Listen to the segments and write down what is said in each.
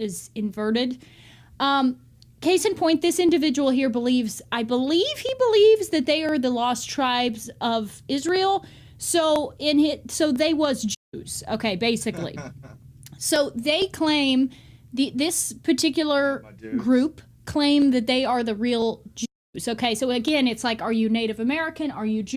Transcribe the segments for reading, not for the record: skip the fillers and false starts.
is inverted. Case in point, this individual here believes, I believe he believes that they are the lost tribes of Israel. So so they was Jews. Okay, basically. So they claim this particular group claim that they are the real Jews. Okay, so again, it's like, are you Native American? Are you Jewish?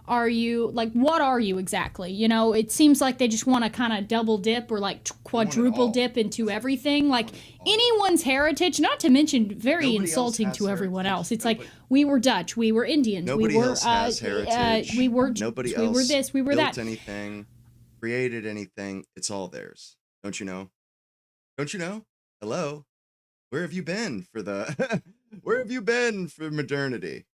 Are you, like, what are you exactly? You know, it seems like they just want to kind of double dip or like quadruple dip into everything. Like anyone's heritage, not to mention very insulting to everyone else. It's like, we were Dutch, we were Indians, nobody we were else has heritage. we were nobody we else were this, we were built that. anything, created anything. It's all theirs. Don't you know? Don't you know? Hello? Where have you been for the where have you been for modernity?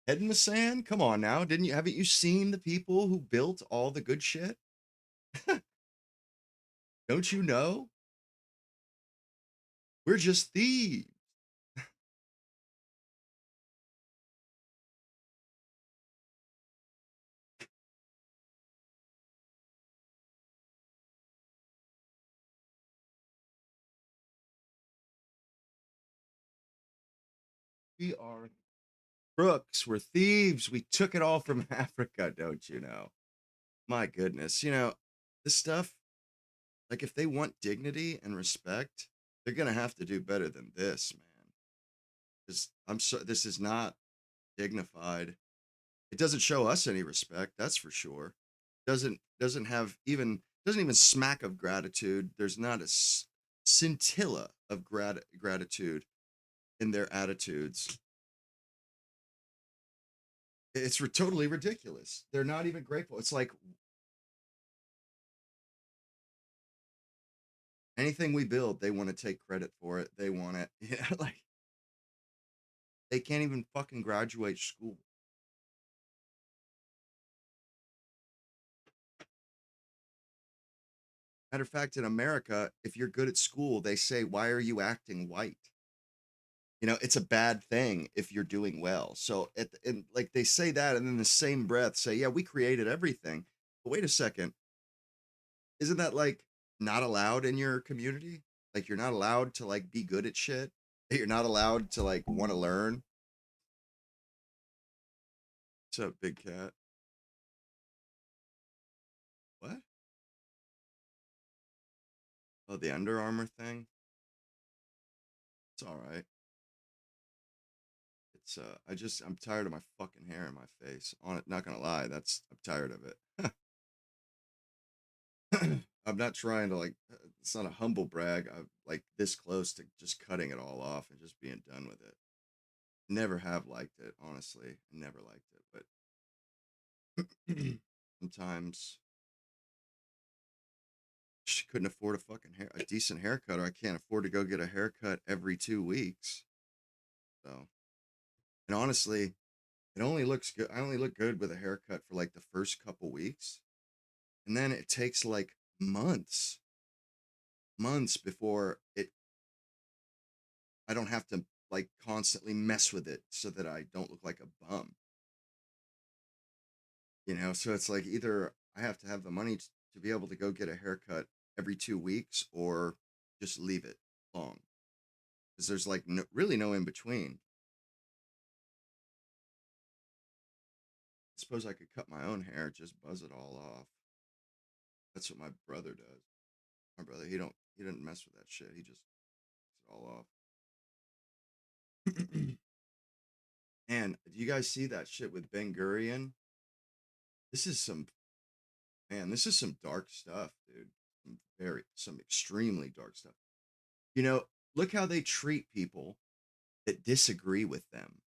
Head in the sand? Come on now. Haven't you seen the people who built all the good shit? Don't you know? We're just thieves. We are crooks. We're thieves. We took it all from Africa, don't you know? My goodness. You know, this stuff, like, if they want dignity and respect, they're going to have to do better than this, man. This is not dignified. It doesn't show us any respect, that's for sure. Doesn't even smack of gratitude. There's not a scintilla of gratitude in their attitudes. It's totally ridiculous. They're not even grateful. It's like anything we build, they want to take credit for it. They want it. Yeah, like they can't even fucking graduate school. Matter of fact, in America, if you're good at school, they say, "Why are you acting white?" You know, it's a bad thing if you're doing well. So, and like they say that, and then in the same breath say, "Yeah, we created everything." But wait a second, isn't that like not allowed in your community? Like you're not allowed to like be good at shit. You're not allowed to like want to learn. What's up, big cat? What? Oh, the Under Armour thing. It's all right. It's I'm tired of my fucking hair in my face. On it, not gonna lie, I'm tired of it. I'm not trying to like. It's not a humble brag. I'm like this close to just cutting it all off and just being done with it. Never have liked it, honestly. Never liked it, but sometimes she couldn't afford a decent haircut, or I can't afford to go get a haircut every 2 weeks. So, and honestly, it only looks good. I only look good with a haircut for like the first couple weeks, and then it takes like months before I don't have to like constantly mess with it so that I don't look like a bum. You know, so it's like either I have to have the money to be able to go get a haircut every 2 weeks or just leave it long. Because there's like really no in between. I suppose I could cut my own hair, just buzz it all off. That's what my brother does. My brother, he didn't mess with that shit. He just takes it all off. And do you guys see that shit with Ben Gurion? This is some this is some dark stuff, dude. Some extremely dark stuff. You know, look how they treat people that disagree with them.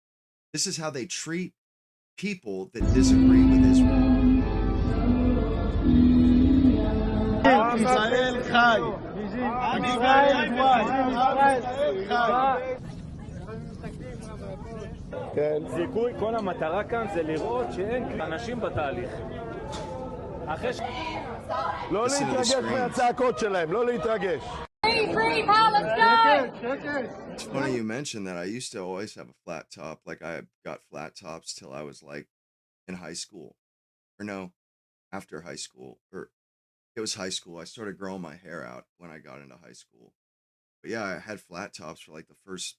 This is how they treat people that disagree with Israel. זיכוי, כל המטרה כאן זה לראות שאין אנשים בתהליך. לא להתרגש מהצעקות שלהם, לא להתרגש. It's funny you mentioned that. I used to always have a flat top. Like I got flat tops till I was like in high school. Or no, after high school. Or it was high school. I started growing my hair out. got into high school. But yeah, I had flat tops for like the first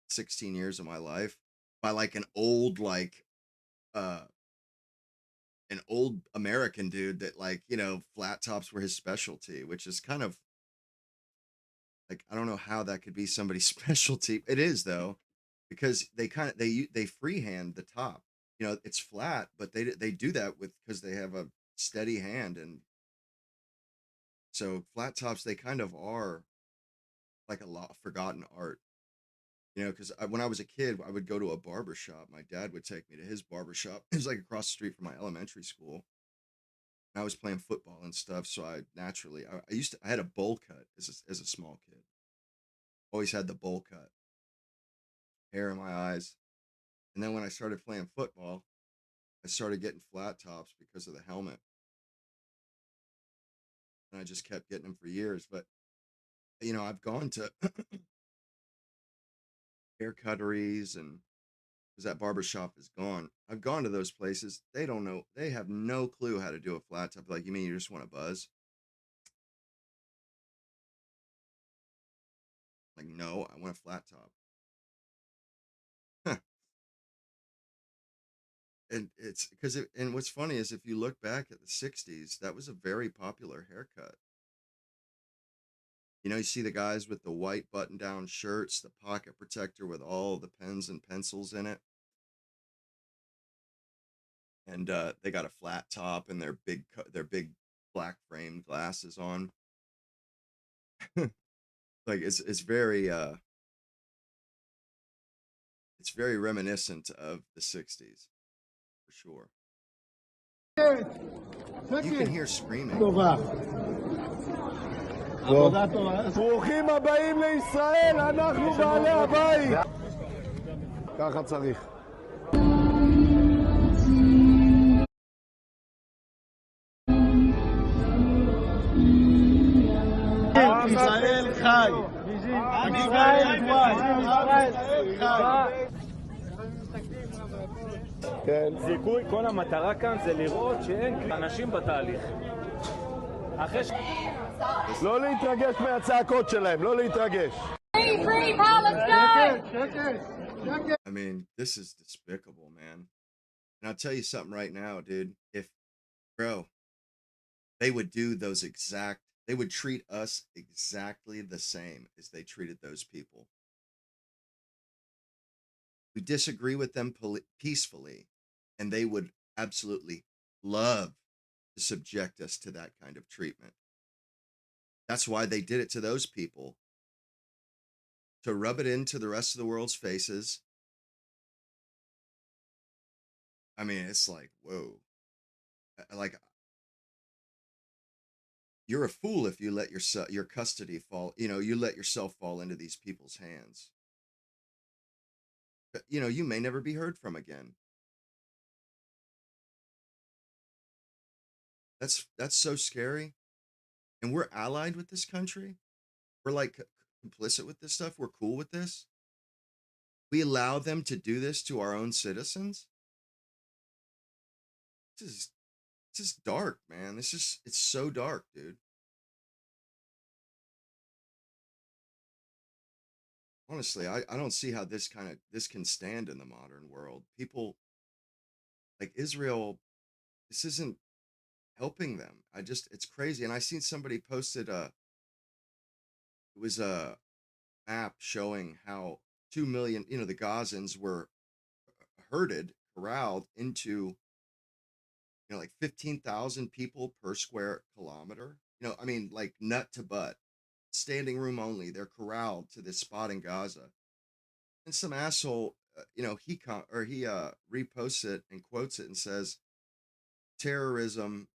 16 years of my life by like uh an old American dude that, like, flat tops were his specialty, which is kind of like, I don't know how that could be somebody's specialty. It is though, because they freehand the top. It's flat, but they do that because they have a steady hand, and so flat tops, they kind of are like a lot forgotten art. Because when I was a kid, I would go to a barber shop. My dad would take me to his barber shop. It was like across the street from my elementary school. And I was playing football and stuff, so I naturally I had a bowl cut as a small kid. Always had the bowl cut, hair in my eyes. And then when I started playing football, I started getting flat tops because of the helmet. And I just kept getting them for years. But I've gone to hair cutteries, and because that barber shop is gone, I've gone to those places. They don't know. They have no clue how to do a flat top. Like, you mean you just want to buzz? Like, no, I want a flat top. And it's because and what's funny is, if you look back at the 60s, that was a very popular haircut. You see the guys with the white button down shirts, the pocket protector with all the pens and pencils in it. And they got a flat top and their big black framed glasses on. Like, it's very reminiscent of the 60s, for sure. You can hear screaming. ברוכים הבאים לישראל, אנחנו בעלי הבית. ככה צריך. ישראל חי. ישראל חי. כן. זיכוי, כל המטרה כאן זה לראות שאין אנשים בתהליך. לא להתרגש מהצעקות שלהם, לא להתרגש. I mean, this is despicable, man. And I'll tell you something right now, dude. Bro, they would treat us exactly the same as they treated those people. We disagree with them peacefully, and they would absolutely love to subject us to that kind of treatment. That's why they did it to those people, to rub it into the rest of the world's faces. I mean, it's like, whoa. Like, you're a fool if you let your custody fall, you let yourself fall into these people's hands. But, you may never be heard from again. That's so scary. And we're allied with this country. We're like complicit with this stuff. We're cool with this. We allow them to do this to our own citizens. This is dark, man. It's so dark, dude. Honestly, I don't see how this can stand in the modern world. People like Israel, this isn't helping them. It's crazy. And I seen somebody posted it was a map showing how 2 million, the Gazans were herded, corralled into, like 15,000 people per square kilometer. I mean, like nut to butt, standing room only. They're corralled to this spot in Gaza. And some asshole, he reposts it and quotes it and says, terrorism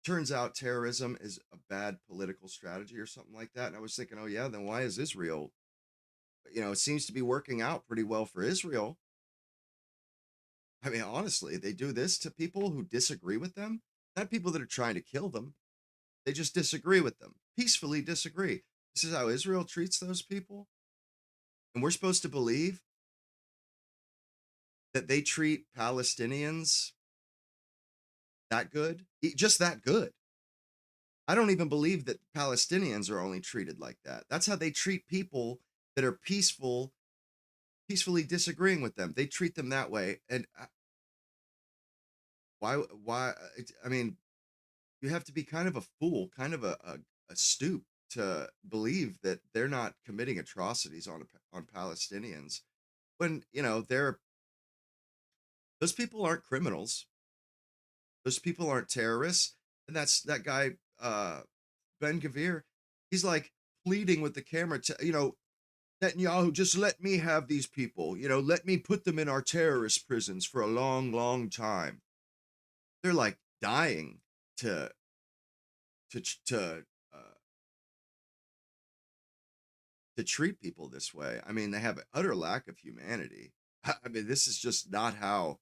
turns out terrorism is a bad political strategy or something like that. And I was thinking, oh yeah, then why is Israel, it seems to be working out pretty well for Israel. I mean, honestly, they do this to people who disagree with them, not people that are trying to kill them. They just disagree with them, peacefully disagree. This is how Israel treats those people. And we're supposed to believe that they treat Palestinians that good, just that good. I don't even believe that Palestinians are only treated like that. That's how they treat people that are peacefully disagreeing with them. They treat them that way. And why, I mean, you have to be kind of a fool, kind of a stoop to believe that they're not committing atrocities on Palestinians when, those people aren't criminals. Those people aren't terrorists. And that's that guy, Ben Gavir. He's like pleading with the camera to, Netanyahu, just let me have these people, let me put them in our terrorist prisons for a long, long time. They're like dying to, to, to, uh, to treat people this way. I mean, they have an utter lack of humanity. I mean, this is just not how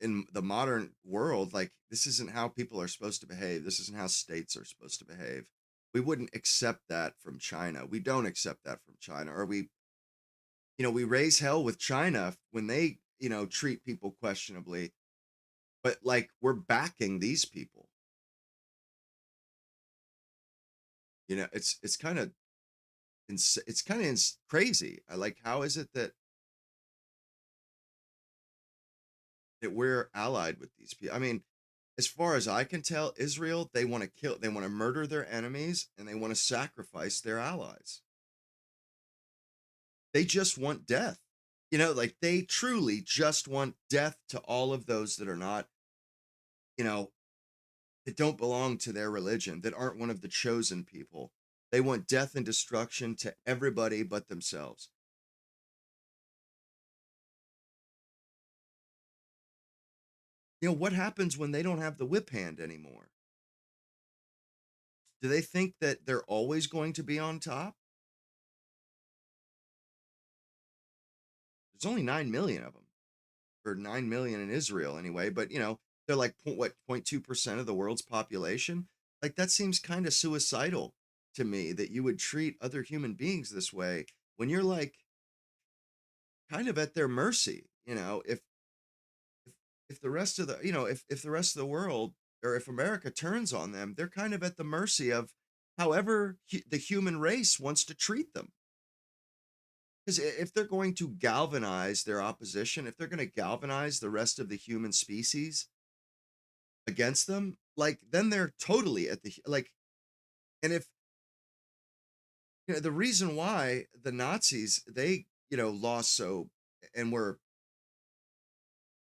in the modern world, like this isn't how people are supposed to behave. This isn't how states are supposed to behave. We wouldn't accept that from China. We don't accept that from China. Or we raise hell with China when they, treat people questionably. But like we're backing these people. It's kind of crazy. I like, how is it that we're allied with these people? I mean, as far as I can tell, Israel, they want to murder their enemies and they want to sacrifice their allies. They just want death. Like they truly just want death to all of those that are not, that don't belong to their religion, that aren't one of the chosen people. They want death and destruction to everybody but themselves. What happens when they don't have the whip hand anymore? Do they think that they're always going to be on top? There's only 9 million of them, or 9 million in Israel anyway, but they're like 0.2% of the world's population. Like that seems kind of suicidal to me, that you would treat other human beings this way when you're like kind of at their mercy. If the rest of the, if the rest of the world, or if America turns on them, they're kind of at the mercy of however the human race wants to treat them. Because if they're going to galvanize their opposition, if they're going to galvanize the rest of the human species against them, like then they're totally at the like. And if the reason why the Nazis, they lost so and were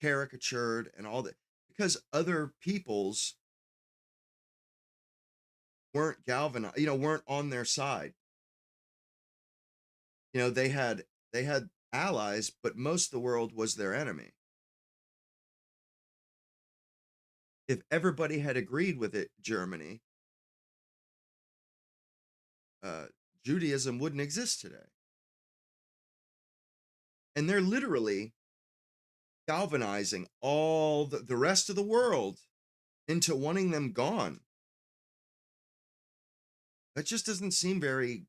caricatured and all that, because other peoples weren't galvanized, weren't on their side. They had allies, but most of the world was their enemy. If everybody had agreed with it, Germany, Judaism wouldn't exist today. And they're literally galvanizing all the rest of the world into wanting them gone. That just doesn't seem very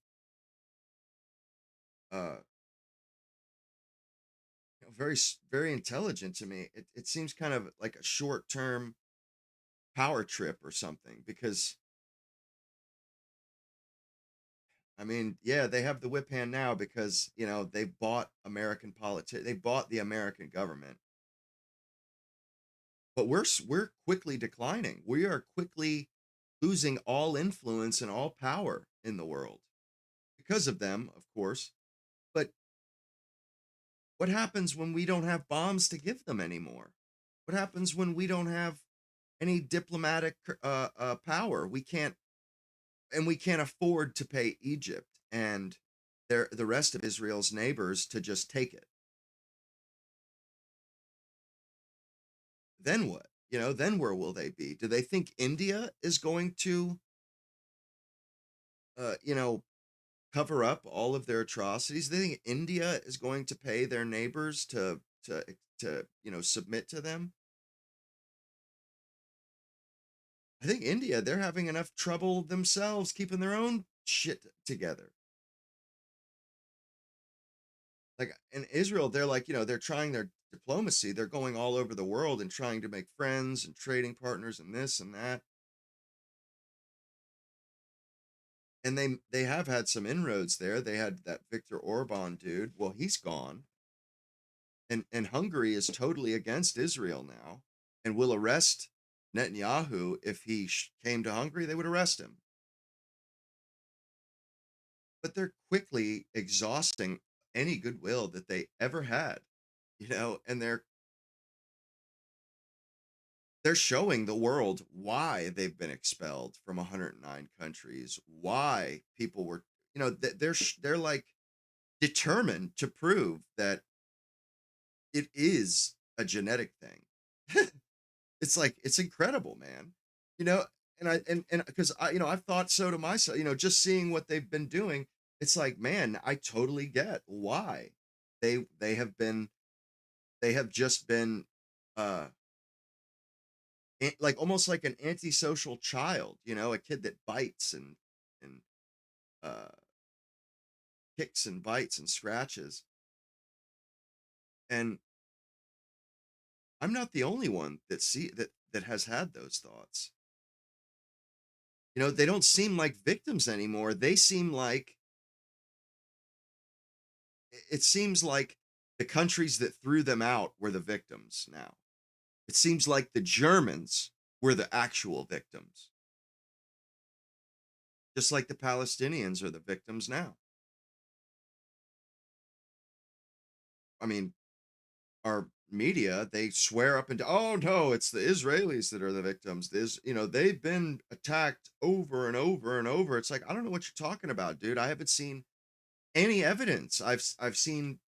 very very intelligent to me. It seems kind of like a short-term power trip or something, because I mean, yeah, they have the whip hand now because, they bought American politics. They bought the American government. But we're quickly declining. We are quickly losing all influence and all power in the world because of them, of course. But what happens when we don't have bombs to give them anymore? What happens when we don't have any diplomatic power? We can't afford to pay Egypt and the rest of Israel's neighbors to just take it. Then what? Then where will they be? Do they think India is going to, uh, you know, cover up all of their atrocities? Do they think India is going to pay their neighbors to submit to them? I think India, they're having enough trouble themselves keeping their own shit together. Like in Israel, they're like, they're trying their diplomacy. They're going all over the world and trying to make friends and trading partners and this and that. and they have had some inroads there. They had that Viktor Orban dude. Well, he's gone, and Hungary is totally against Israel now, and will arrest Netanyahu if he came to Hungary. They would arrest him, but they're quickly exhausting any goodwill that they ever had, and they're showing the world why they've been expelled from 109 countries, why people were, they're like determined to prove that it is a genetic thing. It's like, it's incredible, man. You know, and because I've thought so to myself, just seeing what they've been doing, it's like, man, I totally get why they have been they have just been uh like almost like an antisocial child, a kid that bites and uh kicks and bites and scratches. And I'm not the only one that has had those thoughts. They don't seem like victims anymore. They seem like it seems like the countries that threw them out were the victims now. It seems like the Germans were the actual victims. Just like the Palestinians are the victims now. I mean, our media, they swear up and down, oh no, it's the Israelis that are the victims. They've been attacked over and over and over. It's like, I don't know what you're talking about, dude. I haven't seen any evidence. I've seen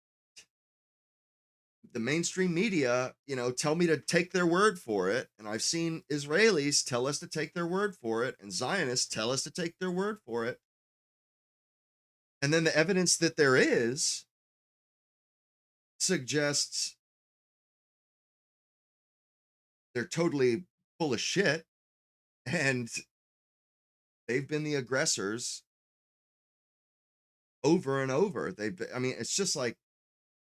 the mainstream media, tell me to take their word for it. And I've seen Israelis tell us to take their word for it, and Zionists tell us to take their word for it. And then the evidence that there is suggests they're totally full of shit, and they've been the aggressors over and over. It's just like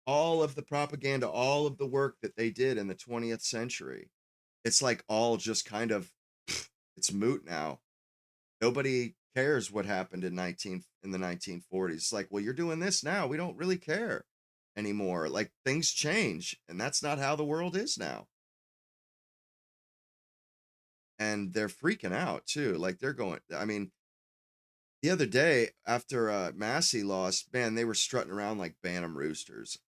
all of the propaganda, all of the work that they did in the 20th century. It's like all just kind of, it's moot now. Nobody cares what happened in the 1940s. It's like, well, you're doing this now. We don't really care anymore. Like, things change, and that's not how the world is now. And they're freaking out too. Like, they're going, the other day after Massey lost, man, they were strutting around like Bantam roosters.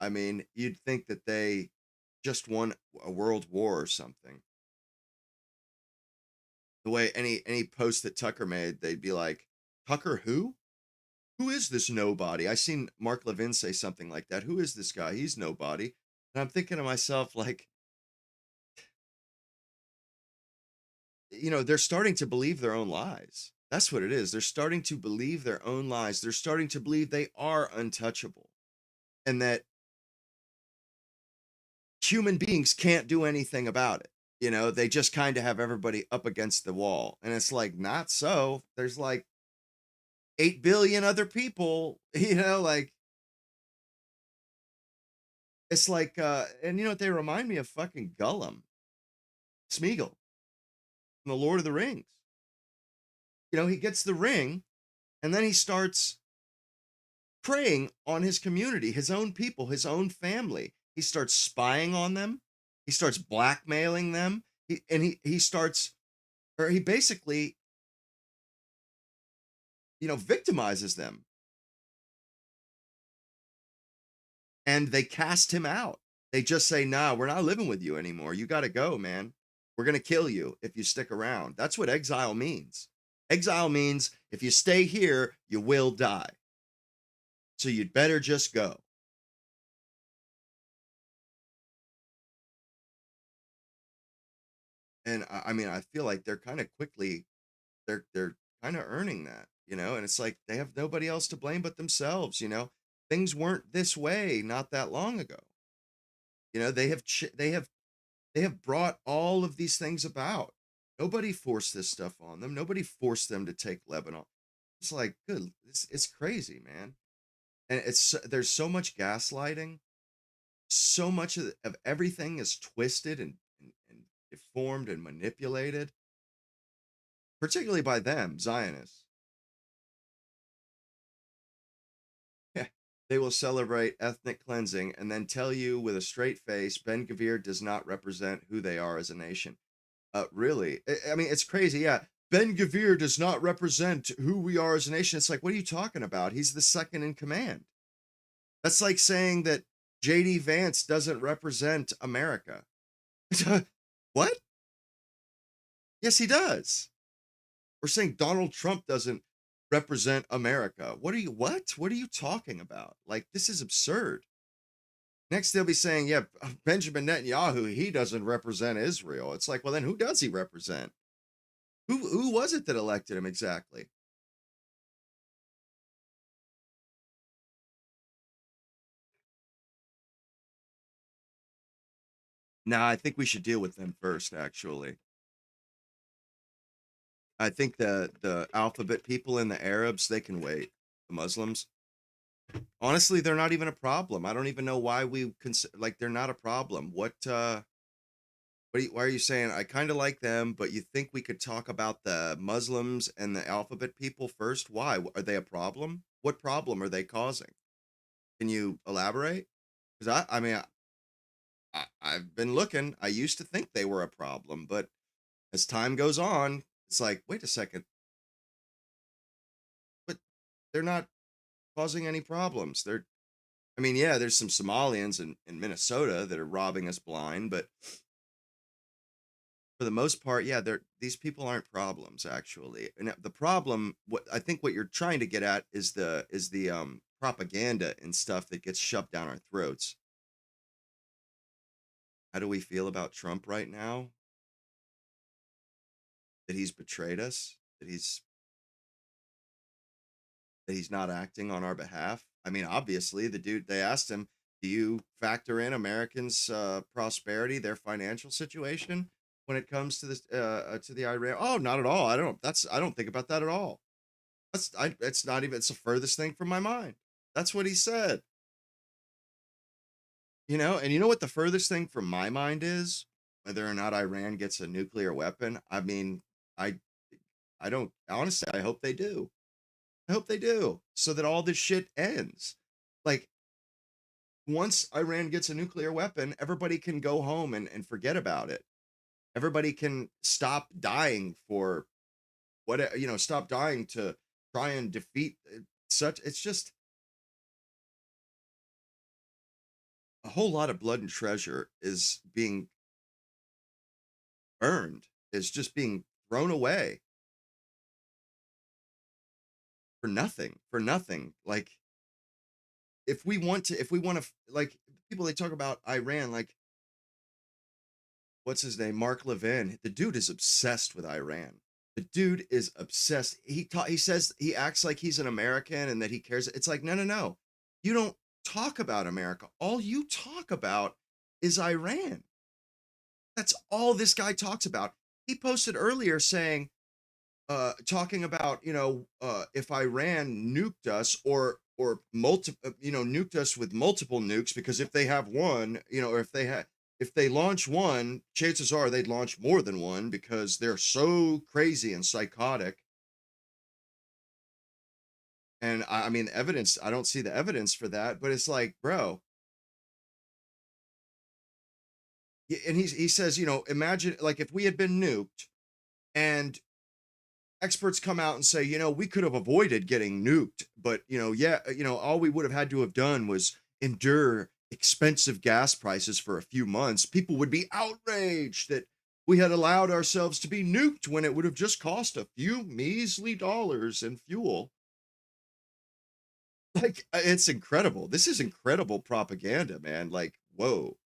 You'd think that they just won a world war or something. The way any post that Tucker made, they'd be like, Tucker who? Who is this nobody? I seen Mark Levin say something like that. Who is this guy? He's nobody. And I'm thinking to myself, like, they're starting to believe their own lies. That's what it is. They're starting to believe their own lies. They're starting to believe they are untouchable, and that human beings can't do anything about it. They just kind of have everybody up against the wall. And it's like, not so. There's like 8 billion other people, like, it's like, and you know what, they remind me of fucking Gollum, Smeagol, from the Lord of the Rings. He gets the ring, and then he starts preying on his community, his own people, his own family. He starts spying on them. He starts blackmailing them. He starts, or he basically, victimizes them. And they cast him out. They just say, nah, we're not living with you anymore. You got to go, man. We're going to kill you if you stick around. That's what exile means. Exile means if you stay here, you will die. So you'd better just go. And I feel like they're kind of quickly, they're kind of earning that, and it's like they have nobody else to blame but themselves. Things weren't this way not that long ago. They have brought all of these things about. Nobody forced this stuff on them. Nobody forced them to take Lebanon. It's like, good. It's crazy, man. And there's so much gaslighting. So much of everything is twisted and deformed and manipulated, particularly by them, Zionists. They will celebrate ethnic cleansing and then tell you with a straight face Ben-Gvir does not represent who they are as a nation. Really? I mean, it's crazy. Yeah. Ben-Gvir does not represent who we are as a nation. It's like, what are you talking about? He's the second in command. That's like saying that JD Vance doesn't represent America. What? Yes, he does. We're saying Donald Trump doesn't represent America. What? What are you talking about? Like, this is absurd. Next, they'll be saying, yeah, Benjamin Netanyahu, he doesn't represent Israel. It's like, well, then who does he represent? Who was it that elected him exactly? Nah, I think we should deal with them first, actually. I think the alphabet people and the Arabs, they can wait. The Muslims. Honestly, they're not even a problem. I don't even know why we like they're not a problem. Why are you saying I kind of like them, but you think we could talk about the Muslims and the alphabet people first? Why? Are they a problem? What problem are they causing? Can you elaborate? Because I mean, I've been looking. I used to think they were a problem, but as time goes on, it's like, wait a second, but they're not causing any problems. I mean, yeah, there's some Somalians in Minnesota that are robbing us blind, but for the most part, yeah, these people aren't problems actually. And the problem, what I think what you're trying to get at is the propaganda and stuff that gets shoved down our throats. How do we feel about Trump right now? That he's betrayed us, that he's not acting on our behalf. I mean, obviously, the dude, they asked him, do you factor in Americans' prosperity, their financial situation when it comes to this to the Iran? Oh, not at all. I don't think about that at all. It's not even, it's the furthest thing from my mind. That's what he said. And you know what the furthest thing from my mind is? Whether or not Iran gets a nuclear weapon. I mean, I I don't honestly, I hope they do. I hope they do, so that all this shit ends. Like, once Iran gets a nuclear weapon, everybody can go home and forget about it. Everybody can stop dying for stop dying to try and defeat such. It's just a whole lot of blood and treasure is being burned, is just being thrown away for nothing. Like, if we want to, like, people, they talk about Iran, like, what's his name? Mark Levin. The dude is obsessed with Iran. The dude is obsessed. He says he acts like he's an American and that he cares. It's like, no, no, no. You don't talk about America. All you talk about is Iran. That's all this guy talks about. He posted earlier saying, talking about, if Iran nuked us or nuked us with multiple nukes, because if they have one, or if they launch one, chances are they'd launch more than one because they're so crazy and psychotic. And I mean, evidence, I don't see the evidence for that, but it's like, bro. And he says, imagine, like, if we had been nuked and experts come out and say, we could have avoided getting nuked, but all we would have had to have done was endure expensive gas prices for a few months. People would be outraged that we had allowed ourselves to be nuked when it would have just cost a few measly dollars in fuel. Like, it's incredible. This is incredible propaganda, man. Like, whoa.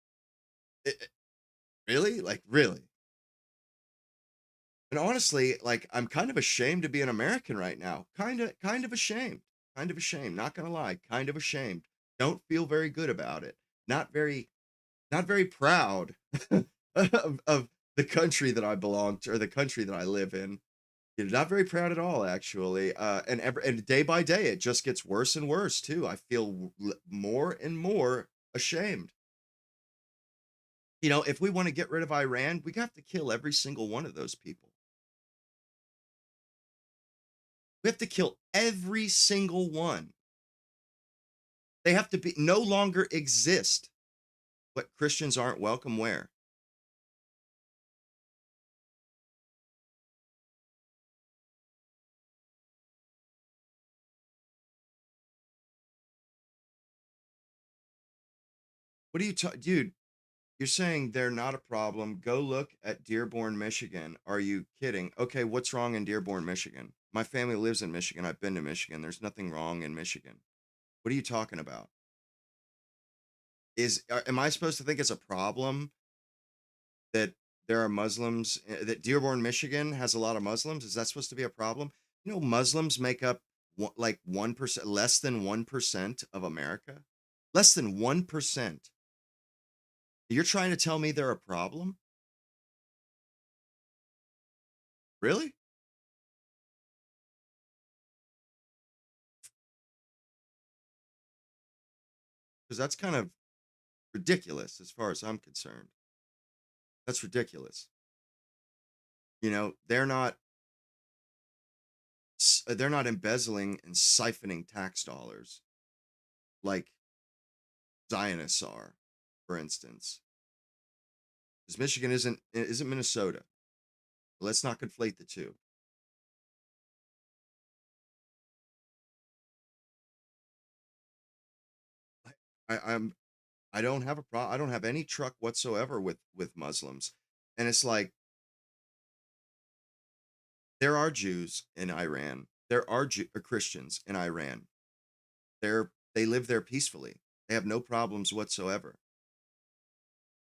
Really? Like, really? And honestly, like, I'm kind of ashamed to be an American right now. Kind of ashamed. Kind of ashamed. Not gonna lie, kind of ashamed. Don't feel very good about it. Not very, not very proud of the country that I belong to, or the country that I live in. Not very proud at all, actually. And day by day, it just gets worse and worse too. I feel more and more ashamed. If we want to get rid of Iran, we have to kill every single one of those people. We have to kill every single one. They have to be no longer exist. But Christians aren't welcome where? What are you dude? You're saying they're not a problem. Go look at Dearborn, Michigan. Are you kidding? Okay, what's wrong in Dearborn, Michigan? My family lives in Michigan. I've been to Michigan. There's nothing wrong in Michigan. What are you talking about? Am I supposed to think it's a problem that there are Muslims, that Dearborn, Michigan has a lot of Muslims? Is that supposed to be a problem? You know, Muslims make up like 1%, less than 1% of America. Less than 1%. You're trying to tell me they're a problem? Really? Because that's kind of ridiculous as far as I'm concerned. That's ridiculous. You know, they're not embezzling and siphoning tax dollars like Zionists are, for instance. Because Michigan isn't Minnesota. Let's not conflate the two. I'm I don't have a problem. I don't have any truck whatsoever with Muslims, and it's like there are Jews in Iran. There are Christians in Iran. They live there peacefully. They have no problems whatsoever.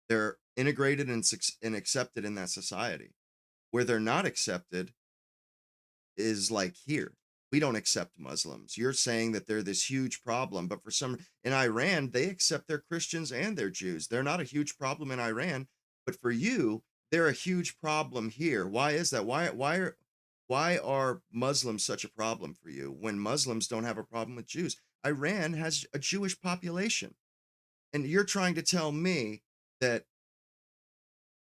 They're integrated and accepted in that society. Where they're not accepted is like here. We don't accept Muslims. You're saying that they're this huge problem, but for some in Iran, they accept their Christians and their Jews. They're not a huge problem in Iran, but for you, they're a huge problem here. Why is that? Why are Muslims such a problem for you when Muslims don't have a problem with Jews? Iran has a Jewish population. And you're trying to tell me that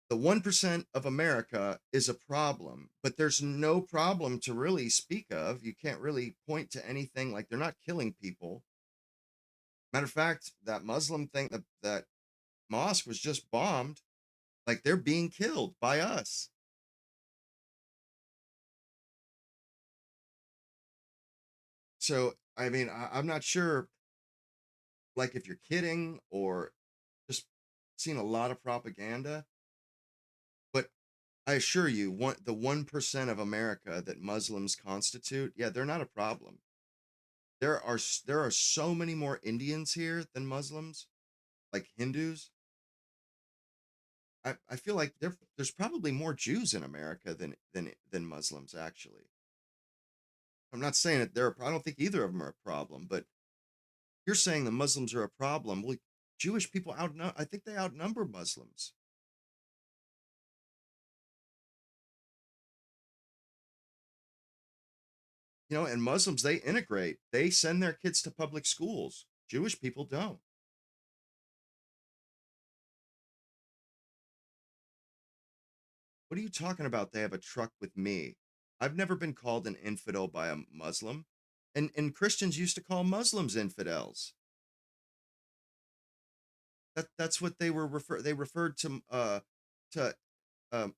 the 1% of America is a problem, but there's no problem to really speak of. You can't really point to anything, like they're not killing people. Matter of fact, that Muslim thing, that mosque was just bombed. Like they're being killed by us. So, I mean, I'm not sure, like, if you're kidding or just seen a lot of propaganda, but I assure you, the 1% of America that Muslims constitute, yeah, they're not a problem. There are so many more Indians here than Muslims, like Hindus. I feel like there's probably more Jews in America than Muslims actually. I'm not saying that I don't think either of them are a problem, but you're saying the Muslims are a problem. Well, Jewish people I think they outnumber Muslims. You know, and Muslims, they integrate. They send their kids to public schools. Jewish people don't. What are you talking about? They have a truck with me. I've never been called an infidel by a Muslim. And Christians used to call Muslims infidels. That's what they referred to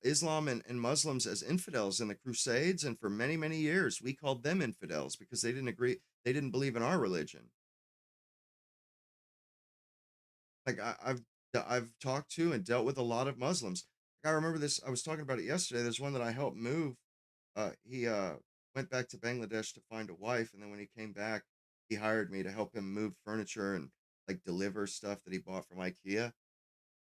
Islam and Muslims as infidels in the Crusades, and for many, many years we called them infidels because they didn't believe in our religion. Like I've talked to and dealt with a lot of Muslims. Like, I remember this. I was talking about it yesterday. There's one that I helped move. He went back to Bangladesh to find a wife, and then when he came back, he hired me to help him move furniture and like deliver stuff that he bought from IKEA.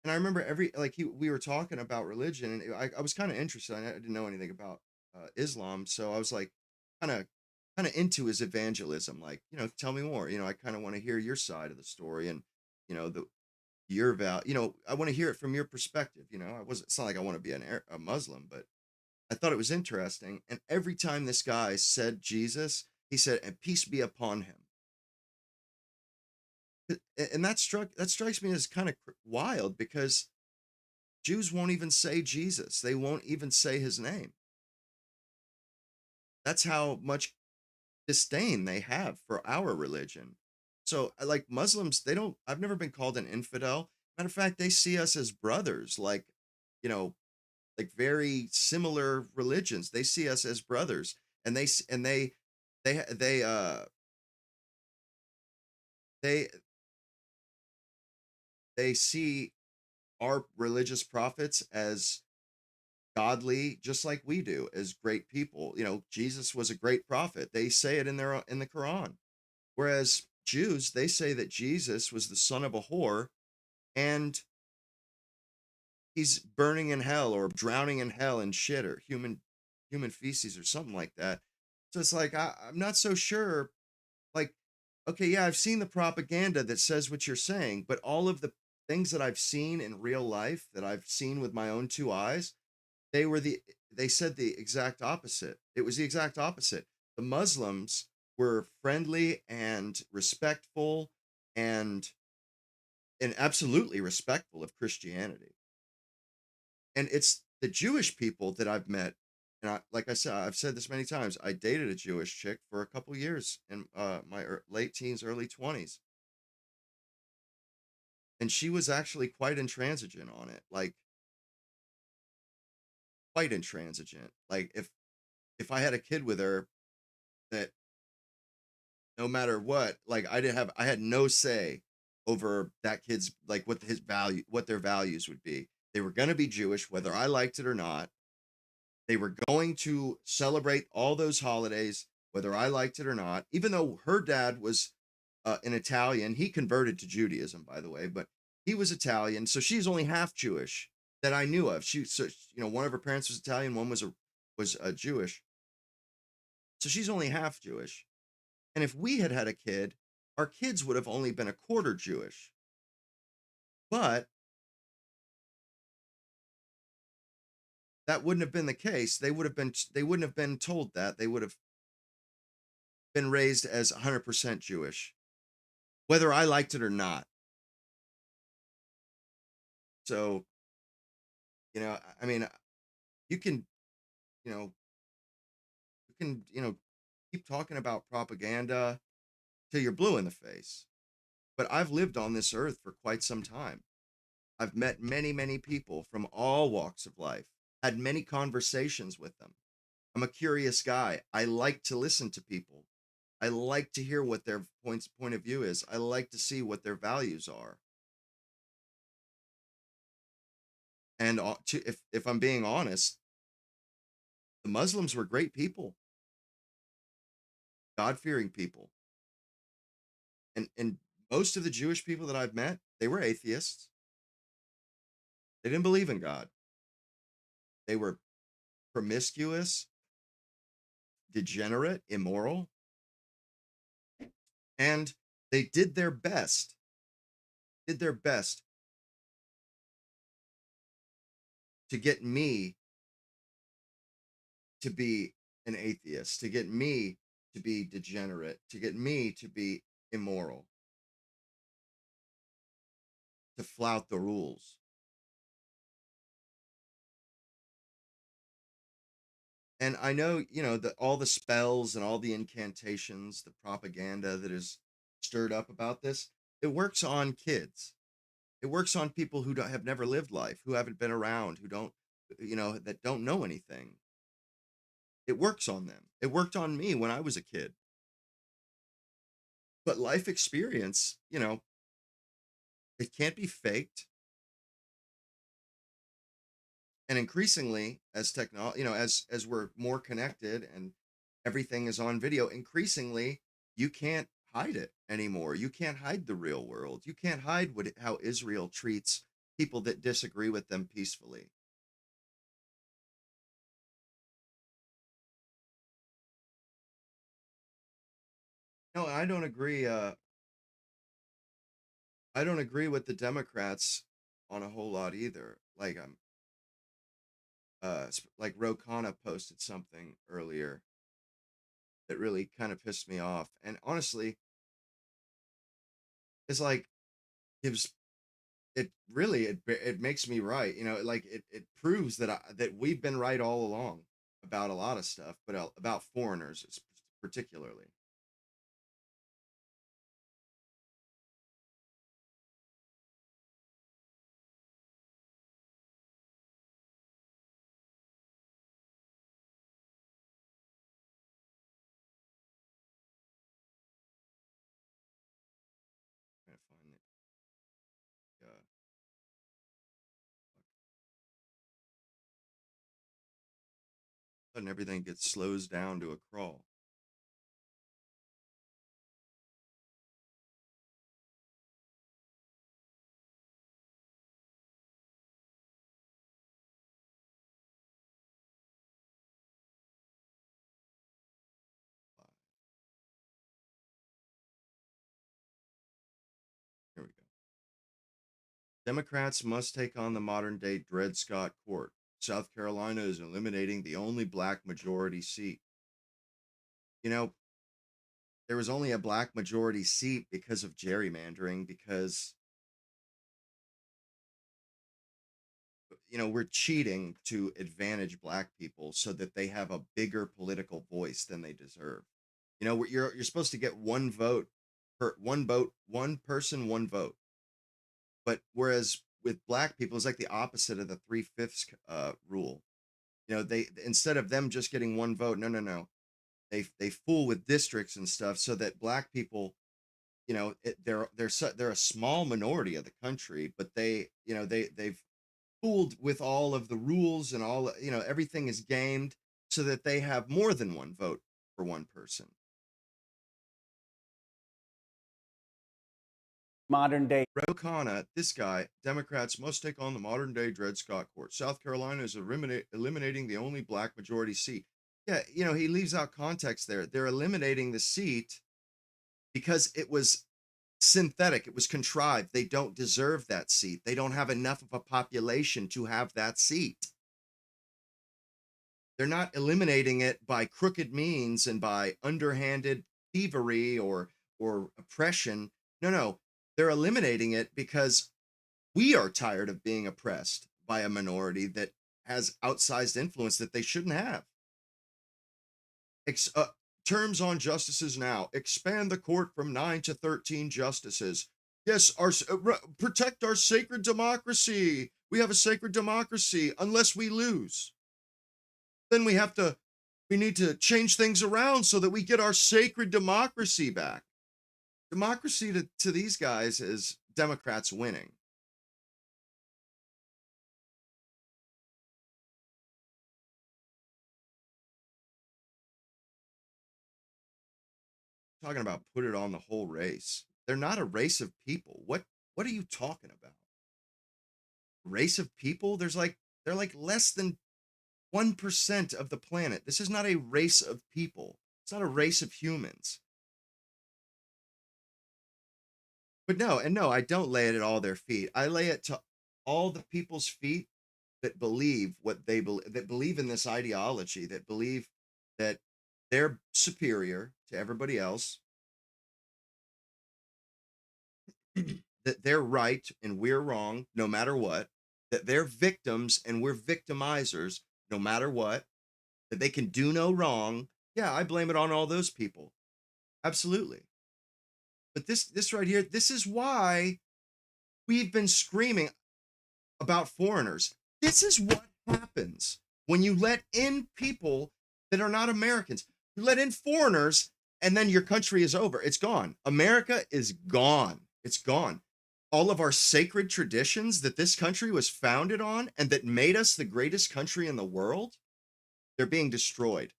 And I remember we were talking about religion, and I was kind of interested. I didn't know anything about Islam, so I was like kind of into his evangelism. Like, tell me more. I kind of want to hear your side of the story, and the your val. I want to hear it from your perspective. I wasn't. It's not like I want to be a Muslim, but I thought it was interesting. And every time this guy said Jesus, he said, "And peace be upon him." And that strikes me as kind of wild because Jews won't even say Jesus. They won't even say his name. That's how much disdain they have for our religion. So like Muslims, they don't, I've never been called an infidel. Matter of fact, they see us as brothers, like, you know, like very similar religions. They see us as brothers, and they they uh they they see our religious prophets as godly, just like we do, as great people. You know, Jesus was a great prophet. They say it in the Quran. Whereas Jews, they say that Jesus was the son of a whore, and he's burning in hell or drowning in hell in shit or human feces or something like that. So it's like I'm not so sure. Like, okay, yeah, I've seen the propaganda that says what you're saying, but all of the things that I've seen in real life, that I've seen with my own two eyes, they were the they said the exact opposite. It was the exact opposite. The Muslims were friendly and respectful, and absolutely respectful of Christianity. And it's the Jewish people that I've met. And like I said, I've said this many times. I dated a Jewish chick for a couple years in my late teens, early 20s. And she was actually quite intransigent on it. Like, quite intransigent. Like, if I had a kid with her, that no matter what, like I had no say over that kid's, like, what their values would be. They were going to be Jewish, whether I liked it or not. They were going to celebrate all those holidays, whether I liked it or not, even though her dad was an Italian. He converted to Judaism, by the way, but he was Italian. So she's only half Jewish that I knew of. One of her parents was Italian, one was Jewish. So she's only half Jewish. And if we had had a kid, our kids would have only been a quarter Jewish. But that wouldn't have been the case. They wouldn't have been told that. They would have been raised as 100% Jewish, whether I liked it or not. So, I mean, you can, you know, keep talking about propaganda till you're blue in the face. But I've lived on this earth for quite some time. I've met many, many people from all walks of life, had many conversations with them. I'm a curious guy. I like to listen to people. I like to hear what their point of view is. I like to see what their values are. And if I'm being honest, the Muslims were great people, God-fearing people. And most of the Jewish people that I've met, they were atheists. They didn't believe in God. They were promiscuous, degenerate, immoral, and they did their best to get me to be an atheist, to get me to be degenerate, to get me to be immoral, to flout the rules. And I know, all the spells and all the incantations, the propaganda that is stirred up about this, it works on kids. It works on people who have never lived life, who haven't been around, who don't, that don't know anything. It works on them. It worked on me when I was a kid. But life experience, it can't be faked. And increasingly, as technology, as we're more connected and everything is on video, increasingly you can't hide it anymore. You can't hide the real world. You can't hide how Israel treats people that disagree with them peacefully. No, I don't agree. I don't agree with the Democrats on a whole lot either. Like like Ro Khanna posted something earlier that really kind of pissed me off. And honestly, it's like gives it really it makes me right. Like it proves that we've been right all along about a lot of stuff, but about foreigners particularly. sudden everything gets slows down to a crawl. Here we go. Democrats must take on the modern day Dred Scott Court. South Carolina is eliminating the only black majority seat. You know, there was only a black majority seat because of gerrymandering, because, we're cheating to advantage black people so that they have a bigger political voice than they deserve. You're supposed to get one vote per one person, one vote. But whereas with black people, it's like the opposite of the 3/5 rule. They, instead of them just getting one vote, no. They fool with districts and stuff so that black people, they're a small minority of the country, but they've fooled with all of the rules and all, everything is gamed so that they have more than one vote for one person. Modern day. Rokana, this guy, Democrats must take on the modern day Dred Scott Court. South Carolina is eliminating the only black majority seat. Yeah, he leaves out context there. They're eliminating the seat because it was synthetic. It was contrived. They don't deserve that seat. They don't have enough of a population to have that seat. They're not eliminating it by crooked means and by underhanded thievery or oppression. No. They're eliminating it because we are tired of being oppressed by a minority that has outsized influence that they shouldn't have. Terms on justices now. Expand the court from 9 to 13 justices. Yes, protect our sacred democracy. We have a sacred democracy unless we lose. Then we need to change things around so that we get our sacred democracy back. Democracy to these guys is Democrats winning. Talking about put it on the whole race. They're not a race of people. What are you talking about? Race of people? They're like less than 1% of the planet. This is not a race of people. It's not a race of humans. But no, I don't lay it at all their feet. I lay it to all the people's feet that believe what they believe, that believe in this ideology, that believe that they're superior to everybody else, that they're right and we're wrong no matter what, that they're victims and we're victimizers no matter what, that they can do no wrong. Yeah, I blame it on all those people. Absolutely. But this right here, this is why we've been screaming about foreigners. This is what happens when you let in people that are not Americans. You let in foreigners, and then your country is over. It's gone. America is gone. It's gone. All of our sacred traditions that this country was founded on and that made us the greatest country in the world, they're being destroyed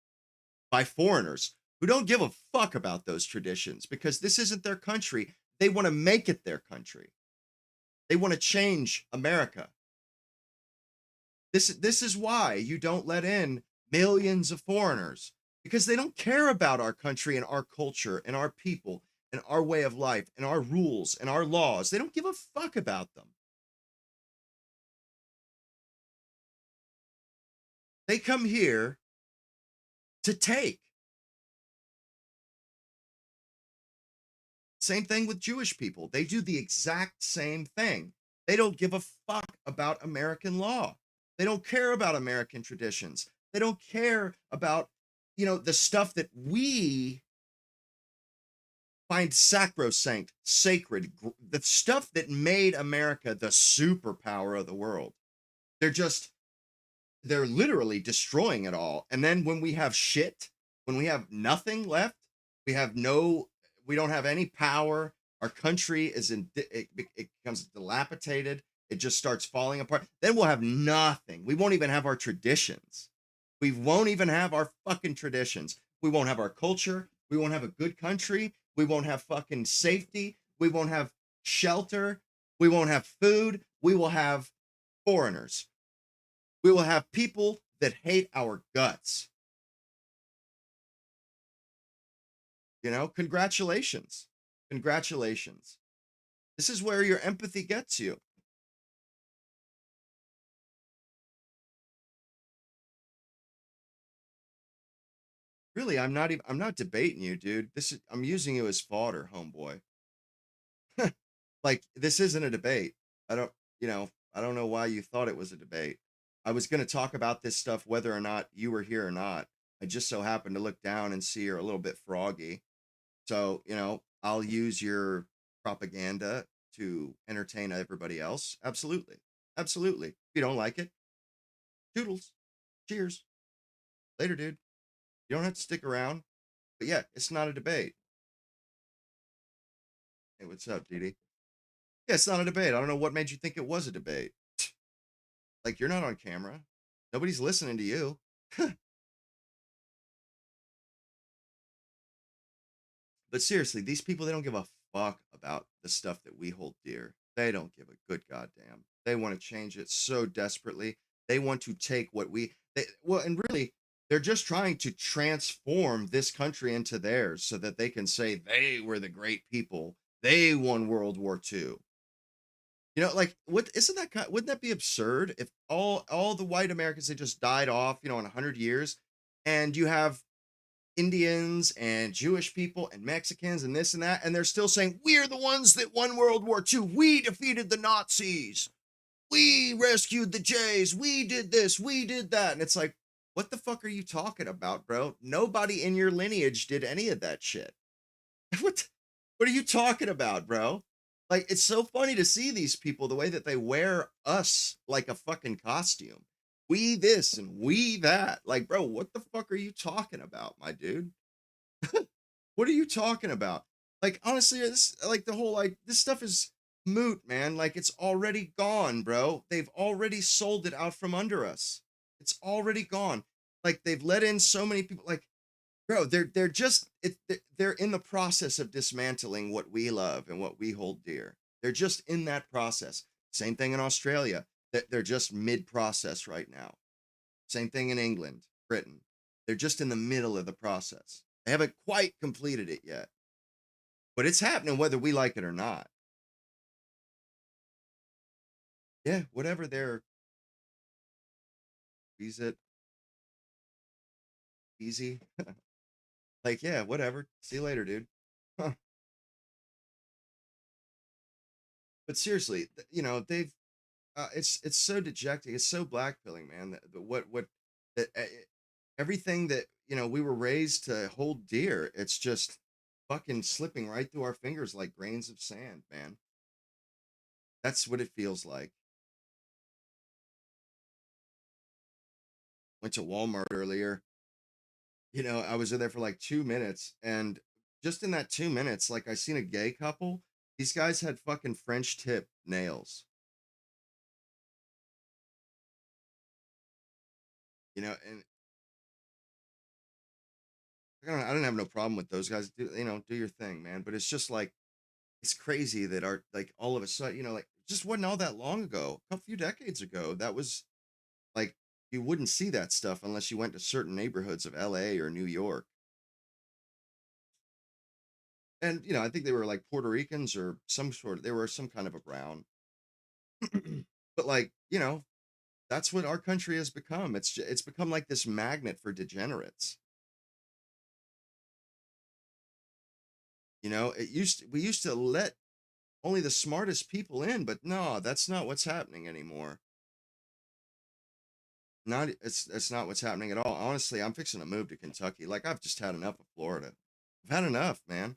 by foreigners who don't give a fuck about those traditions because this isn't their country. They want to make it their country. They want to change America. This is why you don't let in millions of foreigners, because they don't care about our country and our culture and our people and our way of life and our rules and our laws. They don't give a fuck about them. They come here to take. Same thing with Jewish people. They do the exact same thing. They don't give a fuck about American law. They don't care about American traditions. They don't care about, the stuff that we find sacrosanct, sacred, the stuff that made America the superpower of the world. They're literally destroying it all. And then when we have shit, when we have nothing left, we don't have any power. Our country it becomes dilapidated. It just starts falling apart. Then we'll have nothing. We won't even have our traditions. We won't even have our fucking traditions. We won't have our culture. We won't have a good country. We won't have fucking safety. We won't have shelter. We won't have food. We will have foreigners. We will have people that hate our guts. You know, congratulations. Congratulations. This is where your empathy gets you. Really, I'm not debating you, dude. I'm using you as fodder, homeboy. Like, this isn't a debate. I don't, I don't know why you thought it was a debate. I was going to talk about this stuff whether or not you were here or not. I just so happened to look down and see you're a little bit froggy. So, I'll use your propaganda to entertain everybody else. Absolutely. Absolutely. If you don't like it, toodles. Cheers. Later, dude. You don't have to stick around. But yeah, it's not a debate. Hey, what's up, Didi? Yeah, it's not a debate. I don't know what made you think it was a debate. Like, you're not on camera. Nobody's listening to you. But seriously, these people, they don't give a fuck about the stuff that we hold dear. They don't give a good goddamn. They want to change it so desperately. They want to take and really, they're just trying to transform this country into theirs so that they can say they were the great people. They won World War II. Like, what isn't that wouldn't that be absurd if all the white Americans, they just died off, in 100 years, and you have Indians and Jewish people and Mexicans and this and that, and they're still saying we're the ones that won World War II. We defeated the Nazis. We rescued the Jays. We did this. We did that. And it's like, what the fuck are you talking about, bro? Nobody in your lineage did any of that shit. What are you talking about, bro? Like, it's so funny to see these people, the way that they wear us like a fucking costume. We this and we that. Like, bro, what the fuck are you talking about, my dude? What are you talking about? Like, honestly, this, like, the whole, like, this stuff is moot, man. Like, it's already gone, bro. They've already sold it out from under us. It's already gone. Like, they've let in so many people. Like, bro, they're in the process of dismantling what we love and what we hold dear. They're just in that process. Same thing in Australia. They're just mid-process right now. Same thing in England, Britain. They're just in the middle of the process. They haven't quite completed it yet. But it's happening whether we like it or not. Yeah, whatever they're it easy. Like, yeah, whatever. See you later, dude. Huh. But seriously, they've it's so dejecting. It's so blackpilling, man. That everything that we were raised to hold dear, it's just fucking slipping right through our fingers like grains of sand, man. That's what it feels like. Went to Walmart earlier. I was in there for like 2 minutes, and just in that 2 minutes, like, I seen a gay couple. These guys had fucking French tip nails. And I don't have no problem with those guys. Do your thing, man. But it's just like, it's crazy that like, all of a sudden, like, just wasn't all that long ago, a few decades ago, that was like, you wouldn't see that stuff unless you went to certain neighborhoods of LA or New York. And I think they were like Puerto Ricans or they were some kind of a brown. But like, that's what our country has become. It's become like this magnet for degenerates. We used to let only the smartest people in, but no, that's not what's happening anymore. It's not what's happening at all. Honestly, I'm fixing to move to Kentucky. Like, I've just had enough of Florida. I've had enough, man.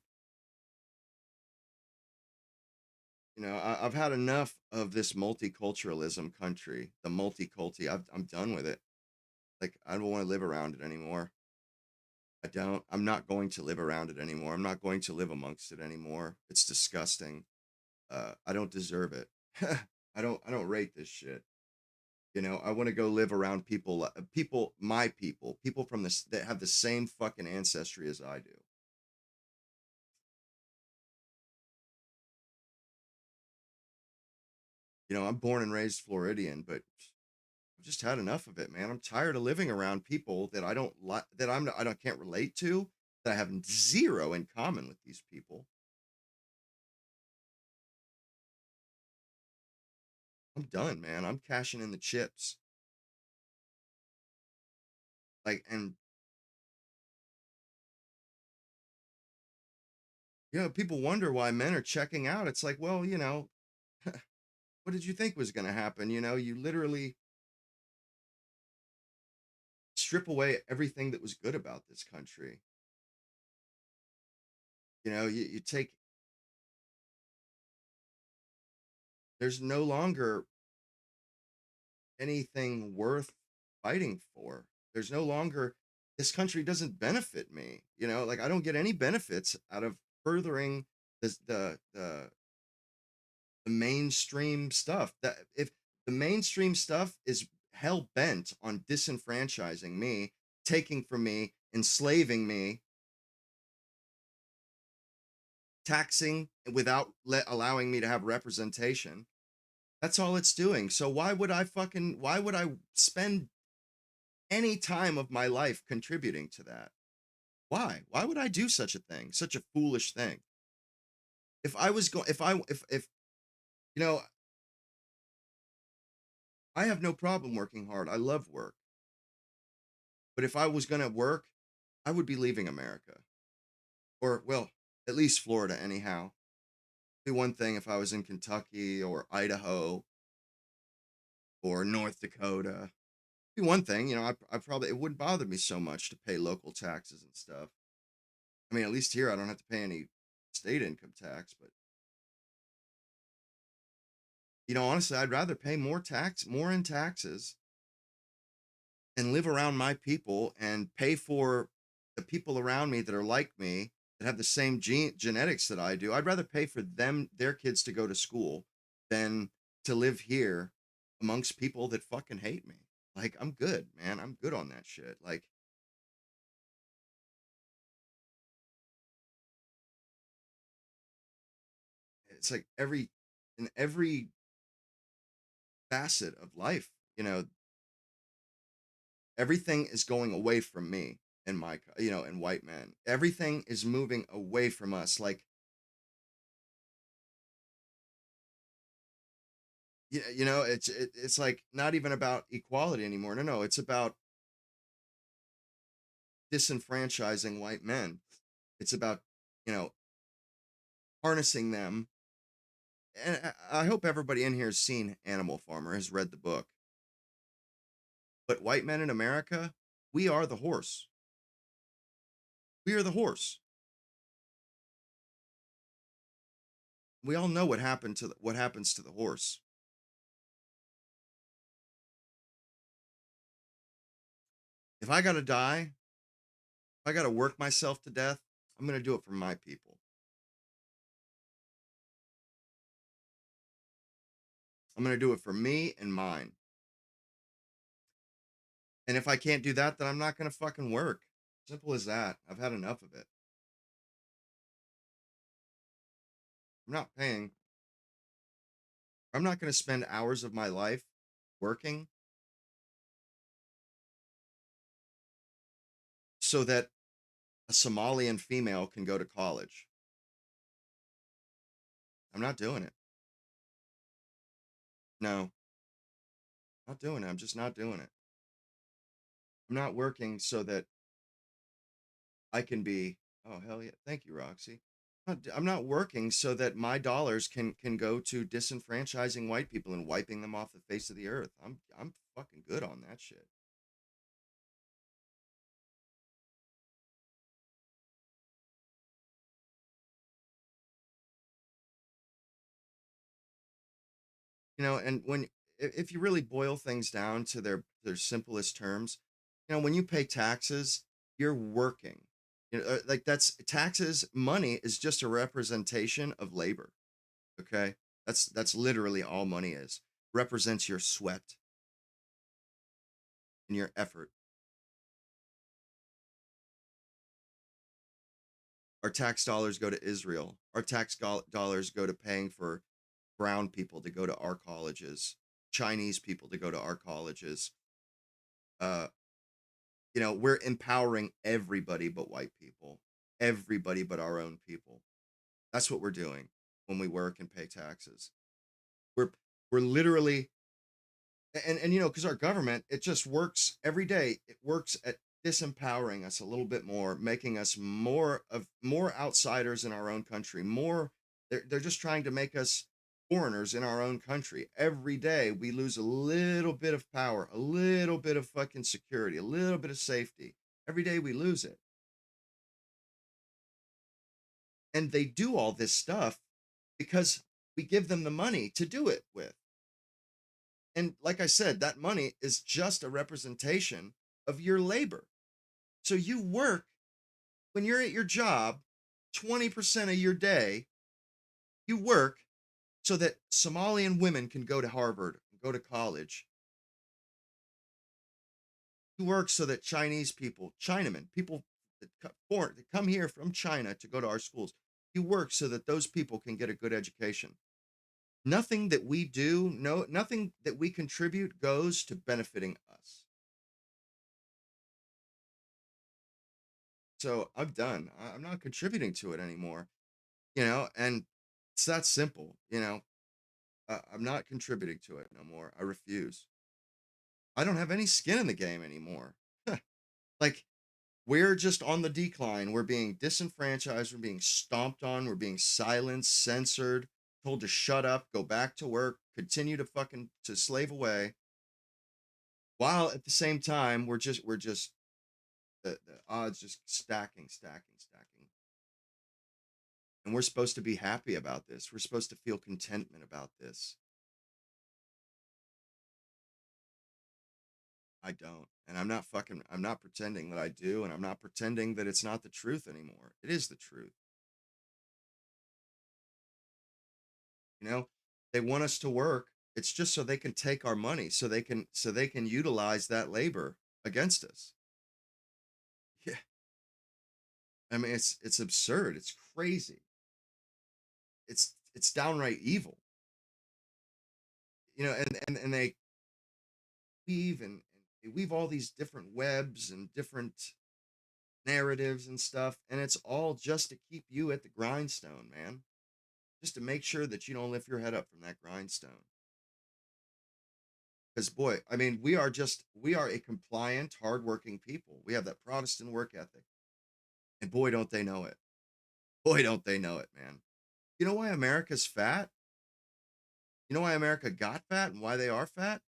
I've had enough of this multiculturalism country, the multiculti. I'm done with it. Like, I don't want to live around it anymore. I don't. I'm not going to live around it anymore. I'm not going to live amongst it anymore. It's disgusting. I don't deserve it. I don't rate this shit. You know, I want to go live around my people from this that have the same fucking ancestry as I do. You know, I'm born and raised Floridian, but I've just had enough of it, man. I'm tired of living around people that I don't like, that I don't can't relate to, that I have zero in common with these people. I'm done, man. I'm cashing in the chips. Like, and you know, people wonder why men are checking out. It's like, well, you know, what did you think was going to happen? You know, you literally strip away everything that was good about this country. You know, you take, there's no longer anything worth fighting for. There's no longer, this country doesn't benefit me. You know, like I don't get any benefits out of furthering this, the mainstream stuff. That if the mainstream stuff is hell bent on disenfranchising me, taking from me, enslaving me, taxing without allowing me to have representation. That's all it's doing. So why would I spend any time of my life contributing to that? Why? Why would I do such a thing? Such a foolish thing. If I was going, if, you know, I have no problem working hard. I love work. But if I was going to work, I would be leaving America. Or, well, at least Florida, anyhow. It'd be one thing if I was in Kentucky or Idaho or North Dakota. It'd be one thing, you know, I probably, it wouldn't bother me so much to pay local taxes and stuff. I mean, at least here I don't have to pay any state income tax, but you know, honestly, I'd rather pay more in taxes and live around my people and pay for the people around me that are like me, that have the same genetics that I do. I'd rather pay for their kids to go to school than to live here amongst people that fucking hate me. Like, I'm good, man. I'm good on that shit. Like, it's like in every facet of life, you know, everything is going away from me and you know, and white men. Everything is moving away from us. Like, you know, it's like not even about equality anymore. No, it's about disenfranchising white men. It's about, you know, harnessing them. And I hope everybody in here has seen Animal Farmer, has read the book. But white men in America, we are the horse. We are the horse. We all know what happens to the horse. If I got to die, if I got to work myself to death, I'm going to do it for my people. I'm going to do it for me and mine. And if I can't do that, then I'm not going to fucking work. Simple as that. I've had enough of it. I'm not paying. I'm not going to spend hours of my life working so that a Somalian female can go to college. I'm not doing it. No, not doing it. I'm just not doing it. I'm not working so that I can be, oh, hell yeah. Thank you, Roxy. I'm not working so that my dollars can go to disenfranchising white people and wiping them off the face of the earth. I'm fucking good on that shit. You know, and if you really boil things down to their simplest terms, you know, when you pay taxes, you're working. You know, like that's taxes. Money is just a representation of labor. Okay, that's literally all money is. Represents your sweat. in your effort. Our tax dollars go to Israel. Our tax dollars go to paying for brown people to go to our colleges, Chinese people to go to our colleges. Uh, we're empowering everybody but white people, everybody but our own people. That's what we're doing when we work and pay taxes. We're literally, and because our government, it just works every day. It works at disempowering us a little bit more, making us more outsiders in our own country. They're just trying to make us foreigners in our own country. Every day we lose a little bit of power, a little bit of fucking security, a little bit of safety. Every day we lose it. And they do all this stuff because we give them the money to do it with. And like I said, that money is just a representation of your labor. So you work, when you're at your job, 20% of your day, you work so that Somalian women can go to Harvard, go to college. You work so that Chinese people, Chinamen, people that come here from China to go to our schools, you work so that those people can get a good education. Nothing that we do, nothing that we contribute goes to benefiting us. So I'm done. I'm not contributing to it anymore, and it's that simple, I'm not contributing to it no more. I refuse. I don't have any skin in the game anymore. Like, we're just on the decline. We're being disenfranchised. We're being stomped on. We're being silenced, censored, told to shut up, go back to work, continue to slave away. While at the same time, we're just the odds just stacking. And we're supposed to be happy about this. We're supposed to feel contentment about this. I don't. And I'm not pretending that I do. And I'm not pretending that it's not the truth anymore. It is the truth. They want us to work. It's just so they can take our money, so they can utilize that labor against us. Yeah. I mean, it's absurd. It's crazy. It's downright evil. And they they weave all these different webs and different narratives and stuff, and it's all just to keep you at the grindstone, man. Just to make sure that you don't lift your head up from that grindstone. Because boy, I mean, we are a compliant, hardworking people. We have that Protestant work ethic. And boy, don't they know it. Boy, don't they know it, man. You know why America's fat? You know why America got fat and why they are fat?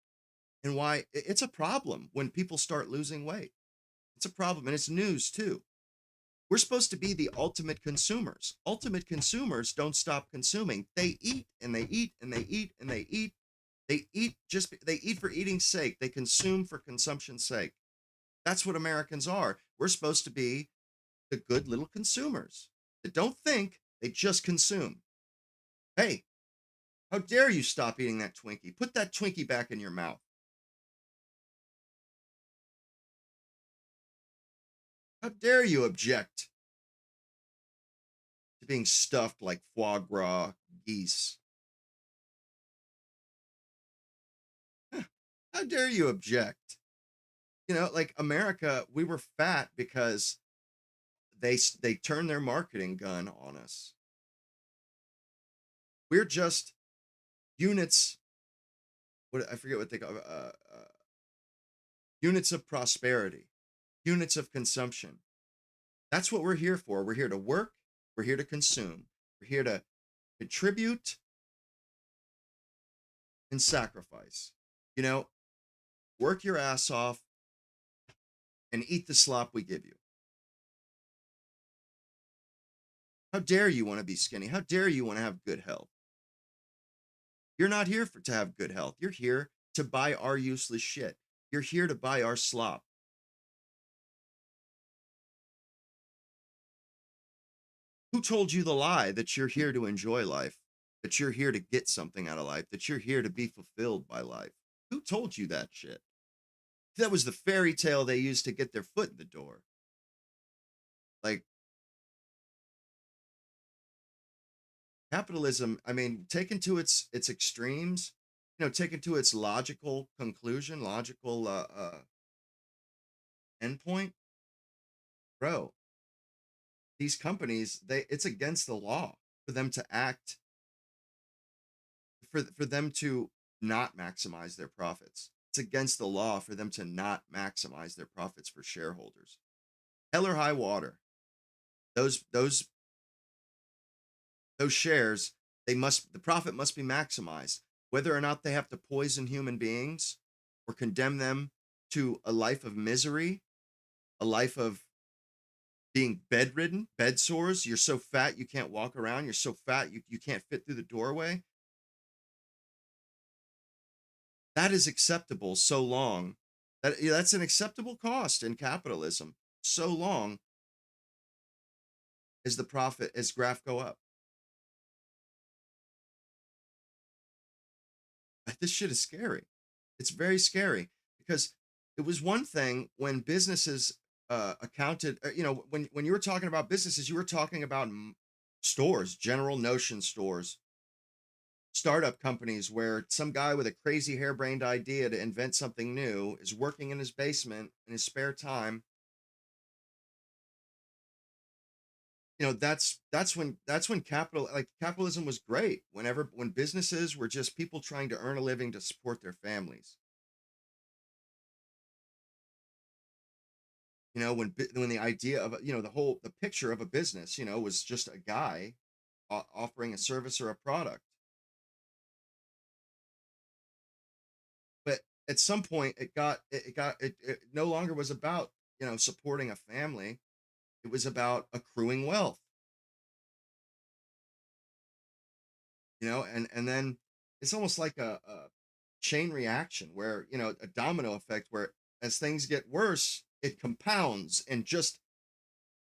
And why it's a problem when people start losing weight. It's a problem, and it's news too. We're supposed to be the ultimate consumers. Ultimate consumers don't stop consuming. They eat and they eat and they eat and they eat. They eat for eating's sake. They consume for consumption's sake. That's what Americans are. We're supposed to be the good little consumers that don't think, they just consume. Hey, how dare you stop eating that Twinkie? Put that Twinkie back in your mouth. How dare you object to being stuffed like foie gras geese? How dare you object? Like America, we were fat because they turned their marketing gun on us. We're just units. I forget what they call units of prosperity, units of consumption. That's what we're here for. We're here to work. We're here to consume. We're here to contribute and sacrifice. Work your ass off and eat the slop we give you. How dare you want to be skinny? How dare you want to have good health? You're not here to have good health. You're here to buy our useless shit. You're here to buy our slop. Who told you the lie that you're here to enjoy life, that you're here to get something out of life, that you're here to be fulfilled by life? Who told you that shit? That was the fairy tale they used to get their foot in the door. Like, capitalism, I mean, taken to its extremes, taken to its logical conclusion, logical endpoint, bro, these companies, it's against the law for them to act, for them to not maximize their profits. It's against the law for them to not maximize their profits for shareholders. Hell or high water, those shares, the profit must be maximized, whether or not they have to poison human beings or condemn them to a life of misery, a life of being bedridden, bed sores. You're so fat you can't walk around. You're so fat you can't fit through the doorway. That is acceptable so long that's an acceptable cost in capitalism, so long as the profit, as graph go up. This shit is scary. It's very scary, because it was one thing when businesses accounted, when you were talking about businesses, you were talking about stores, General Notion stores, startup companies where some guy with a crazy harebrained idea to invent something new is working in his basement in his spare time. That's when capitalism was great. When businesses were just people trying to earn a living to support their families. When the idea of the picture of a business was just a guy offering a service or a product. But at some point it no longer was about supporting a family. It was about accruing wealth. And then it's almost like a chain reaction where a domino effect, where as things get worse it compounds, and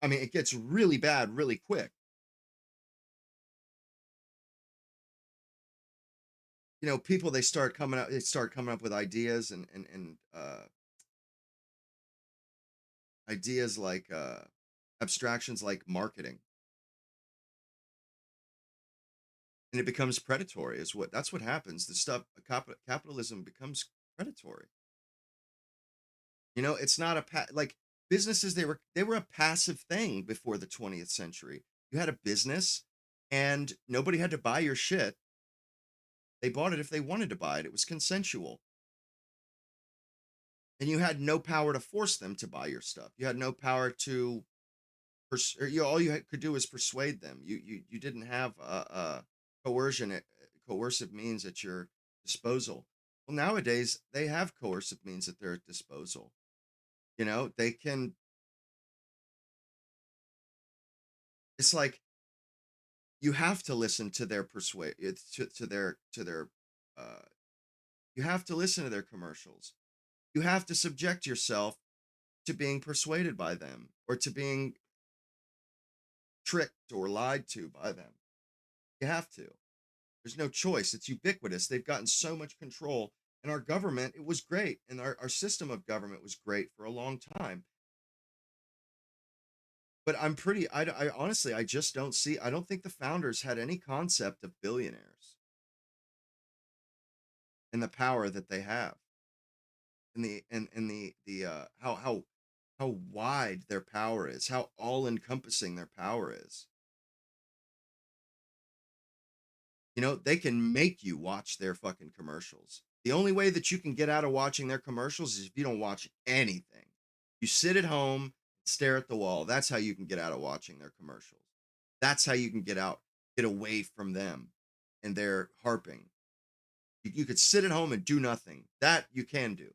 it gets really bad really quick. People, they start coming up with ideas and ideas like abstractions like marketing, and it becomes predatory. That's what happens. The stuff, capitalism becomes predatory. It's not like businesses, they were a passive thing before the 20th century. You had a business and nobody had to buy your shit. They bought it if they wanted to buy it. It was consensual. And you had no power to force them to buy your stuff. You had no power to all you could do was persuade them. You didn't have coercive means at your disposal. Well, nowadays they have coercive means at their disposal. They can. It's like you have to listen to their uh you have to listen to their commercials. You have to subject yourself to being persuaded by them, or to being tricked or lied to by them. You have to. There's no choice. It's ubiquitous. They've gotten so much control. And our government, it was great. And our system of government was great for a long time. But I honestly, I just don't see, I don't think the founders had any concept of billionaires and the power that they have, and how wide their power is, how all encompassing their power is. They can make you watch their fucking commercials. The only way that you can get out of watching their commercials is if you don't watch anything. You sit at home, stare at the wall. That's how you can get out of watching their commercials. That's how you can get away from them and their harping. You could sit at home and do nothing. That you can do.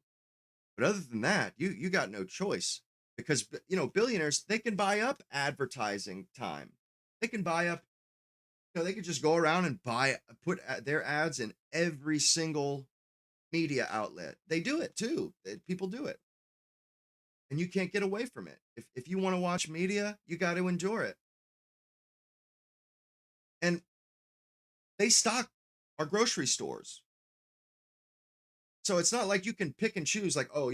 But other than that, you got no choice, because billionaires, they can buy up advertising time. They can buy up, they could just go around and put their ads in every single media outlet. They do it too. People do it. And you can't get away from it. If you want to watch media, you got to endure it. And they stock our grocery stores. So it's not like you can pick and choose, like, oh,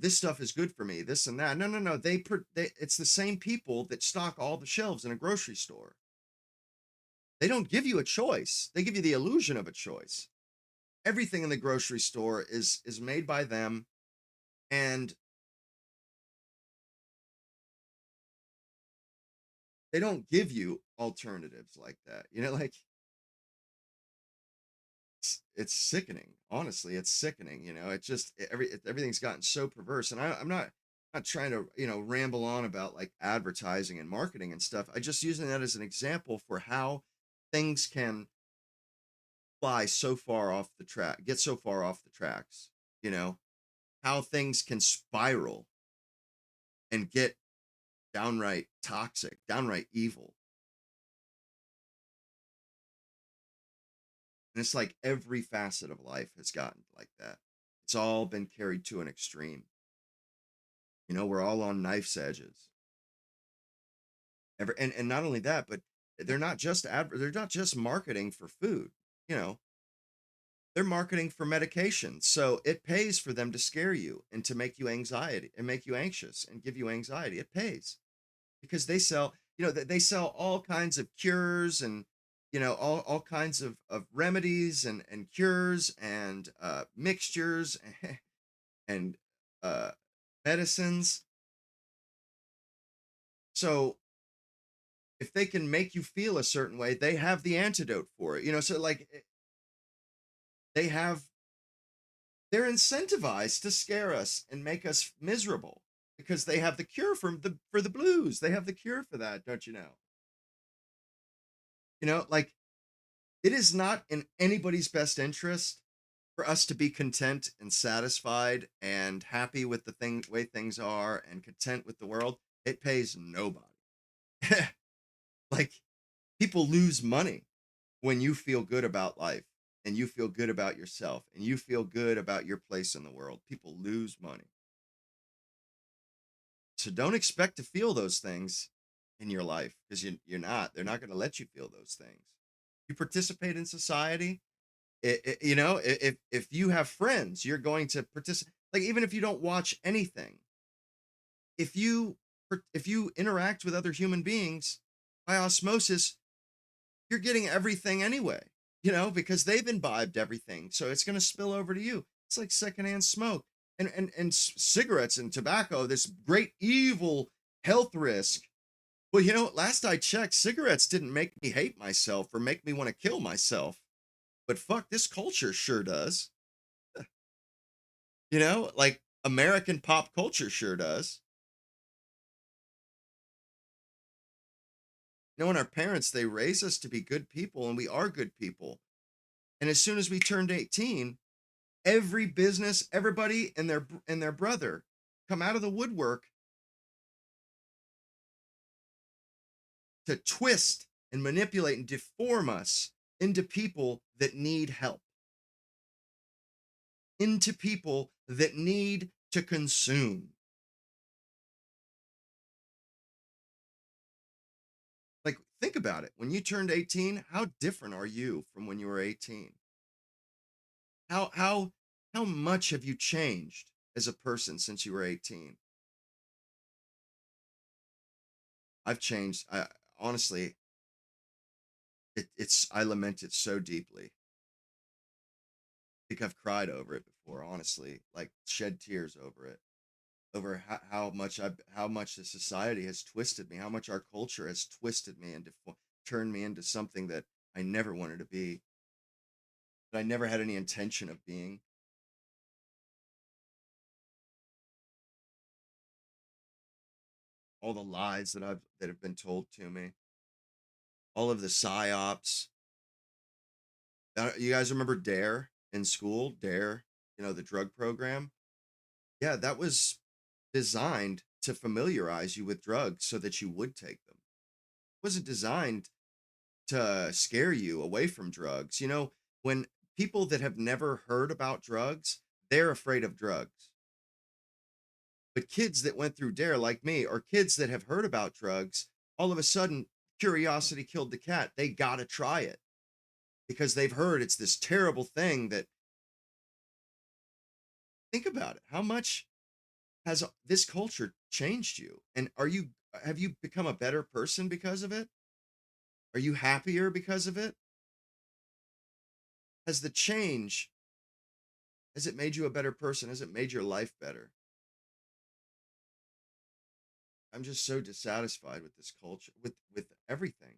this stuff is good for me, this and that. No. It's the same people that stock all the shelves in a grocery store. They don't give you a choice. They give you the illusion of a choice. Everything in the grocery store is made by them, and they don't give you alternatives like that. Like it's sickening. Honestly, it's sickening. It just everything's gotten so perverse. And I'm not trying to ramble on about like advertising and marketing and stuff. I just using that as an example for how things can fly so far off the track, get so far off the tracks. How things can spiral and get downright toxic, downright evil. And it's like every facet of life has gotten like that. It's all been carried to an extreme. We're all on knife's edges. And not only that, but they're not just marketing for food. They're marketing for medication. So it pays for them to scare you and to make you anxiety and make you anxious and give you anxiety. It pays because they sell, they sell all kinds of cures and, all kinds of remedies and cures and mixtures and medicines. So if they can make you feel a certain way, they have the antidote for it. So like they're incentivized to scare us and make us miserable because they have the cure for the blues. They have the cure for that, don't you know? Like it is not in anybody's best interest for us to be content and satisfied and happy with the way things are and content with the world. It pays nobody. Like people lose money when you feel good about life and you feel good about yourself and you feel good about your place in the world. People lose money. So don't expect to feel those things in your life because you're not. They're not going to let you feel those things. You participate in society. If you have friends, you're going to participate. Like even if you don't watch anything, if you interact with other human beings by osmosis, you're getting everything anyway. Because they've imbibed everything, so it's going to spill over to you. It's like secondhand smoke and cigarettes and tobacco. This great evil health risk. Well, last I checked, cigarettes didn't make me hate myself or make me want to kill myself. But fuck, this culture sure does. Like American pop culture sure does. And our parents, they raise us to be good people, and we are good people. And as soon as we turned 18, every business, everybody and their brother come out of the woodwork to twist and manipulate and deform us into people that need help, into people that need to consume. Like, think about it. When you turned 18, how different are you from when you were 18? How much have you changed as a person since you were 18? I've changed. Honestly, I lament it so deeply. I think I've cried over it before, honestly, like shed tears over it, over how much the society has twisted me, how much our culture has twisted me and turned me into something that I never wanted to be, that I never had any intention of being. All the lies that have been told to me, all of the psyops. You guys remember Dare in school? Dare, the drug program? Yeah, that was designed to familiarize you with drugs so that you would take them. It wasn't designed to scare you away from drugs. When people that have never heard about drugs, they're afraid of drugs. But kids that went through Dare, like me, or kids that have heard about drugs, all of a sudden, curiosity killed the cat. They got to try it because they've heard it's this terrible thing that, think about it. How much has this culture changed you? And have you become a better person because of it? Are you happier because of it? Has the change, has it made you a better person? Has it made your life better? I'm just so dissatisfied with this culture, with everything.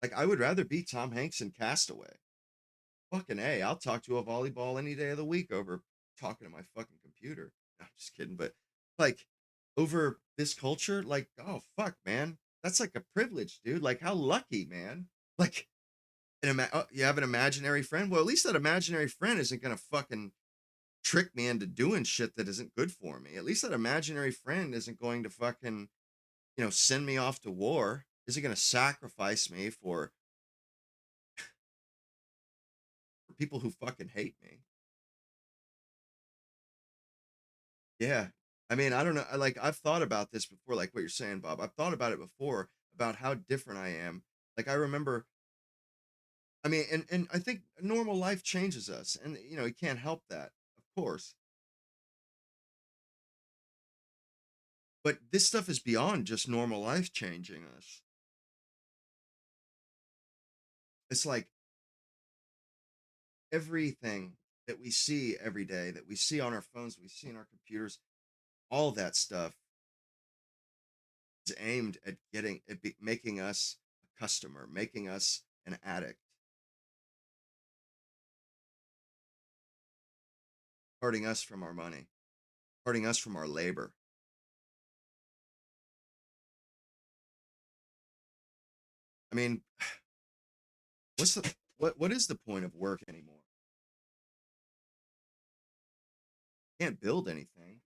Like, I would rather be Tom Hanks in Castaway. Fucking A, I'll talk to a volleyball any day of the week over talking to my fucking computer. No, I'm just kidding, but like, over this culture, like, oh fuck, man, that's like a privilege, dude. Like, how lucky, man. Like, you have an imaginary friend. Well, at least that imaginary friend isn't gonna fucking trick me into doing shit that isn't good for me. At least that imaginary friend isn't going to fucking, send me off to war. Isn't gonna sacrifice me for people who fucking hate me. Yeah. I mean, I don't know. I've thought about this before, like what you're saying, Bob. I've thought about it before about how different I am. Like, I remember, I mean, and I think normal life changes us, and you can't help that, of course. But this stuff is beyond just normal life changing us. It's like everything that we see every day, that we see on our phones, we see in our computers, all that stuff is aimed at making us a customer, making us an addict, parting us from our money, parting us from our labor. I mean, what is the point of work anymore? You can't build anything.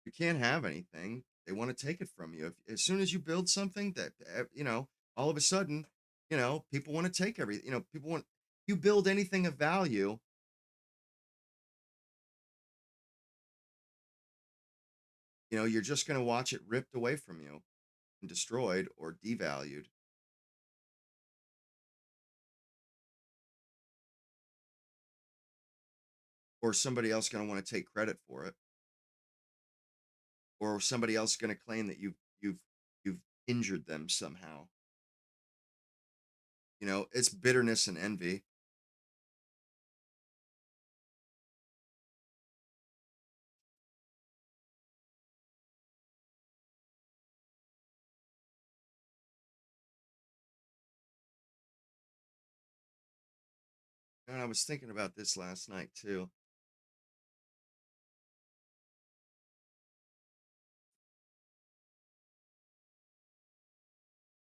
You can't have anything. They want to take it from you. As soon as you build something that all of a sudden, people want to take everything. People want you build anything of value. You're just going to watch it ripped away from you and destroyed or devalued. Or somebody else going to want to take credit for it. Or somebody else going to claim that you've injured them somehow. It's bitterness and envy. And I was thinking about this last night too.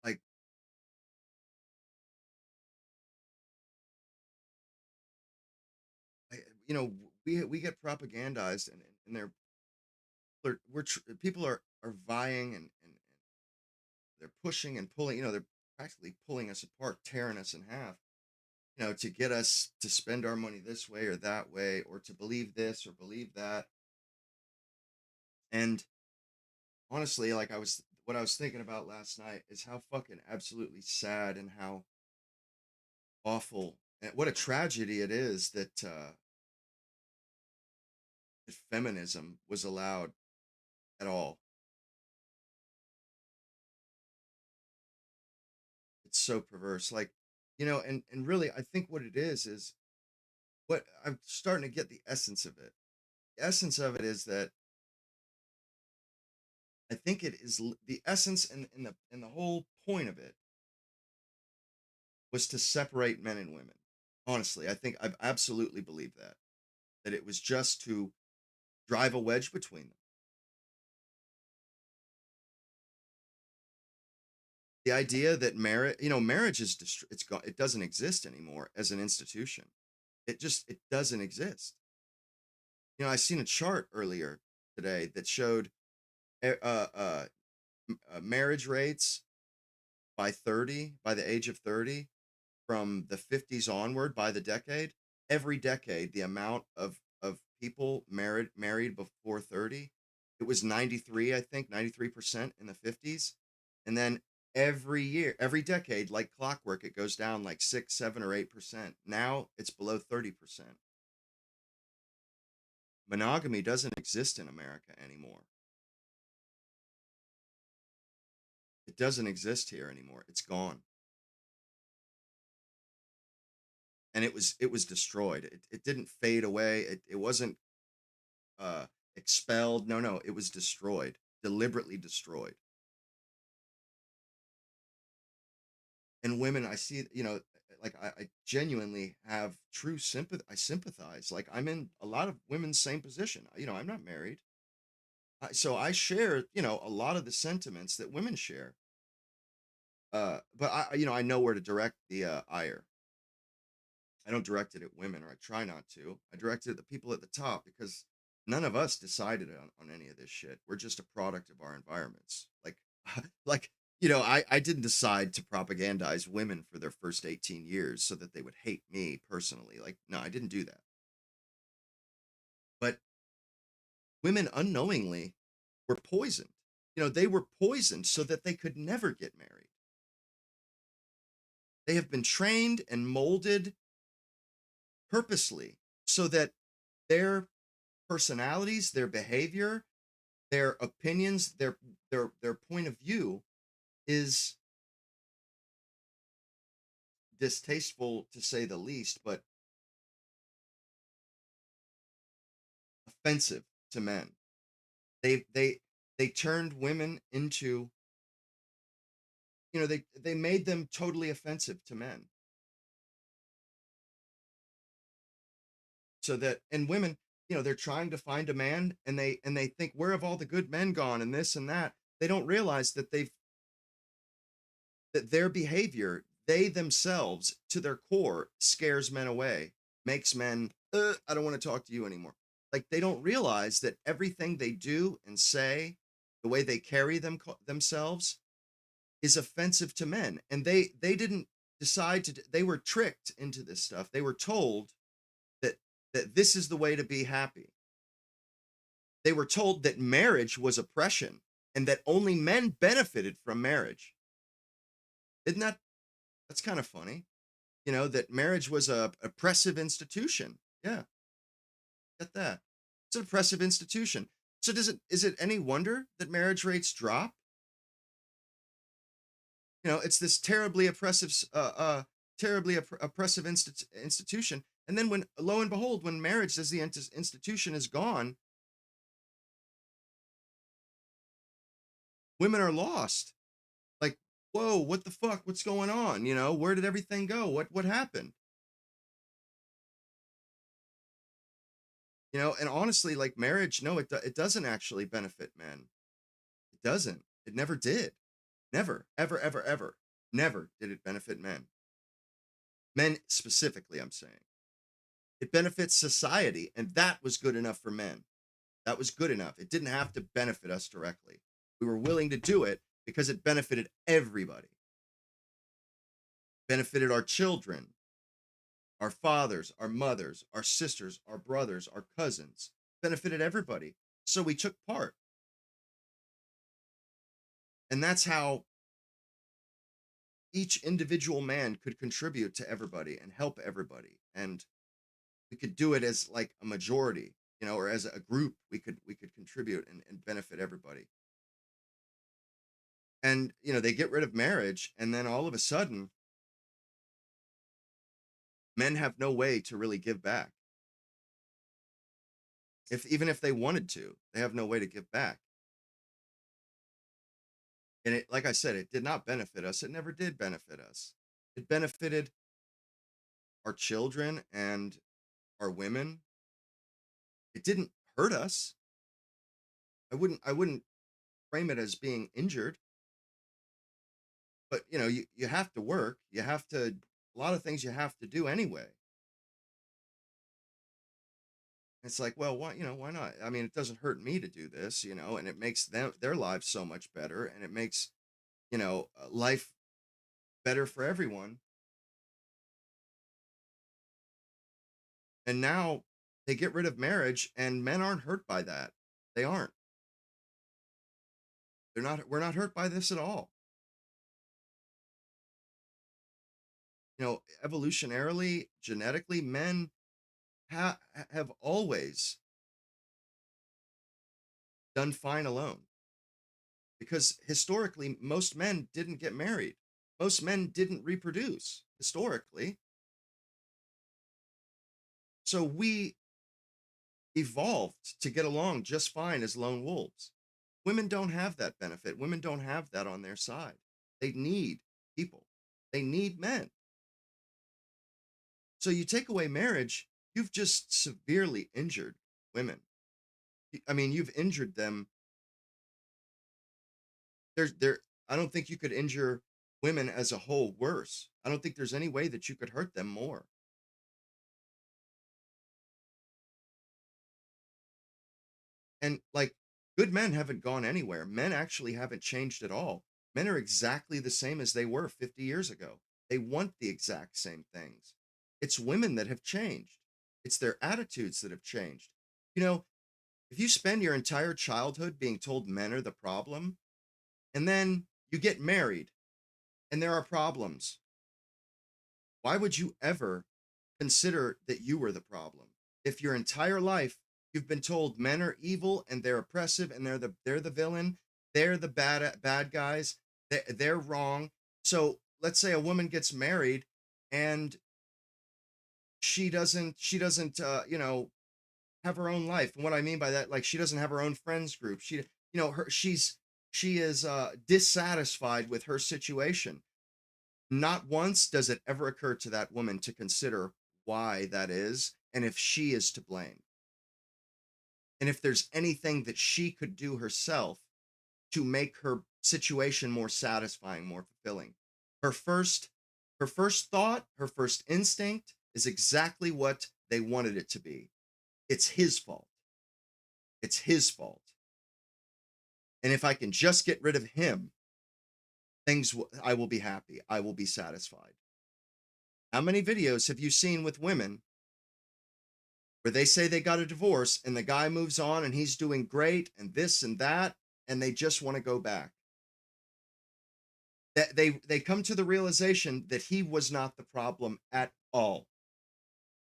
Like, I, you know, we get propagandized, and people are vying, and they're pushing and pulling. They're practically pulling us apart, tearing us in half. To get us to spend our money this way or that way, or to believe this or believe that. And honestly, what I was thinking about last night is how fucking absolutely sad and how awful and what a tragedy it is that feminism was allowed at all. It's so perverse. Like, and really, I think what it is what I'm starting to get the essence of it. The essence of it is that I think it is the essence, and the whole point of it was to separate men and women. Honestly, I absolutely believe that it was just to drive a wedge between them. The idea that marriage is it doesn't exist anymore as an institution. It doesn't exist. I seen a chart earlier today that showed uh, uh, marriage rates by the age of 30, from the 50s onward, by the decade. Every decade, the amount of people married before 30, it was 93, I think 93% in the 50s. And then every year, every decade, like clockwork, it goes down like 6, 7, or 8%. Now it's below 30%. monogamy doesn't exist in America anymore. It doesn't exist here anymore. It's gone. And it was destroyed. It didn't fade away. It wasn't expelled. No, it was destroyed, deliberately destroyed. And women, I see, like I genuinely have true sympathy. I sympathize. Like I'm in a lot of women's same position. I'm not married. So I share, a lot of the sentiments that women share. But I know where to direct the ire. I don't direct it at women, or I try not to. I direct it at the people at the top, because none of us decided on any of this shit. We're just a product of our environments. Like, like I didn't decide to propagandize women for their first 18 years so that they would hate me personally. Like, no, I didn't do that. But women unknowingly were poisoned. They were poisoned so that they could never get married. They have been trained and molded purposely so that their personalities, their behavior, their opinions, their point of view is distasteful, to say the least, but offensive to men. They turned women into, they made them totally offensive to men. So that, and women, they're trying to find a man, and they think, where have all the good men gone, and this and that. They don't realize that that their behavior, they themselves, to their core, scares men away, makes men, I don't want to talk to you anymore. Like, they don't realize that everything they do and say, the way they carry themselves, is offensive to men. And they didn't decide to, they were tricked into this stuff. They were told that this is the way to be happy. They were told that marriage was oppression and that only men benefited from marriage. Isn't that's kind of funny? That marriage was a oppressive institution. Yeah. Get that. It's an oppressive institution. So is it any wonder that marriage rates drop? It's this terribly oppressive institution. And then when, lo and behold, when marriage as the institution is gone, women are lost. Like, whoa, what the fuck? What's going on? Where did everything go? What happened? And honestly, like, marriage, no, it doesn't actually benefit men. It doesn't. It never did. Never, ever, ever, ever. Never did it benefit men. Men specifically, I'm saying. It benefits society, and that was good enough for men. That was good enough. It didn't have to benefit us directly. We were willing to do it because it benefited everybody. Benefited our children, our fathers, our mothers, our sisters, our brothers, our cousins. Benefited everybody. So we took part. And that's how each individual man could contribute to everybody and help everybody. And we could do it as like a majority, or as a group. We could contribute and benefit everybody. And they get rid of marriage, and then all of a sudden men have no way to really give back. Even if they wanted to, they have no way to give back. And it, like I said, it did not benefit us. It never did benefit us. It benefited our children and our women. It didn't hurt us. I wouldn't frame it as being injured. But you have to work. You have to, a lot of things you have to do anyway. It's like, well, why not? I mean, it doesn't hurt me to do this, and it makes their lives so much better, and it makes, life better for everyone. And now they get rid of marriage, and men aren't hurt by that. They aren't. We're not hurt by this at all. Evolutionarily, genetically, men have always done fine alone. Because historically, most men didn't get married. Most men didn't reproduce historically. So we evolved to get along just fine as lone wolves. Women don't have that benefit. Women don't have that on their side. They need people. They need men. So you take away marriage, you've just severely injured women. I mean, you've injured them. I don't think you could injure women as a whole worse. I don't think there's any way that you could hurt them more. And like, good men haven't gone anywhere. Men actually haven't changed at all. Men are exactly the same as they were 50 years ago. They want the exact same things. It's women that have changed. It's their attitudes that have changed. You know, if you spend your entire childhood being told men are the problem, and then you get married and there are problems, why would you ever consider that you were the problem? If your entire life you've been told men are evil and they're oppressive and they're the villain, they're the bad guys, they're wrong. So let's say a woman gets married and she doesn't you know, have her own life. And what I mean by that, like, she doesn't have her own friends group. She, you know, she is dissatisfied with her situation. Not once does it ever occur to that woman to consider why that is and if she is to blame. And if there's anything that she could do herself to make her situation more satisfying, more fulfilling. Her first thought, her first instinct is exactly what they wanted it to be. It's his fault. It's his fault. And if I can just get rid of him, I will be happy. I will be satisfied. How many videos have you seen with women where they say they got a divorce and the guy moves on and he's doing great and this and that, and they just want to go back? That they come to the realization that he was not the problem at all.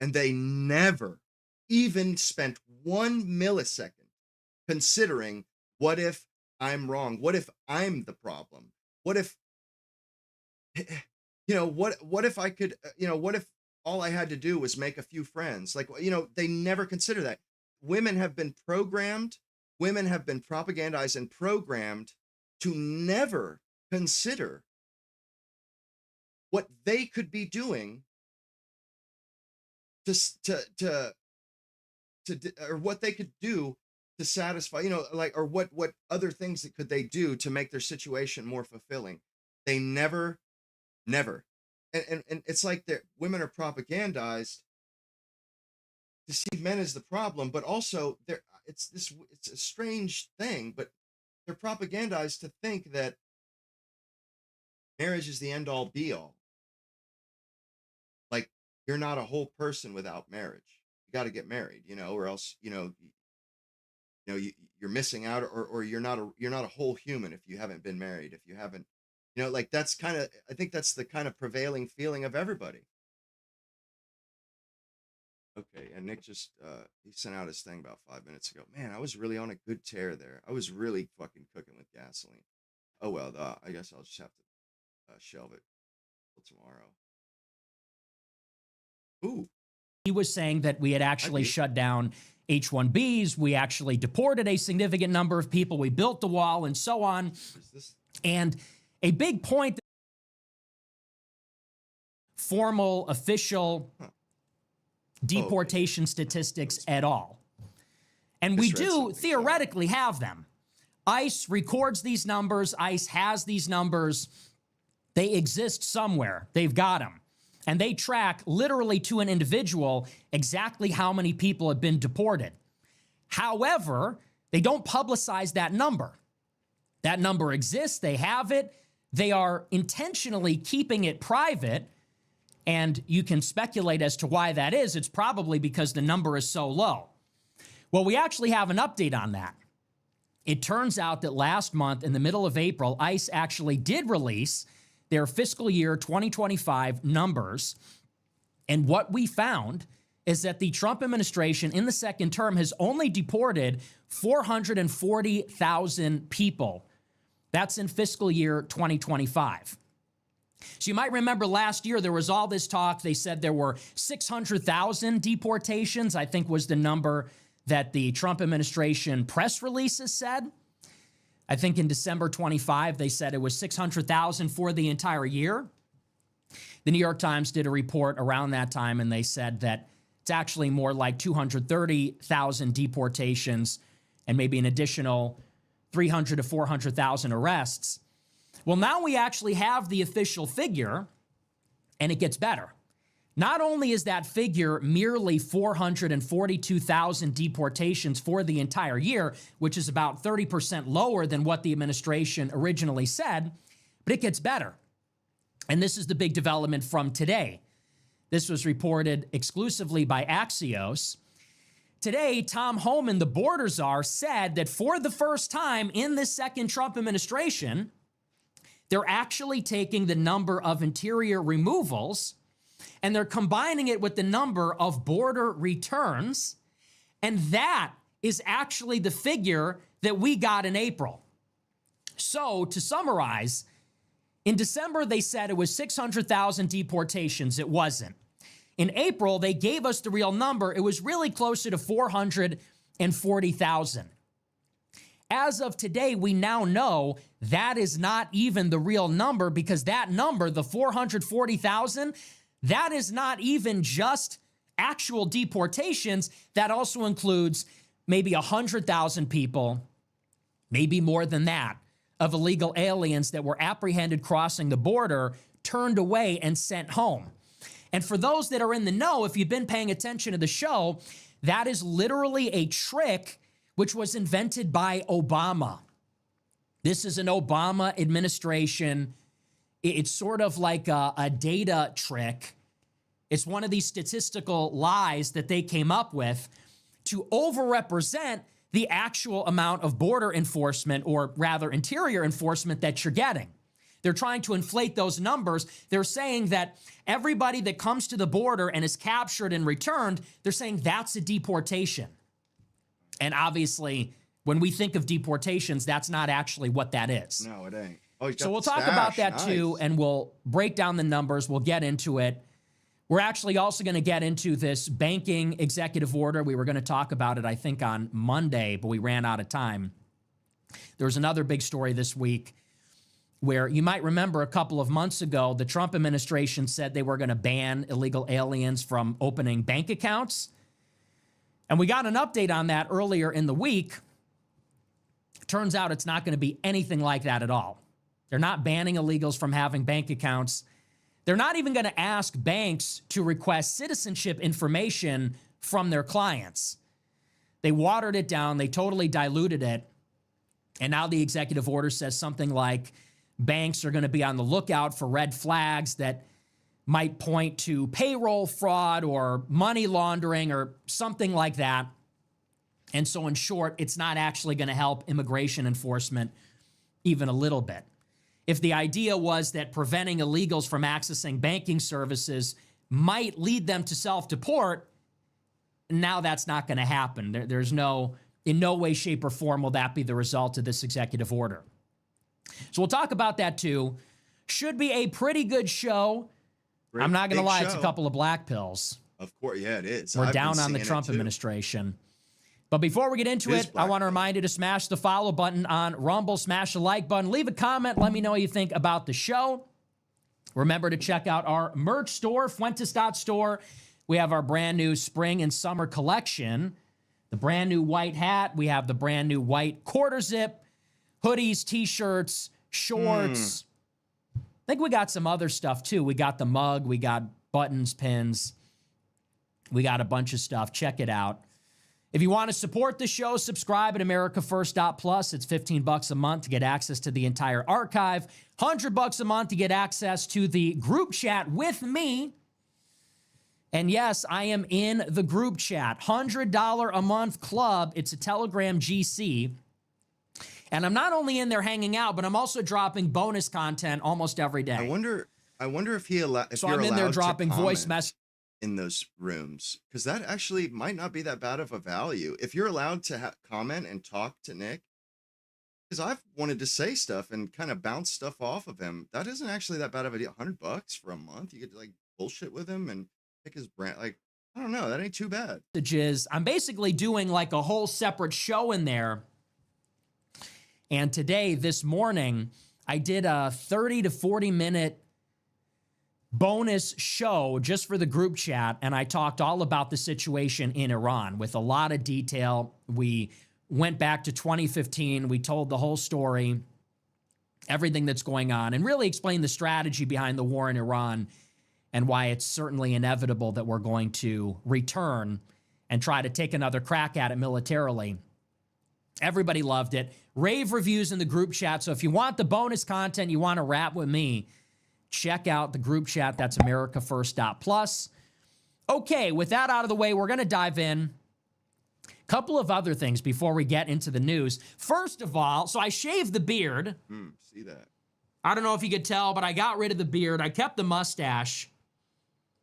And they never even spent 1 millisecond considering, what if I'm wrong? What if I'm the problem? What if, you know, what if I could, you know, what if all I had to do was make a few friends? Like, you know, they never consider that. Women have been programmed, women have been propagandized and programmed to never consider what they could be doing or what they could do to satisfy, you know, like, or what other things that could they do to make their situation more fulfilling. They never. And it's like that women are propagandized to see men as the problem, but also it's a strange thing, but they're propagandized to think that marriage is the end all be all. Like, you're not a whole person without marriage. You got to get married, you know, or else, you know, you're missing out, or you're not a whole human if you haven't been married, if you haven't, you know, like, that's kind of, I think that's the kind of prevailing feeling of everybody. Okay, and Nick just he sent out his thing about 5 minutes ago. Man, I was really on a good tear there. I was really fucking cooking with gasoline. Oh well, I guess I'll just have to shelve it till tomorrow. Ooh. He was saying that we had actually shut down H-1Bs. We actually deported a significant number of people. We built the wall and so on. And a big point, formal, official deportation statistics at all. And we do theoretically have them. ICE records these numbers. ICE has these numbers. They exist somewhere. They've got them. And they track literally to an individual exactly how many people have been deported. However, they don't publicize that number. That number exists. They have it. They are intentionally keeping it private. And you can speculate as to why that is. It's probably because the number is so low. Well, we actually have an update on that. It turns out that last month, in the middle of April, ICE actually did release their fiscal year 2025 numbers. And what we found is that the Trump administration in the second term has only deported 440,000 people. That's in fiscal year 2025. So you might remember last year there was all this talk. They said there were 600,000 deportations, I think was the number that the Trump administration press releases said. I think in December 25, they said it was 600,000 for the entire year. The New York Times did a report around that time, and they said that it's actually more like 230,000 deportations and maybe an additional 300 to 400,000 arrests. Well, now we actually have the official figure, and it gets better. Not only is that figure merely 442,000 deportations for the entire year, which is about 30% lower than what the administration originally said, but it gets better. And this is the big development from today. This was reported exclusively by Axios. Today, Tom Homan, the border czar, said that for the first time in this second Trump administration, they're actually taking the number of interior removals and they're combining it with the number of border returns. And that is actually the figure that we got in April. So to summarize, in December, they said it was 600,000 deportations. It wasn't. In April, they gave us the real number. It was really closer to 440,000. As of today, we now know that is not even the real number because that number, the 440,000, that is not even just actual deportations. That also includes maybe 100,000 people, maybe more than that, of illegal aliens that were apprehended crossing the border, turned away, and sent home. And for those that are in the know, if you've been paying attention to the show, that is literally a trick which was invented by Obama. This is an Obama administration. It's sort of like a data trick. It's one of these statistical lies that they came up with to overrepresent the actual amount of border enforcement, or rather interior enforcement, that you're getting. They're trying to inflate those numbers. They're saying that everybody that comes to the border and is captured and returned, they're saying that's a deportation. And obviously, when we think of deportations, that's not actually what that is. No, it ain't. Oh, so we'll talk about that too, and we'll break down the numbers. We'll get into it. We're actually also going to get into this banking executive order. We were going to talk about it, I think, on Monday, but we ran out of time. There was another big story this week where you might remember a couple of months ago, the Trump administration said they were going to ban illegal aliens from opening bank accounts. And we got an update on that earlier in the week. Turns out it's not going to be anything like that at all. They're not banning illegals from having bank accounts. They're not even going to ask banks to request citizenship information from their clients. They watered it down. They totally diluted it. And now the executive order says something like banks are going to be on the lookout for red flags that might point to payroll fraud or money laundering or something like that. And so in short, it's not actually going to help immigration enforcement even a little bit. If the idea was that preventing illegals from accessing banking services might lead them to self-deport, now that's not going to happen. There's no, in no way, shape, or form will that be the result of this executive order. So we'll talk about that too. Should be a pretty good show. I'm not going to lie, it's a couple of black pills. Of course, yeah, it is. We're down on the Trump administration. But before we get into it, I want to remind you to smash the follow button on Rumble, smash the like button, leave a comment, let me know what you think about the show. Remember to check out our merch store, Fuentes.store. We have our brand new spring and summer collection, the brand new white hat. We have the brand new white quarter zip, hoodies, t-shirts, shorts. I think we got some other stuff too. We got the mug, we got buttons, pins. We got a bunch of stuff. Check it out. If you want to support the show, subscribe at AmericaFirst.plus. It's $15 a month to get access to the entire archive. $100 a month to get access to the group chat with me. And yes, I am in the group chat. $100 a month club. It's a Telegram GC. And I'm not only in there hanging out, but I'm also dropping bonus content almost every day. I wonder if he So I'm in there dropping voice messages. in those rooms, because that actually might not be that bad of a value. If you're allowed to comment and talk to Nick, because I've wanted to say stuff and kind of bounce stuff off of him, that isn't actually that bad of a deal. $100 for a month, you get to like bullshit with him and pick his brand. Like, I don't know, that ain't too bad. I'm basically doing like a whole separate show in there. And today, this morning, I did a 30 to 40 minute bonus show just for the group chat, and I talked all about the situation in Iran with a lot of detail. We went back to 2015. We told the whole story, everything that's going on, and really explained the strategy behind the war in Iran and why it's certainly inevitable that we're going to return and try to take another crack at it militarily. Everybody loved it. Rave reviews in the group chat. So if you want the bonus content, you want to rap with me, check out the group chat. That's AmericaFirst.plus. Okay, with that out of the way, we're going to dive in. Couple of other things before we get into the news. First of all, so I shaved the beard. See that? I don't know if you could tell, but I got rid of the beard. I kept the mustache.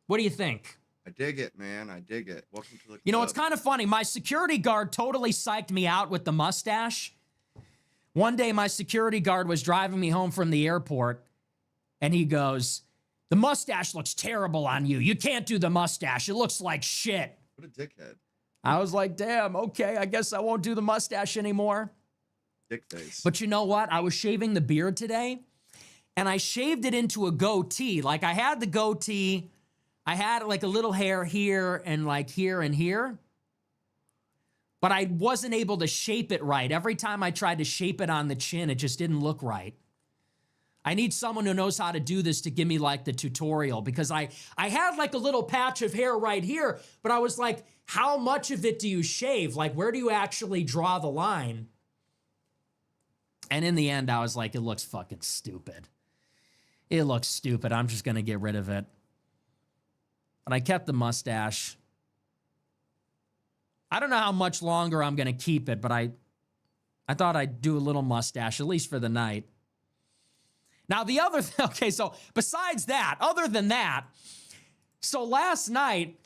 What do you think? I dig it, man. I dig it. Welcome to the club. You know, it's kind of funny. My security guard totally psyched me out with the mustache. One day, my security guard was driving me home from the airport, and he goes, "The mustache looks terrible on you. You can't do the mustache. It looks like shit." What a dickhead. I was like, damn, okay, I guess I won't do the mustache anymore. Dick face. But you know what? I was shaving the beard today, and I shaved it into a goatee. Like, I had the goatee. I had like a little hair here and like here and here. But I wasn't able to shape it right. Every time I tried to shape it on the chin, it just didn't look right. I need someone who knows how to do this to give me like the tutorial, because I had like a little patch of hair right here, but I was like, how much of it do you shave? Like, where do you actually draw the line? And in the end, I was like, it looks fucking stupid. It looks stupid. I'm just going to get rid of it. But I kept the mustache. I don't know how much longer I'm going to keep it, but I thought I'd do a little mustache, at least for the night. Now, the other thing, okay, so besides that, other than that, so last night,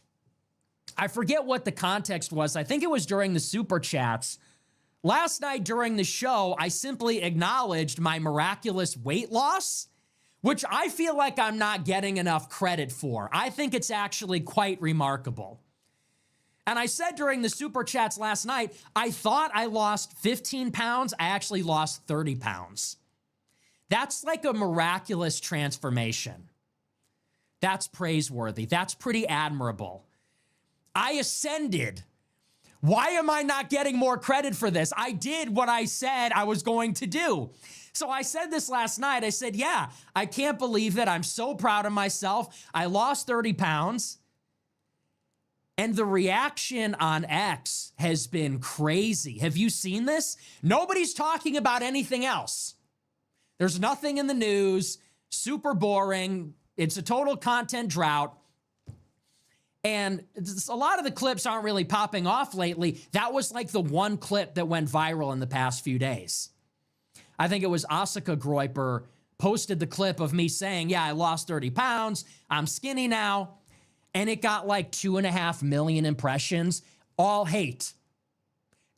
I forget what the context was. I think it was during the super chats. Last night during the show, I simply acknowledged my miraculous weight loss, which I feel like I'm not getting enough credit for. I think it's actually quite remarkable. And I said during the super chats last night, I thought I lost 15 pounds. I actually lost 30 pounds. That's like a miraculous transformation. That's praiseworthy. That's pretty admirable. I ascended. Why am I not getting more credit for this? I did what I said I was going to do. So I said this last night. I said, yeah, I can't believe it. I'm so proud of myself. I lost 30 pounds. And the reaction on X has been crazy. Have you seen this? Nobody's talking about anything else. There's nothing in the news. Super boring. It's a total content drought. And a lot of the clips aren't really popping off lately. That was like the one clip that went viral in the past few days. I think it was Asika Groiper posted the clip of me saying, yeah, I lost 30 pounds. I'm skinny now. And it got like 2.5 million impressions, all hate.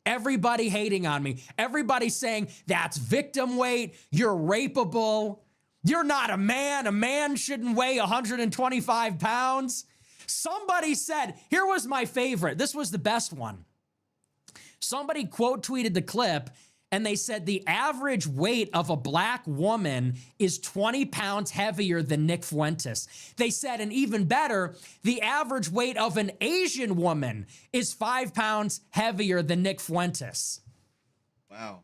Everybody hating on me. Everybody saying, that's victim weight. You're rapeable. You're not a man. A man shouldn't weigh 125 pounds. Somebody said, here was my favorite. This was the best one. Somebody quote tweeted the clip, and they said the average weight of a black woman is 20 pounds heavier than Nick Fuentes. They said, and even better, the average weight of an Asian woman is 5 pounds heavier than Nick Fuentes. Wow.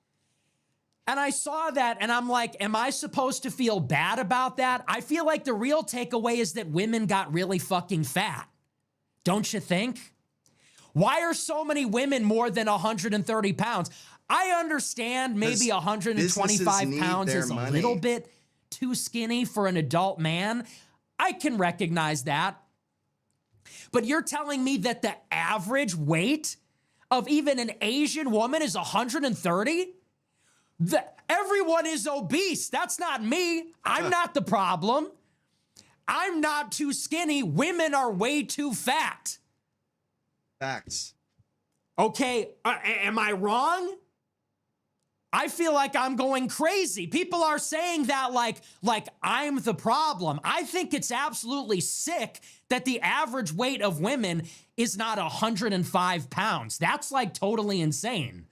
And I saw that, and I'm like, am I supposed to feel bad about that? I feel like the real takeaway is that women got really fucking fat. Don't you think? Why are so many women more than 130 pounds? I understand maybe 125 pounds is a little bit too skinny for an adult man. I can recognize that. But you're telling me that the average weight of even an Asian woman is 130? Everyone is obese. That's not me. I'm not the problem. I'm not too skinny. Women are way too fat. Facts. Okay, am I wrong? I feel like I'm going crazy. People are saying that like I'm the problem. I think it's absolutely sick that the average weight of women is not 105 pounds. That's like totally insane.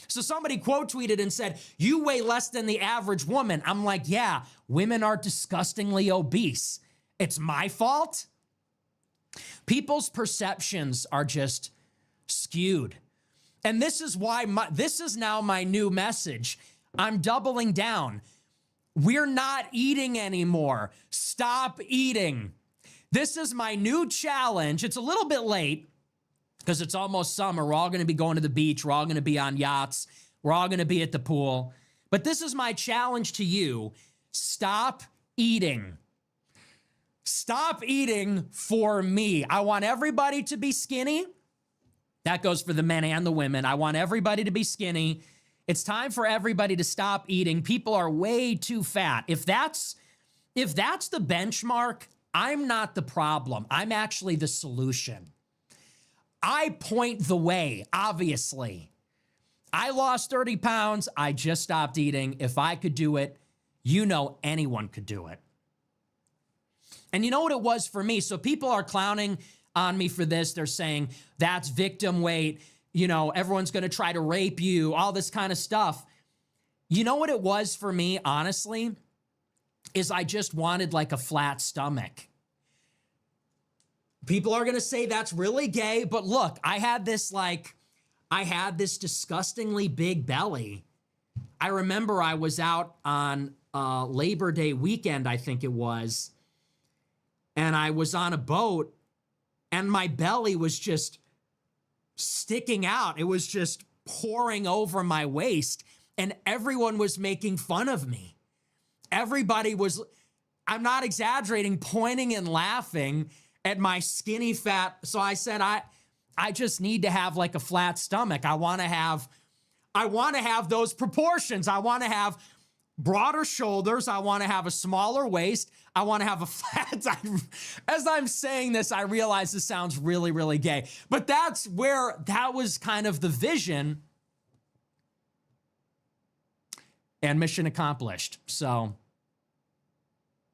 So somebody quote tweeted and said, you weigh less than the average woman. I'm like, yeah, women are disgustingly obese. It's my fault? People's perceptions are just skewed. And this is why this is now my new message. I'm doubling down. We're not eating anymore. Stop eating. This is my new challenge. It's a little bit late because it's almost summer. We're all going to be going to the beach. We're all going to be on yachts. We're all going to be at the pool. But this is my challenge to you. Stop eating. Stop eating for me. I want everybody to be skinny. That goes for the men and the women. I want everybody to be skinny. It's time for everybody to stop eating. People are way too fat. If that's the benchmark, I'm not the problem. I'm actually the solution. I point the way, obviously. I lost 30 pounds. I just stopped eating. If I could do it, you know anyone could do it. And you know what it was for me? So people are clowning on me for this. They're saying that's victim weight. You know, everyone's going to try to rape you, all this kind of stuff. You know what it was for me, honestly, is I just wanted like a flat stomach. People are going to say that's really gay, but look, I had this disgustingly big belly. I remember I was out on Labor Day weekend, I think it was, and I was on a boat, and my belly was just sticking out. It was just pouring over my waist, and everyone was making fun of me. Everybody was, I'm not exaggerating, pointing and laughing at my skinny fat. So I said, I just need to have like a flat stomach. I want to have those proportions. I want to have broader shoulders. I want to have a smaller waist. I want to have a flat. As I'm saying this, I realize this sounds really, really gay, but that was kind of the vision, and mission accomplished. So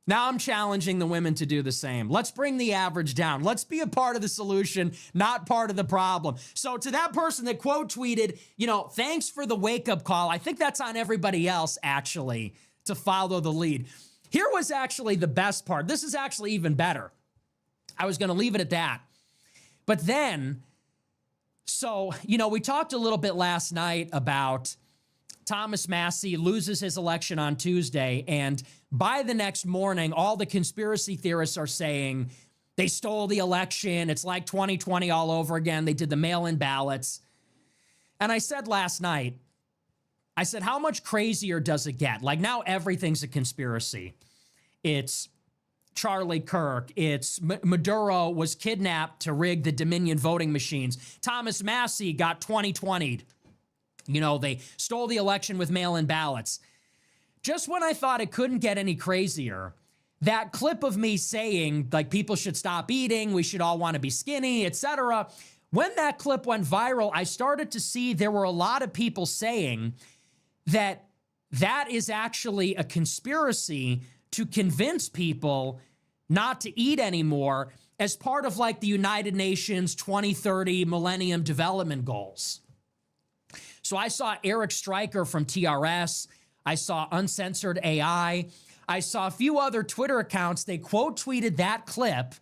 now I'm challenging the women to do the same. Let's bring the average down. Let's be a part of the solution, not part of the problem. So to that person that quote tweeted, you know, thanks for the wake-up call. I think that's on everybody else, actually, to follow the lead. Here was actually the best part. This is actually even better. I was going to leave it at that. But then, so, you know, we talked a little bit last night about Thomas Massie loses his election on Tuesday, and by the next morning, all the conspiracy theorists are saying they stole the election. It's like 2020 all over again. They did the mail-in ballots. And I said last night, I said, how much crazier does it get? Like now everything's a conspiracy. It's Charlie Kirk. It's Maduro was kidnapped to rig the Dominion voting machines. Thomas Massie got 2020'd. You know, they stole the election with mail-in ballots. Just when I thought it couldn't get any crazier, that clip of me saying, like, people should stop eating, we should all want to be skinny, etc. When that clip went viral, I started to see there were a lot of people saying that that is actually a conspiracy to convince people not to eat anymore as part of like the United Nations 2030 Millennium Development Goals. So I saw Eric Stryker from TRS. I saw Uncensored AI. I saw a few other Twitter accounts. They quote tweeted that clip.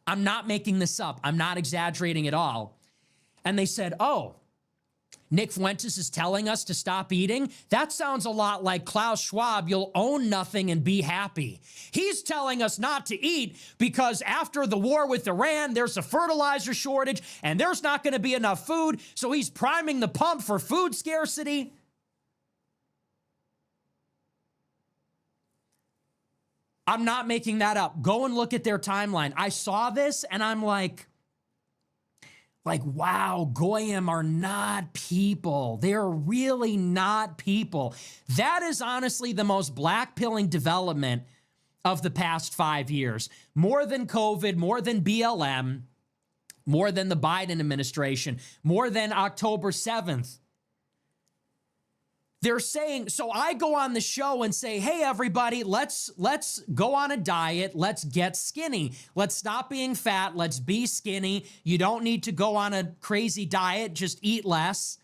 I'm not making this up. I'm not exaggerating at all. And they said, oh, Nick Fuentes is telling us to stop eating? That sounds a lot like Klaus Schwab, you'll own nothing and be happy. He's telling us not to eat because after the war with Iran, there's a fertilizer shortage and there's not going to be enough food, so he's priming the pump for food scarcity. I'm not making that up. Go and look at their timeline. I saw this and I'm like, wow, Goyim are not people. They're really not people. That is honestly the most black-pilling development of the past 5 years. More than COVID, more than BLM, more than the Biden administration, more than October 7th. They're saying, so I go on the show and say, hey, everybody, let's go on a diet. Let's get skinny. Let's stop being fat. Let's be skinny. You don't need to go on a crazy diet. Just eat less.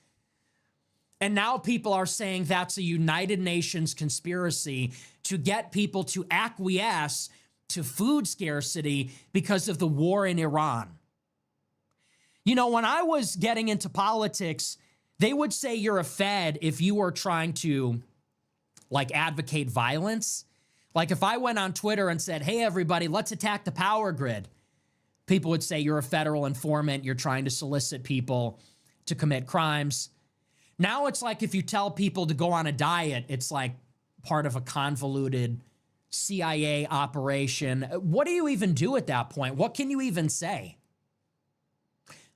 And now people are saying that's a United Nations conspiracy to get people to acquiesce to food scarcity because of the war in Iran. You know, when I was getting into politics, they would say you're a Fed if you were trying to, like, advocate violence. Like, if I went on Twitter and said, hey, everybody, let's attack the power grid, people would say you're a federal informant, you're trying to solicit people to commit crimes. Now it's like if you tell people to go on a diet, it's like part of a convoluted CIA operation. What do you even do at that point? What can you even say?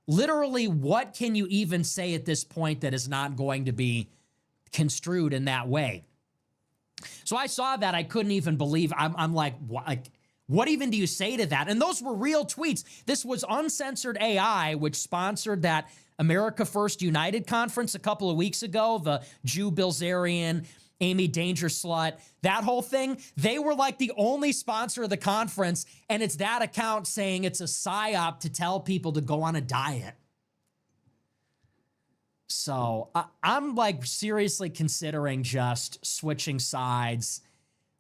Literally, what can you even say at this point that is not going to be construed in that way? So I saw that. I couldn't even believe. I'm like, what even do you say to that? And those were real tweets. This was Uncensored AI, which sponsored that America First United conference a couple of weeks ago, the Jew Bilzerian, Amy Danger Slut, that whole thing. They were like the only sponsor of the conference, and it's that account saying it's a psyop to tell people to go on a diet. So I'm like seriously considering just switching sides.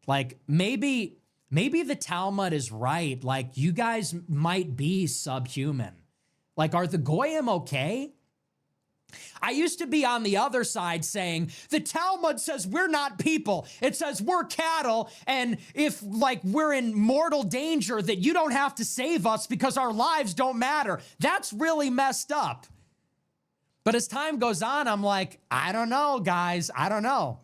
Like maybe the Talmud is right. Like you guys might be subhuman. Like, are the Goyim okay? I used to be on the other side saying, the Talmud says we're not people. It says we're cattle, and if, like, we're in mortal danger, that you don't have to save us because our lives don't matter. That's really messed up. But as time goes on, I'm like, I don't know, guys. I don't know.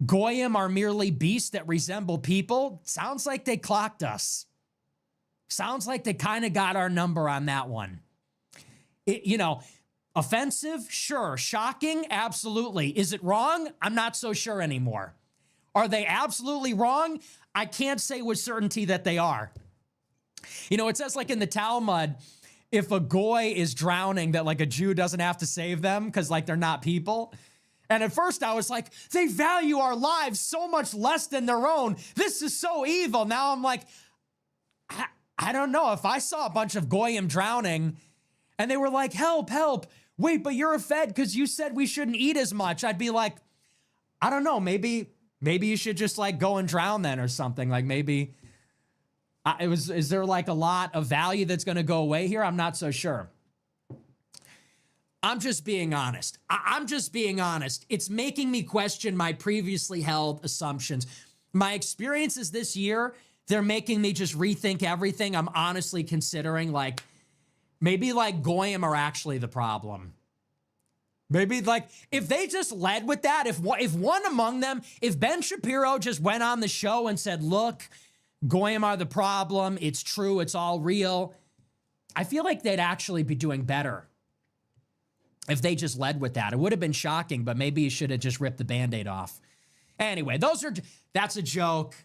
Goyim are merely beasts that resemble people. Sounds like they clocked us. Sounds like they kind of got our number on that one. You know, offensive? Sure. Shocking? Absolutely. Is it wrong? I'm not so sure anymore. Are they absolutely wrong? I can't say with certainty that they are. You know, it says like in the Talmud, if a goy is drowning, that like a Jew doesn't have to save them because like they're not people. And at first I was like, they value our lives so much less than their own. This is so evil. Now I'm like, I don't know. If I saw a bunch of goyim drowning and they were like, help, help. Wait, but you're a Fed because you said we shouldn't eat as much. I'd be like, I don't know. Maybe you should just like go and drown then or something. Like maybe is there like a lot of value that's going to go away here? I'm not so sure. I'm just being honest. I'm just being honest. It's making me question my previously held assumptions. My experiences this year, they're making me just rethink everything. I'm honestly considering like, maybe like Goyim are actually the problem. Maybe like if they just led with that, if one among them, if Ben Shapiro just went on the show and said, look, Goyim are the problem. It's true. It's all real. I feel like they'd actually be doing better if they just led with that. It would have been shocking, but maybe you should have just ripped the Band-Aid off. Anyway, that's a joke.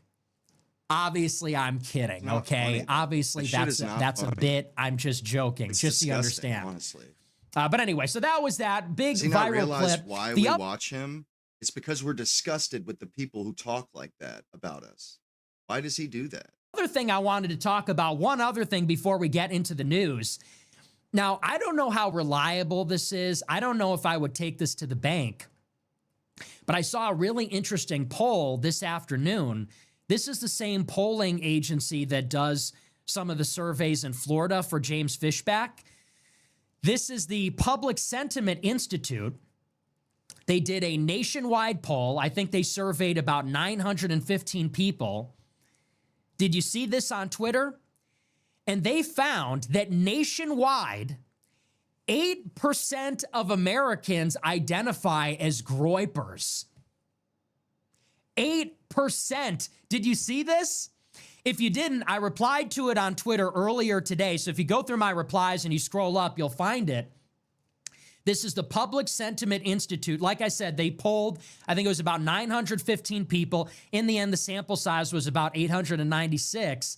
Obviously, I'm kidding, okay? Funny. Obviously, that's a bit. I'm just joking, It's just so you disgusting, understand. honestly. But anyway, so that was that big Does he not viral realize clip. why we watch him? It's because we're disgusted with the people who talk like that about us. Why does he do that? Other thing I wanted to talk about, one other thing before we get into the news. Now, I don't know how reliable this is. I don't know if I would take this to the bank. But I saw a really interesting poll this afternoon. This is the same polling agency that does some of the surveys in Florida for James Fishback. This is the Public Sentiment Institute. They did a nationwide poll. I think they surveyed about 915 people. Did you see this on Twitter? And they found that nationwide, 8% of Americans identify as groypers. 8%. Did you see this? If you didn't, I replied to it on Twitter earlier today. So if you go through my replies and you scroll up, you'll find it. This is the Public Sentiment Institute. Like I said, they polled, I think it was about 915 people. In the end, the sample size was about 896.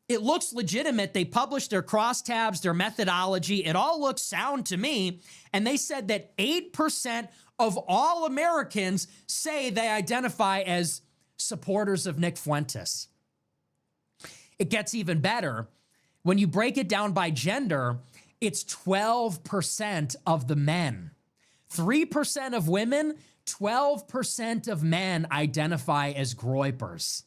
It looks legitimate. They published their crosstabs, their methodology. It all looks sound to me. And they said that 8% of all Americans say they identify as supporters of Nick Fuentes. It gets even better. When you break it down by gender, it's 12% of the men. 3% of women, 12% of men identify as groypers,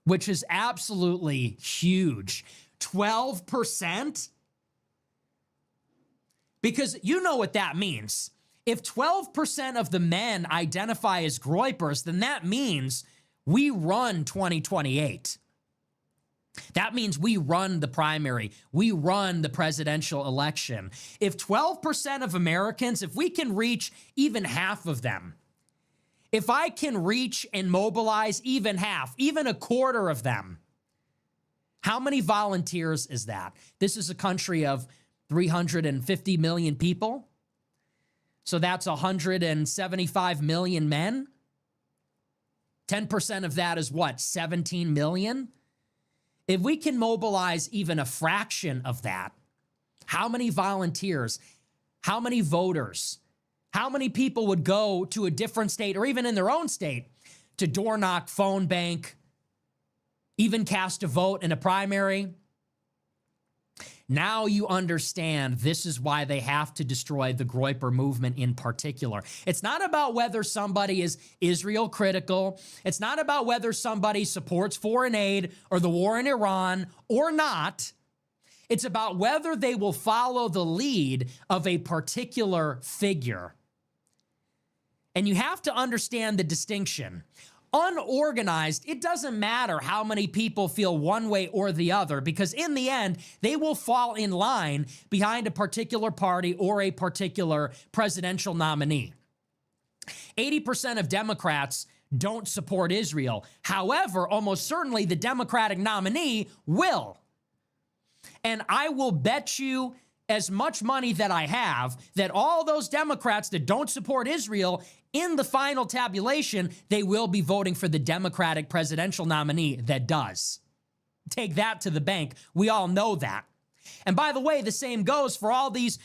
which is absolutely huge. 12%? Because you know what that means. If 12% of the men identify as groypers, then that means we run 2028. That means we run the primary. We run the presidential election. If 12% of Americans, if we can reach even half of them, if I can reach and mobilize even half, even a quarter of them, how many volunteers is that? This is a country of 350 million people. So that's 175 million men. 10% of that is what? 17 million? If we can mobilize even a fraction of that, how many volunteers, how many voters, how many people would go to a different state or even in their own state to door knock, phone bank, even cast a vote in a primary? Now you understand this is why they have to destroy the Groyper movement in particular. It's not about whether somebody is Israel critical. It's not about whether somebody supports foreign aid or the war in Iran or not. It's about whether they will follow the lead of a particular figure. And you have to understand the distinction. Unorganized, it doesn't matter how many people feel one way or the other, because in the end, they will fall in line behind a particular party or a particular presidential nominee. 80% of Democrats don't support Israel. However, almost certainly the Democratic nominee will. And I will bet you as much money that I have that all those Democrats that don't support Israel, in the final tabulation, they will be voting for the Democratic presidential nominee that does. Take that to the bank. We all know that. And by the way, the same goes for all these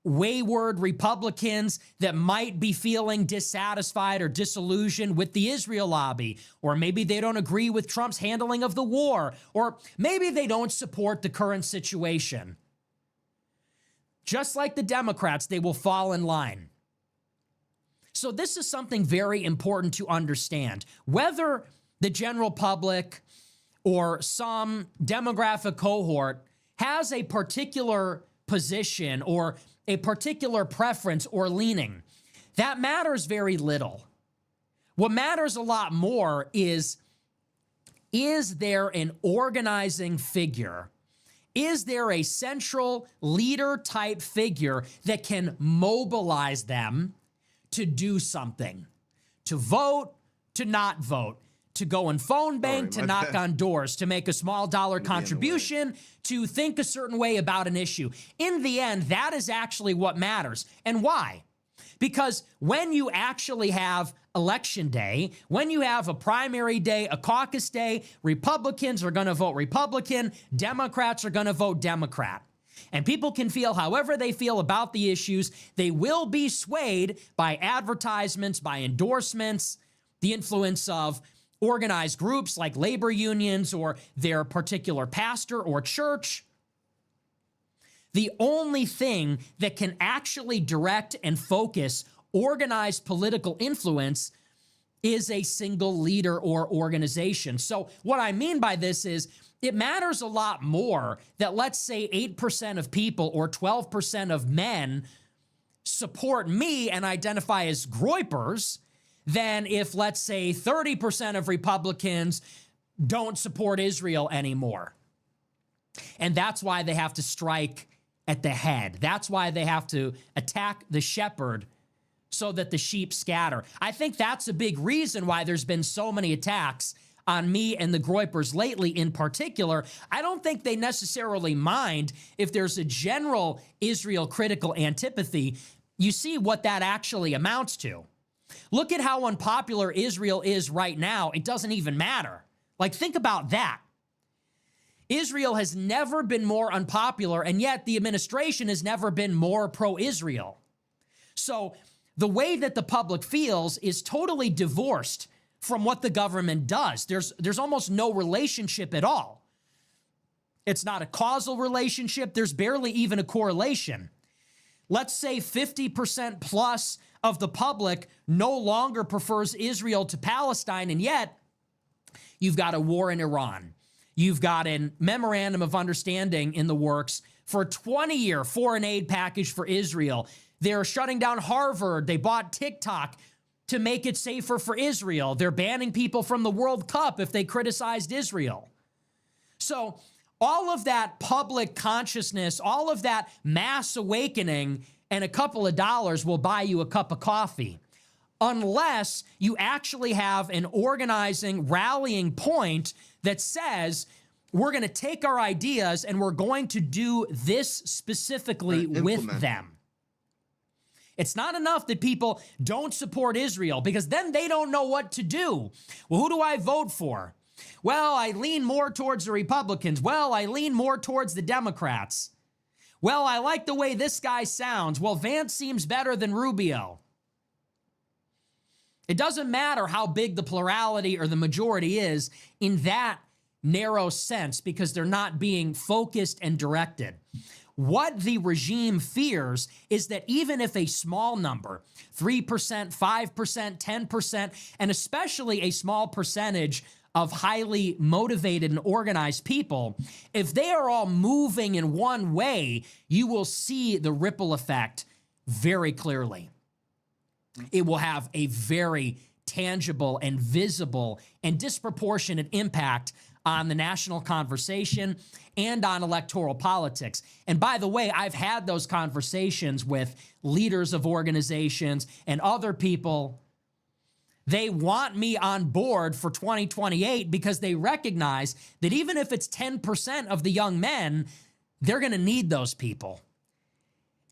wayward Republicans that might be feeling dissatisfied or disillusioned with the Israel lobby, or maybe they don't agree with Trump's handling of the war, or maybe they don't support the current situation. Just like the Democrats, they will fall in line. So this is something very important to understand. Whether the general public or some demographic cohort has a particular position or a particular preference or leaning, that matters very little. What matters a lot more is there an organizing figure? Is there a central leader type figure that can mobilize them to do something, to vote, to not vote, to go and phone bank, to knock on doors, to make a small dollar contribution, to think a certain way about an issue? In the end, that is actually what matters. And why? Because when you actually have election day, when you have a primary day, a caucus day, Republicans are going to vote Republican, Democrats are going to vote Democrat. And people can feel however they feel about the issues. They will be swayed by advertisements, by endorsements, the influence of organized groups like labor unions or their particular pastor or church. The only thing that can actually direct and focus organized political influence is a single leader or organization. So what I mean by this is it matters a lot more that, let's say, 8% of people or 12% of men support me and identify as groypers than if, let's say, 30% of Republicans don't support Israel anymore. And that's why they have to strike at the head. That's why they have to attack the shepherd so that the sheep scatter. I think that's a big reason why there's been so many attacks on me and the Groypers lately in particular, I don't think they necessarily mind if there's a general Israel critical antipathy. You see what that actually amounts to. Look at how unpopular Israel is right now. It doesn't even matter. Like, think about that. Israel has never been more unpopular, and yet the administration has never been more pro-Israel. So the way that the public feels is totally divorced from what the government does. There's almost no relationship at all. It's not a causal relationship. There's barely even a correlation. Let's say 50% plus of the public no longer prefers Israel to Palestine, and yet you've got a war in Iran. You've got a memorandum of understanding in the works for a 20-year foreign aid package for Israel. They're shutting down Harvard. They bought TikTok to make it safer for Israel. They're banning people from the World Cup if they criticized Israel. So all of that public consciousness, all of that mass awakening, and a couple of dollars will buy you a cup of coffee, unless you actually have an organizing, rallying point that says, we're going to take our ideas and we're going to do this specifically with them. It's not enough that people don't support Israel, because then they don't know what to do. Well, who do I vote for? Well, I lean more towards the Republicans. Well, I lean more towards the Democrats. Well, I like the way this guy sounds. Well, Vance seems better than Rubio. It doesn't matter how big the plurality or the majority is in that narrow sense, because they're not being focused and directed. What the regime fears is that even if a small number, 3%, 5%, 10%, and especially a small percentage of highly motivated and organized people, if they are all moving in one way, you will see the ripple effect very clearly. It will have a very tangible and visible and disproportionate impact on the national conversation and on electoral politics. And by the way, I've had those conversations with leaders of organizations and other people. They want me on board for 2028 because they recognize that even if it's 10% of the young men, they're going to need those people.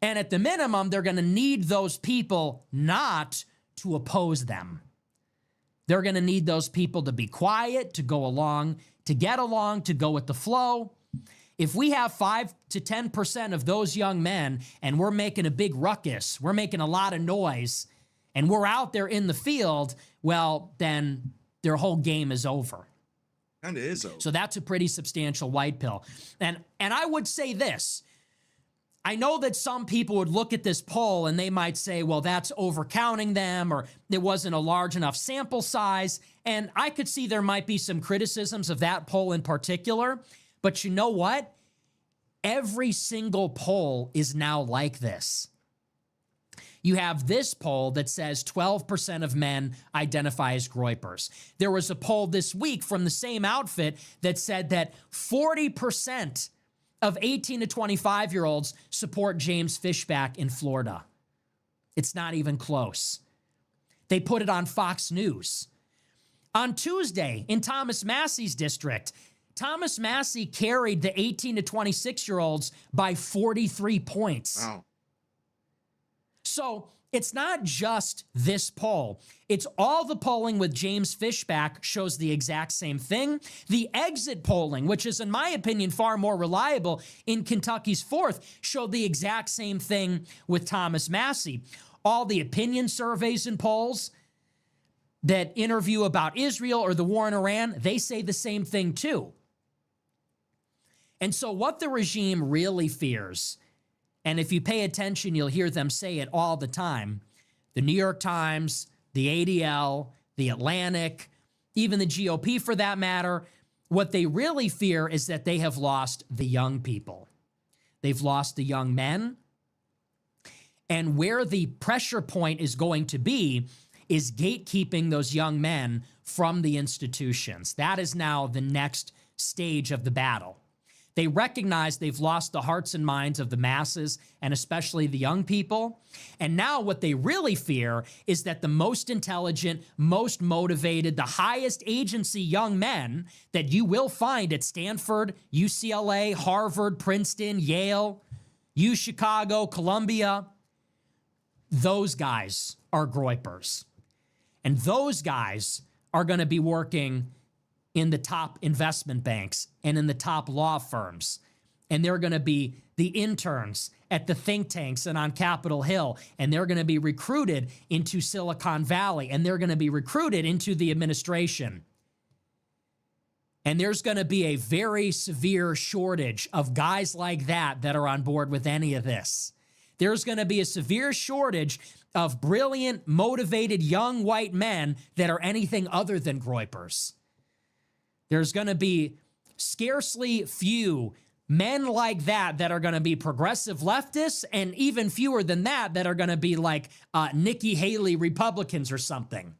And at the minimum, they're going to need those people not to oppose them. They're going to need those people to be quiet, to go along, to get along, to go with the flow. If we have 5 to 10% of those young men and we're making a big ruckus, we're making a lot of noise, and we're out there in the field, well, then their whole game is over. Kind of is over. So that's a pretty substantial white pill. And I would say this. I know that some people would look at this poll and they might say, well, that's overcounting them, or it wasn't a large enough sample size. And I could see there might be some criticisms of that poll in particular. But you know what? Every single poll is now like this. You have this poll that says 12% of men identify as Groypers. There was a poll this week from the same outfit that said that 40% of 18 to 25-year-olds support James Fishback in Florida. It's not even close. They put it on Fox News. On Tuesday, in Thomas Massey's district, Thomas Massey carried the 18 to 26-year-olds by 43 points. Wow. So it's not just this poll. It's all the polling with James Fishback shows the exact same thing. The exit polling, which is, in my opinion, far more reliable in Kentucky's 4th, showed the exact same thing with Thomas Massey. All the opinion surveys and polls that interview about Israel or the war in Iran, they say the same thing too. And so what the regime really fears, and if you pay attention, you'll hear them say it all the time, the New York Times, the ADL, the Atlantic, even the GOP for that matter, what they really fear is that they have lost the young people. They've lost the young men. And where the pressure point is going to be is gatekeeping those young men from the institutions. That is now the next stage of the battle. They recognize they've lost the hearts and minds of the masses, and especially the young people. And now what they really fear is that the most intelligent, most motivated, the highest agency young men that you will find at Stanford, UCLA, Harvard, Princeton, Yale, U Chicago, Columbia, those guys are groypers. And those guys are going to be working in the top investment banks and in the top law firms. And they're going to be the interns at the think tanks and on Capitol Hill. And they're going to be recruited into Silicon Valley. And they're going to be recruited into the administration. And there's going to be a very severe shortage of guys like that are on board with any of this. There's going to be a severe shortage of brilliant, motivated, young white men that are anything other than groypers. There's going to be scarcely few men like that are going to be progressive leftists, and even fewer than that are going to be like Nikki Haley Republicans or something.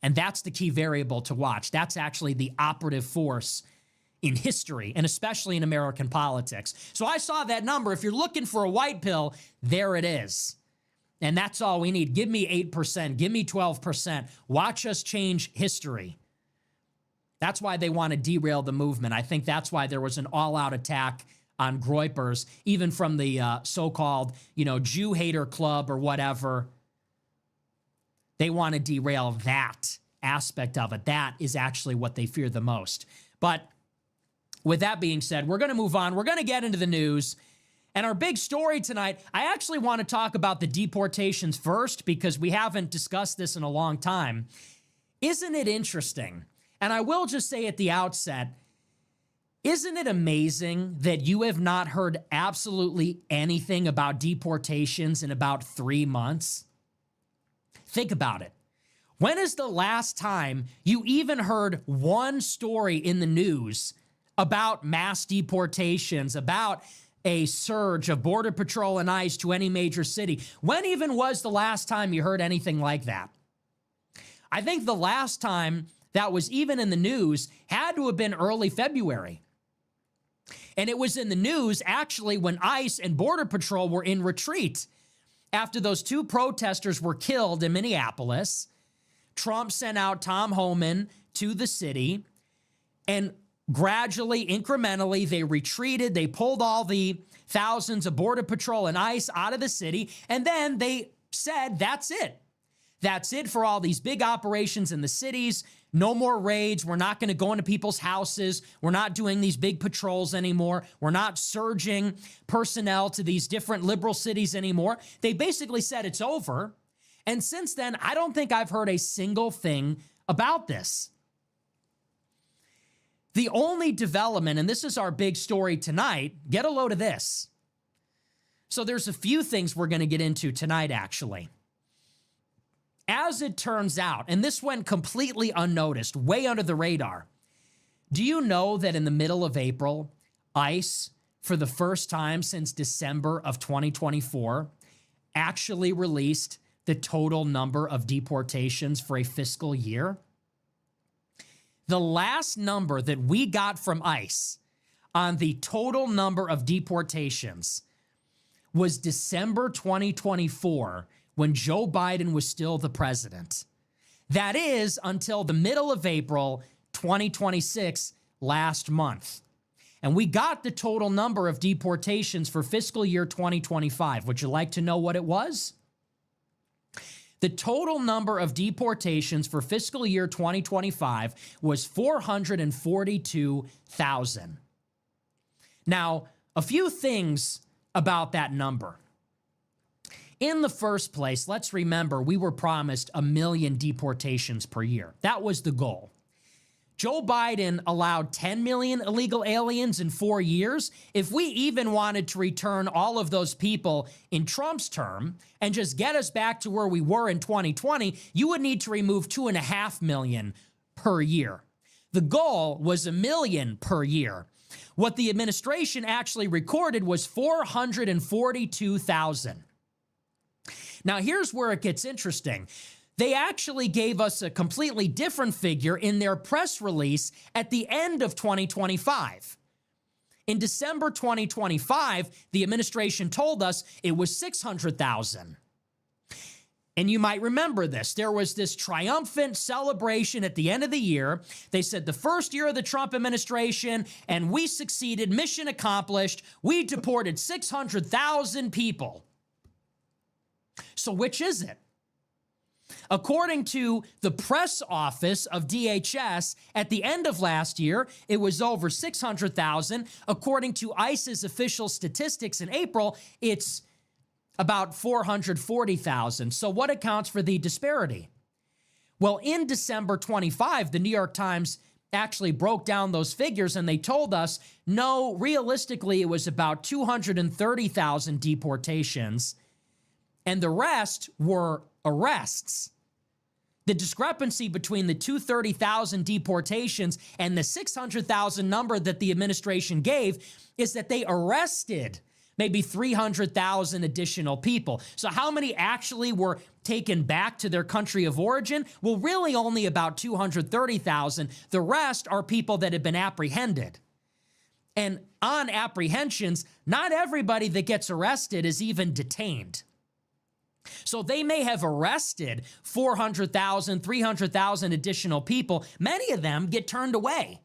And that's the key variable to watch. That's actually the operative force in history, and especially in American politics. So I saw that number. If you're looking for a white pill, there it is. And that's all we need. Give me 8%. Give me 12%. Watch us change history. That's why they want to derail the movement. I think that's why there was an all-out attack on groypers, even from the so-called, Jew hater club or whatever. They want to derail that aspect of it. That is actually what they fear the most. But with that being said, we're going to move on. We're going to get into the news. And our big story tonight, I actually want to talk about the deportations first because we haven't discussed this in a long time. Isn't it interesting? And I will just say at the outset, isn't it amazing that you have not heard absolutely anything about deportations in about 3 months? Think about it. When is the last time you even heard one story in the news about mass deportations, about a surge of Border Patrol and ICE to any major city? When even was the last time you heard anything like that? I think the last time that was even in the news had to have been early February. And it was in the news actually when ICE and Border Patrol were in retreat after those 2 protesters were killed in Minneapolis. Trump sent out Tom Homan to the city, and gradually, incrementally, they retreated. They pulled all the thousands of Border Patrol and ICE out of the city, and then they said, that's it. That's it for all these big operations in the cities. No more raids. We're not going to go into people's houses. We're not doing these big patrols anymore. We're not surging personnel to these different liberal cities anymore. They basically said it's over. And since then, I don't think I've heard a single thing about this. The only development, and this is our big story tonight, get a load of this. So there's a few things we're going to get into tonight, actually. As it turns out, and this went completely unnoticed, way under the radar, do you know that in the middle of April, ICE, for the first time since December of 2024, actually released the total number of deportations for a fiscal year? The last number that we got from ICE on the total number of deportations was December 2024, when Joe Biden was still the president. That is until the middle of April 2026, last month. And we got the total number of deportations for fiscal year 2025. Would you like to know what it was? The total number of deportations for fiscal year 2025 was 442,000. Now, a few things about that number. In the first place, let's remember we were promised 1 million deportations per year. That was the goal. Joe Biden allowed 10 million illegal aliens in 4 years. If we even wanted to return all of those people in Trump's term and just get us back to where we were in 2020, you would need to remove 2.5 million per year. The goal was 1 million per year. What the administration actually recorded was 442,000. Now, here's where it gets interesting. They actually gave us a completely different figure in their press release at the end of 2025. In December 2025, the administration told us it was 600,000. And you might remember this. There was this triumphant celebration at the end of the year. They said the first year of the Trump administration, and we succeeded, mission accomplished. We deported 600,000 people. So which is it? According to the press office of DHS, at the end of last year, it was over 600,000. According to ICE's official statistics in April, it's about 440,000. So what accounts for the disparity? Well, in December 25, the New York Times actually broke down those figures, and they told us, no, realistically, it was about 230,000 deportations, and the rest were arrests. The discrepancy between the 230,000 deportations and the 600,000 number that the administration gave is that they arrested maybe 300,000 additional people. So how many actually were taken back to their country of origin? Well, really only about 230,000. The rest are people that have been apprehended. And on apprehensions, not everybody that gets arrested is even detained. So they may have arrested 400,000, 300,000 additional people. Many of them get turned away.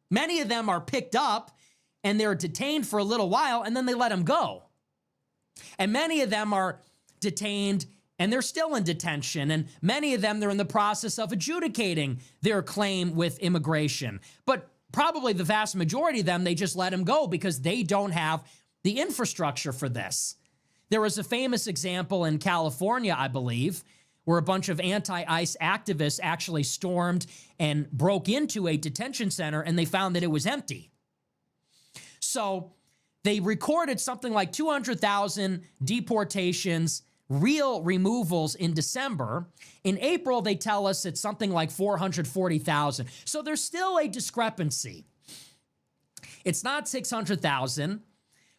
Many of them are picked up and they're detained for a little while, and then they let them go. And many of them are detained and they're still in detention. And many of them, they're in the process of adjudicating their claim with immigration. But probably the vast majority of them, they just let them go because they don't have the infrastructure for this. There was a famous example in California, I believe, where a bunch of anti-ICE activists actually stormed and broke into a detention center, and they found that it was empty. So they recorded something like 200,000 deportations, real removals in December. In April, they tell us it's something like 440,000. So there's still a discrepancy. It's not 600,000.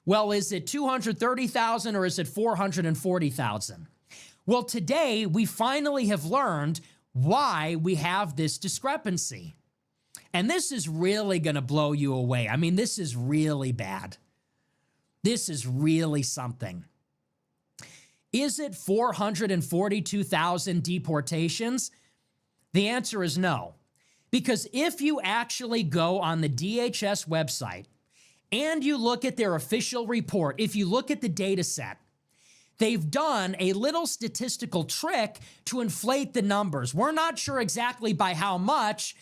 Well, is it 230,000 or is it 440,000? Well, today we finally have learned why we have this discrepancy. And this is really going to blow you away. I mean, this is really bad. This is really something. Is it 442,000 deportations? The answer is no. Because if you actually go on the DHS website and you look at their official report, if you look at the data set, they've done a little statistical trick to inflate the numbers. We're not sure exactly by how much.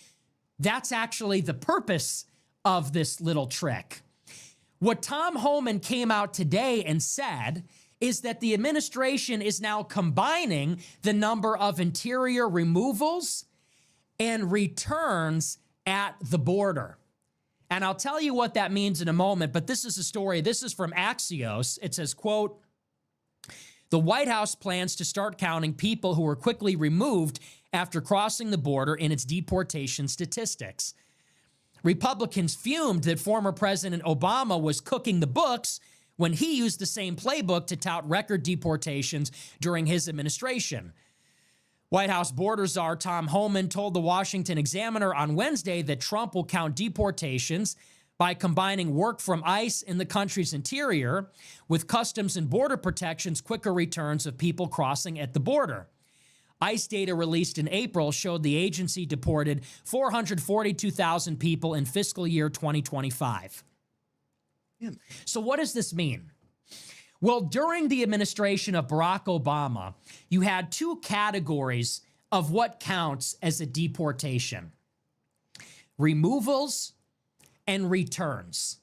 That's actually the purpose of this little trick. What Tom Homan came out today and said is that the administration is now combining the number of interior removals and returns at the border. And I'll tell you what that means in a moment, but this is a story. This is from Axios. It says, quote, the White House plans to start counting people who were quickly removed after crossing the border in its deportation statistics. Republicans fumed that former President Obama was cooking the books when he used the same playbook to tout record deportations during his administration. White House border czar Tom Homan told the Washington Examiner on Wednesday that Trump will count deportations by combining work from ICE in the country's interior with Customs and Border Protection's quicker returns of people crossing at the border. ICE data released in April showed the agency deported 442,000 people in fiscal year 2025. Yeah. So what does this mean? Well, during the administration of Barack Obama, you had two categories of what counts as a deportation: removals and returns.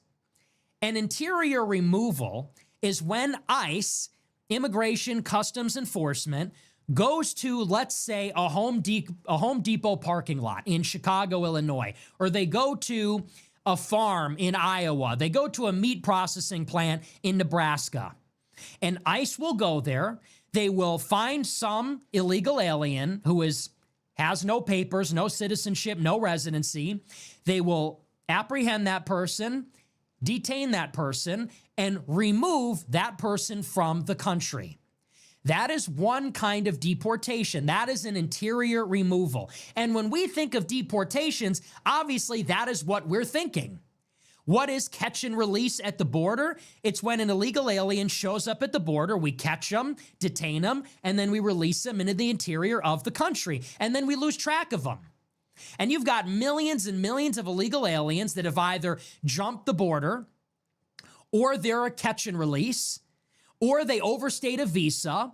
An interior removal is when ICE, Immigration Customs Enforcement, goes to, let's say, a Home Depot parking lot in Chicago, Illinois, or they go to a farm in Iowa, they go to a meat processing plant in Nebraska, and ICE will go there. They will find some illegal alien who has no papers, no citizenship, no residency. They will apprehend that person, detain that person, and remove that person from the country. That is one kind of deportation. That is an interior removal. And when we think of deportations, obviously that is what we're thinking. What is catch and release at the border? It's when an illegal alien shows up at the border, we catch them, detain them, and then we release them into the interior of the country. And then we lose track of them. And you've got millions and millions of illegal aliens that have either jumped the border, or they're a catch and release, or they overstayed a visa,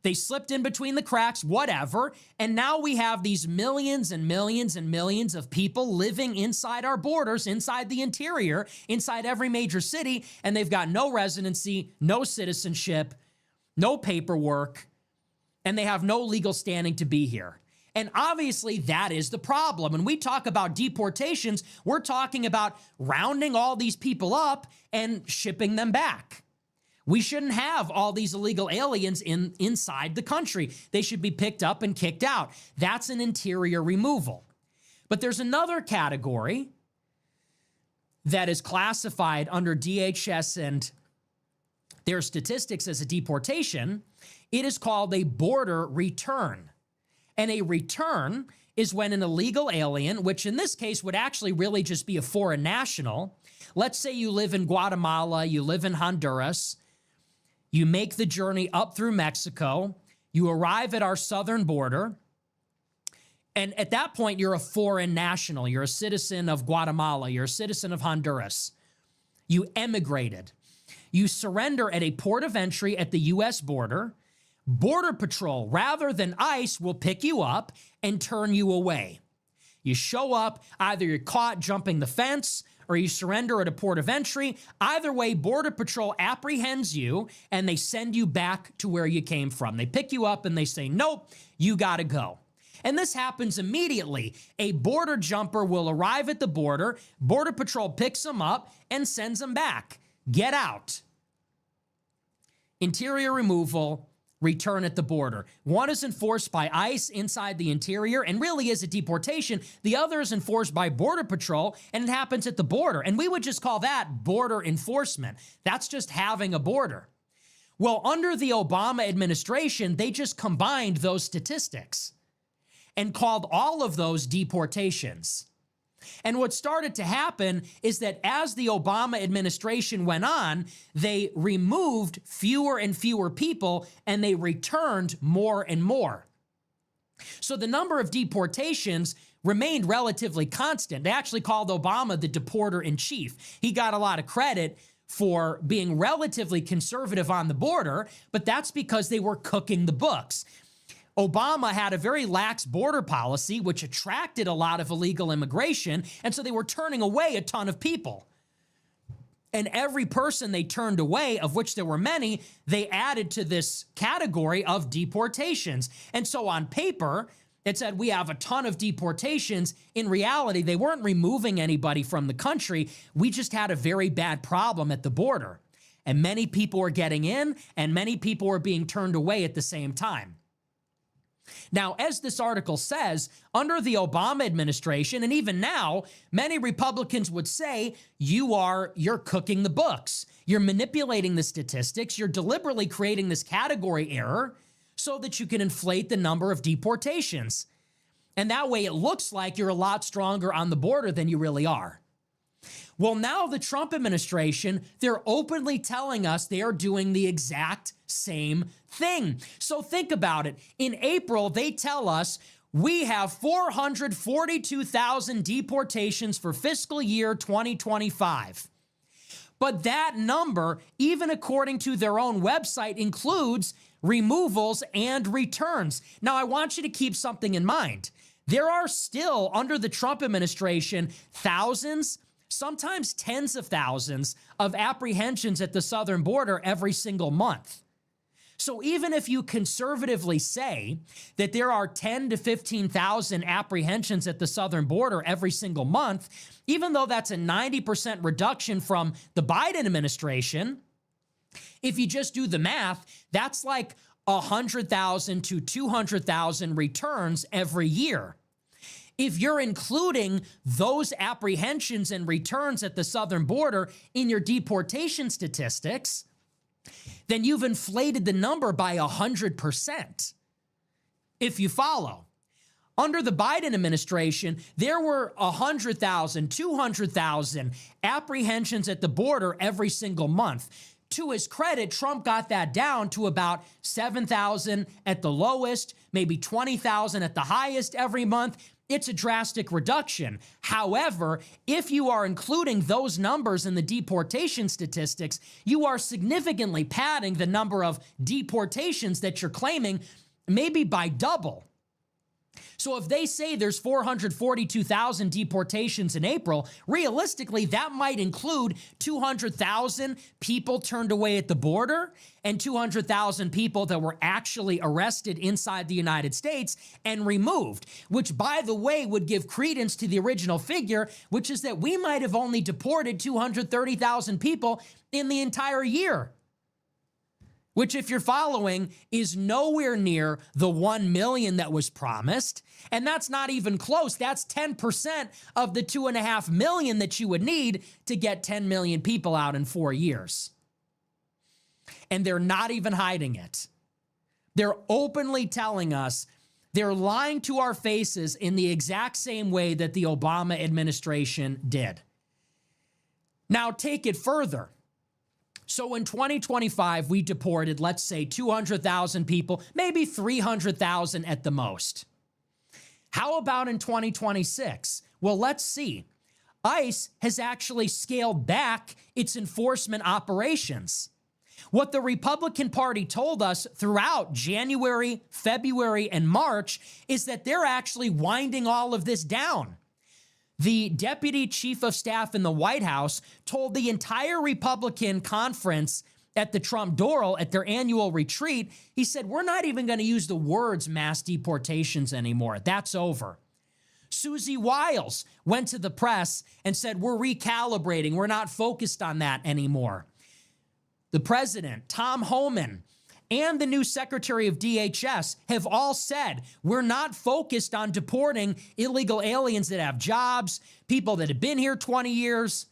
they slipped in between the cracks, whatever, and now we have these millions and millions and millions of people living inside our borders, inside the interior, inside every major city, and they've got no residency, no citizenship, no paperwork, and they have no legal standing to be here. And obviously that is the problem. When we talk about deportations, we're talking about rounding all these people up and shipping them back. We shouldn't have all these illegal aliens inside the country. They should be picked up and kicked out. That's an interior removal. But there's another category that is classified under DHS and their statistics as a deportation. It is called a border return. And a return is when an illegal alien, which in this case would actually really just be a foreign national, let's say you live in Guatemala, you live in Honduras, you make the journey up through Mexico, you arrive at our southern border, and at that point, you're a foreign national. You're a citizen of Guatemala. You're a citizen of Honduras. You emigrated. You surrender at a port of entry at the U.S. border. Border Patrol, rather than ICE, will pick you up and turn you away. You show up, either you're caught jumping the fence or you surrender at a port of entry. Either way, Border Patrol apprehends you and they send you back to where you came from. They pick you up and they say, nope, you gotta go. And this happens immediately. A border jumper will arrive at the border, Border Patrol picks them up and sends them back. Get out. Interior removal, return at the border. One is enforced by ICE inside the interior and really is a deportation. The other is enforced by Border Patrol and it happens at the border. And we would just call that border enforcement. That's just having a border. Well, under the Obama administration, they just combined those statistics and called all of those deportations. And what started to happen is that as the Obama administration went on, they removed fewer and fewer people and they returned more and more. So the number of deportations remained relatively constant. They actually called Obama the deporter in chief. He got a lot of credit for being relatively conservative on the border, but that's because they were cooking the books. Obama had a very lax border policy, which attracted a lot of illegal immigration, and so they were turning away a ton of people. And every person they turned away, of which there were many, they added to this category of deportations. And so on paper, it said we have a ton of deportations. In reality, they weren't removing anybody from the country. We just had a very bad problem at the border. And many people were getting in, and many people were being turned away at the same time. Now, as this article says, under the Obama administration, and even now, many Republicans would say, you're cooking the books. You're manipulating the statistics. You're deliberately creating this category error so that you can inflate the number of deportations. And that way it looks like you're a lot stronger on the border than you really are. Well, now the Trump administration, they're openly telling us they are doing the exact same thing. So think about it. In April, they tell us we have 442,000 deportations for fiscal year 2025. But that number, even according to their own website, includes removals and returns. Now, I want you to keep something in mind. There are still, under the Trump administration, thousands, sometimes tens of thousands of apprehensions at the southern border every single month. So even if you conservatively say that there are 10 to 15,000 apprehensions at the southern border every single month, even though that's a 90% reduction from the Biden administration, if you just do the math, that's like 100,000 to 200,000 returns every year. If you're including those apprehensions and returns at the southern border in your deportation statistics, then you've inflated the number by 100%. If you follow. Under the Biden administration, there were 100,000, 200,000 apprehensions at the border every single month. To his credit, Trump got that down to about 7,000 at the lowest, maybe 20,000 at the highest every month. It's a drastic reduction. However, if you are including those numbers in the deportation statistics, you are significantly padding the number of deportations that you're claiming, maybe by double. So if they say there's 442,000 deportations in April, realistically, that might include 200,000 people turned away at the border and 200,000 people that were actually arrested inside the United States and removed, which, by the way, would give credence to the original figure, which is that we might have only deported 230,000 people in the entire year, which, if you're following, is nowhere near the 1 million that was promised. And that's not even close. That's 10% of the 2.5 million that you would need to get 10 million people out in 4 years. And they're not even hiding it. They're openly telling us, they're lying to our faces in the exact same way that the Obama administration did. Now, take it further. So in 2025, we deported, let's say, 200,000 people, maybe 300,000 at the most. How about in 2026? Well, let's see. ICE has actually scaled back its enforcement operations. What the Republican Party told us throughout January, February, and March is that they're actually winding all of this down. The deputy chief of staff in the White House told the entire Republican conference at the Trump Doral at their annual retreat, he said, we're not even going to use the words mass deportations anymore. That's over. Susie Wiles went to the press and said, we're recalibrating. We're not focused on that anymore. The president, Tom Homan, and the new Secretary of DHS have all said, we're not focused on deporting illegal aliens that have jobs, people that have been here 20 years.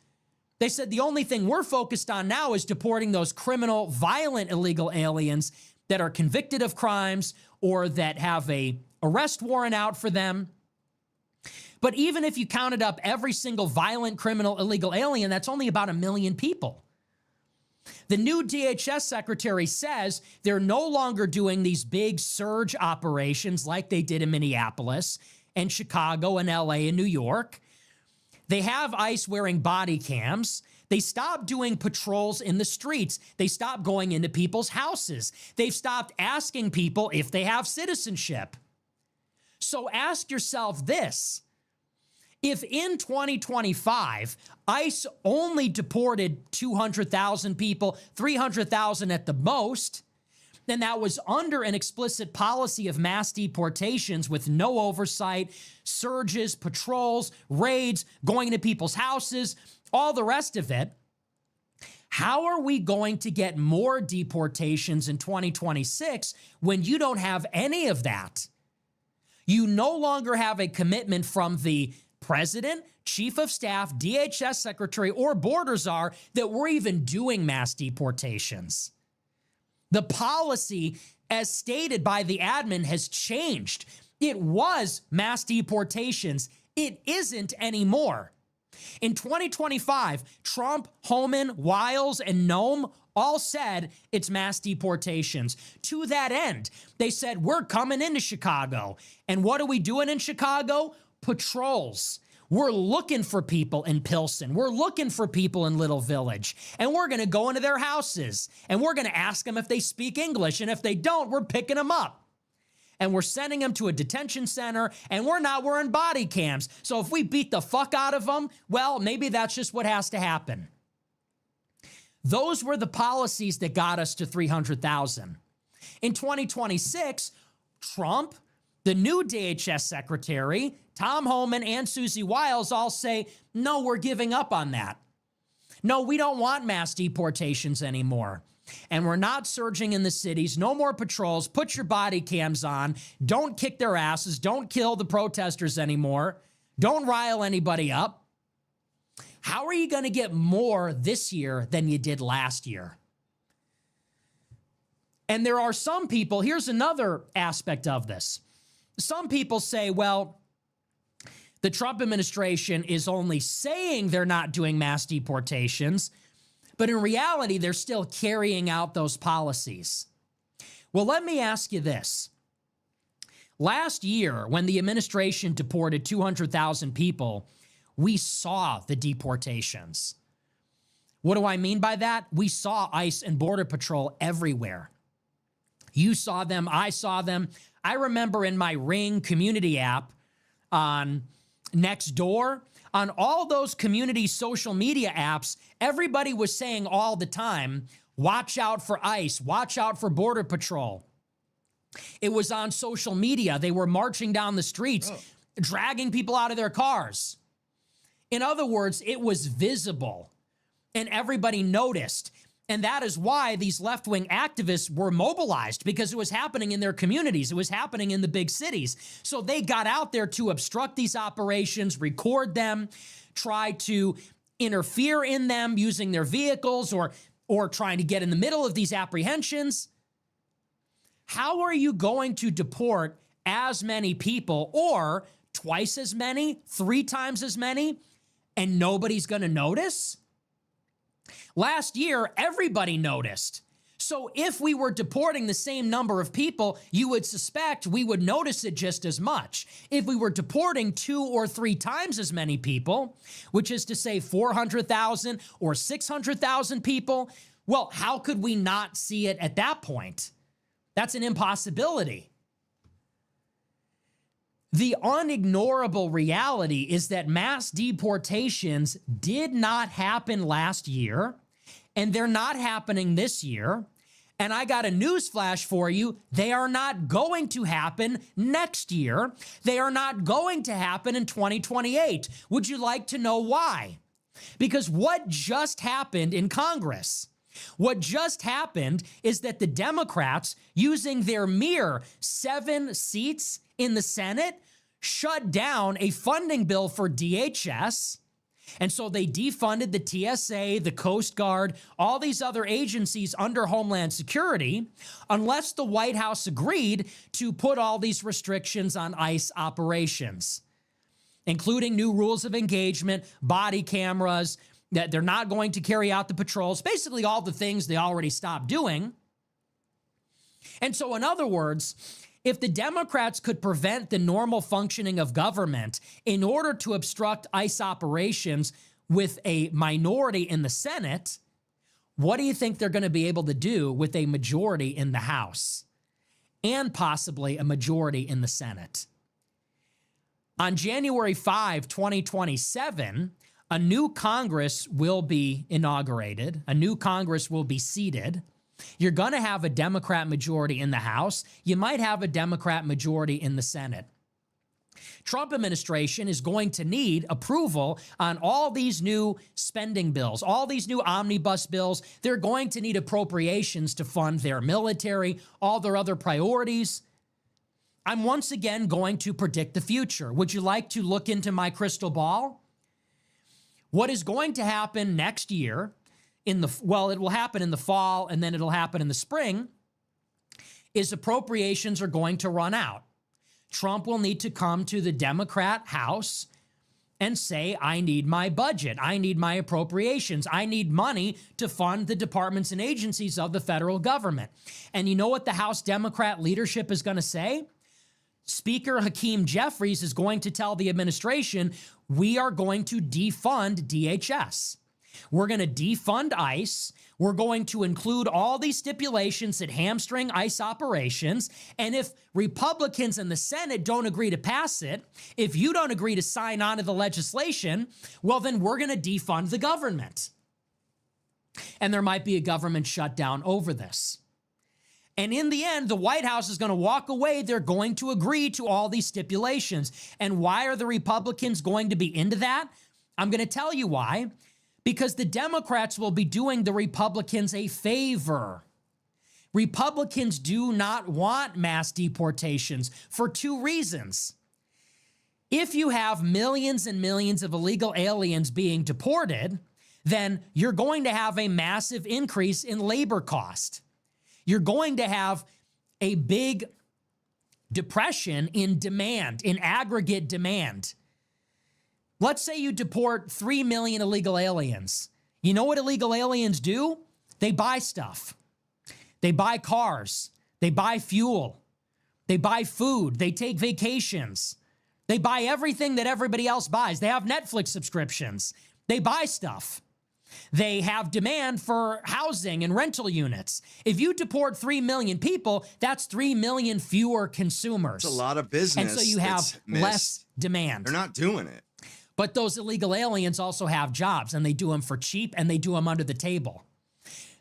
They said the only thing we're focused on now is deporting those criminal, violent illegal aliens that are convicted of crimes or that have a arrest warrant out for them. But even if you counted up every single violent, criminal, illegal alien, that's only about 1 million people. The new DHS secretary says they're no longer doing these big surge operations like they did in Minneapolis and Chicago and LA and New York. They have ICE wearing body cams. They stopped doing patrols in the streets. They stopped going into people's houses. They've stopped asking people if they have citizenship. So ask yourself this. If in 2025, ICE only deported 200,000 people, 300,000 at the most, then that was under an explicit policy of mass deportations with no oversight, surges, patrols, raids, going into people's houses, all the rest of it. How are we going to get more deportations in 2026 when you don't have any of that? You no longer have a commitment from the president, chief of staff, DHS secretary, or border czar that we're even doing mass deportations. The policy, as stated by the admin, has changed. It was mass deportations. It isn't anymore. In 2025, Trump, Homan, Wiles, and Noem all said it's mass deportations. To that end, they said, we're coming into Chicago. And what are we doing in Chicago? Patrols. We're looking for people in Pilsen. We're looking for people in Little Village. And we're going to go into their houses. And we're going to ask them if they speak English. And if they don't, we're picking them up. And we're sending them to a detention center. And we're not wearing body cams. So if we beat the fuck out of them, well, maybe that's just what has to happen. Those were the policies that got us to 300,000. In 2026, Trump, the new DHS secretary, Tom Homan, and Susie Wiles all say, no, we're giving up on that. No, we don't want mass deportations anymore. And we're not surging in the cities. No more patrols. Put your body cams on. Don't kick their asses. Don't kill the protesters anymore. Don't rile anybody up. How are you going to get more this year than you did last year? And there are some people, here's another aspect of this. Some people say, well, the Trump administration is only saying they're not doing mass deportations, but in reality, they're still carrying out those policies. Well, let me ask you this. Last year, when the administration deported 200,000 people, we saw the deportations. What do I mean by that? We saw ICE and Border Patrol everywhere. You saw them, I saw them. I remember in my Ring community app on Nextdoor, on all those community social media apps, everybody was saying all the time, watch out for ICE, watch out for Border Patrol. It was on social media. They were marching down the streets, dragging people out of their cars. In other words, it was visible and everybody noticed. And that is why these left-wing activists were mobilized, because it was happening in their communities. It was happening in the big cities. So they got out there to obstruct these operations, record them, try to interfere in them using their vehicles or trying to get in the middle of these apprehensions. How are you going to deport as many people, or twice as many, 3 times as many, and nobody's going to notice? Last year, everybody noticed. So if we were deporting the same number of people, you would suspect we would notice it just as much. If we were deporting 2 or 3 times as many people, which is to say 400,000 or 600,000 people, well, how could we not see it at that point? That's an impossibility. The unignorable reality is that mass deportations did not happen last year, and they're not happening this year. And I got a news flash for you. They are not going to happen next year. They are not going to happen in 2028. Would you like to know why? Because what just happened in Congress? What just happened is that the Democrats, using their mere 7 seats in the Senate, shut down a funding bill for DHS. And so they defunded the TSA, the Coast Guard, all these other agencies under Homeland Security, unless the White House agreed to put all these restrictions on ICE operations, including new rules of engagement, body cameras, that they're not going to carry out the patrols, basically all the things they already stopped doing. And so, in other words, if the Democrats could prevent the normal functioning of government in order to obstruct ICE operations with a minority in the Senate, what do you think they're going to be able to do with a majority in the House and possibly a majority in the Senate? On January 5, 2027, a new Congress will be inaugurated. A new Congress will be seated. You're going to have a Democrat majority in the House. You might have a Democrat majority in the Senate. Trump administration is going to need approval on all these new spending bills, all these new omnibus bills. They're going to need appropriations to fund their military, all their other priorities. I'm once again going to predict the future. Would you like to look into my crystal ball? What is going to happen next year, it will happen in the fall and then it'll happen in the spring, is appropriations are going to run out. Trump will need to come to the Democrat House and say, I need my budget. I need my appropriations. I need money to fund the departments and agencies of the federal government. And you know what the House Democrat leadership is going to say? Speaker Hakeem Jeffries is going to tell the administration, we are going to defund DHS. We're going to defund ICE. We're going to include all these stipulations that hamstring ICE operations. And if Republicans in the Senate don't agree to pass it, if you don't agree to sign on to the legislation, well, then we're going to defund the government. And there might be a government shutdown over this. And in the end, the White House is going to walk away. They're going to agree to all these stipulations. And why are the Republicans going to be into that? I'm going to tell you why. Because the Democrats will be doing the Republicans a favor. Republicans do not want mass deportations for 2 reasons. If you have millions and millions of illegal aliens being deported, then you're going to have a massive increase in labor cost. you're going to have a big depression in demand, in aggregate demand. Let's say you deport 3 million illegal aliens. You know what illegal aliens do? They buy stuff. They buy cars. They buy fuel. They buy food. They take vacations. They buy everything that everybody else buys. They have Netflix subscriptions. They buy stuff. They have demand for housing and rental units. If you deport 3 million people, that's 3 million fewer consumers. It's a lot of business. And so you have less demand. They're not doing it. But those illegal aliens also have jobs, and they do them for cheap, and they do them under the table.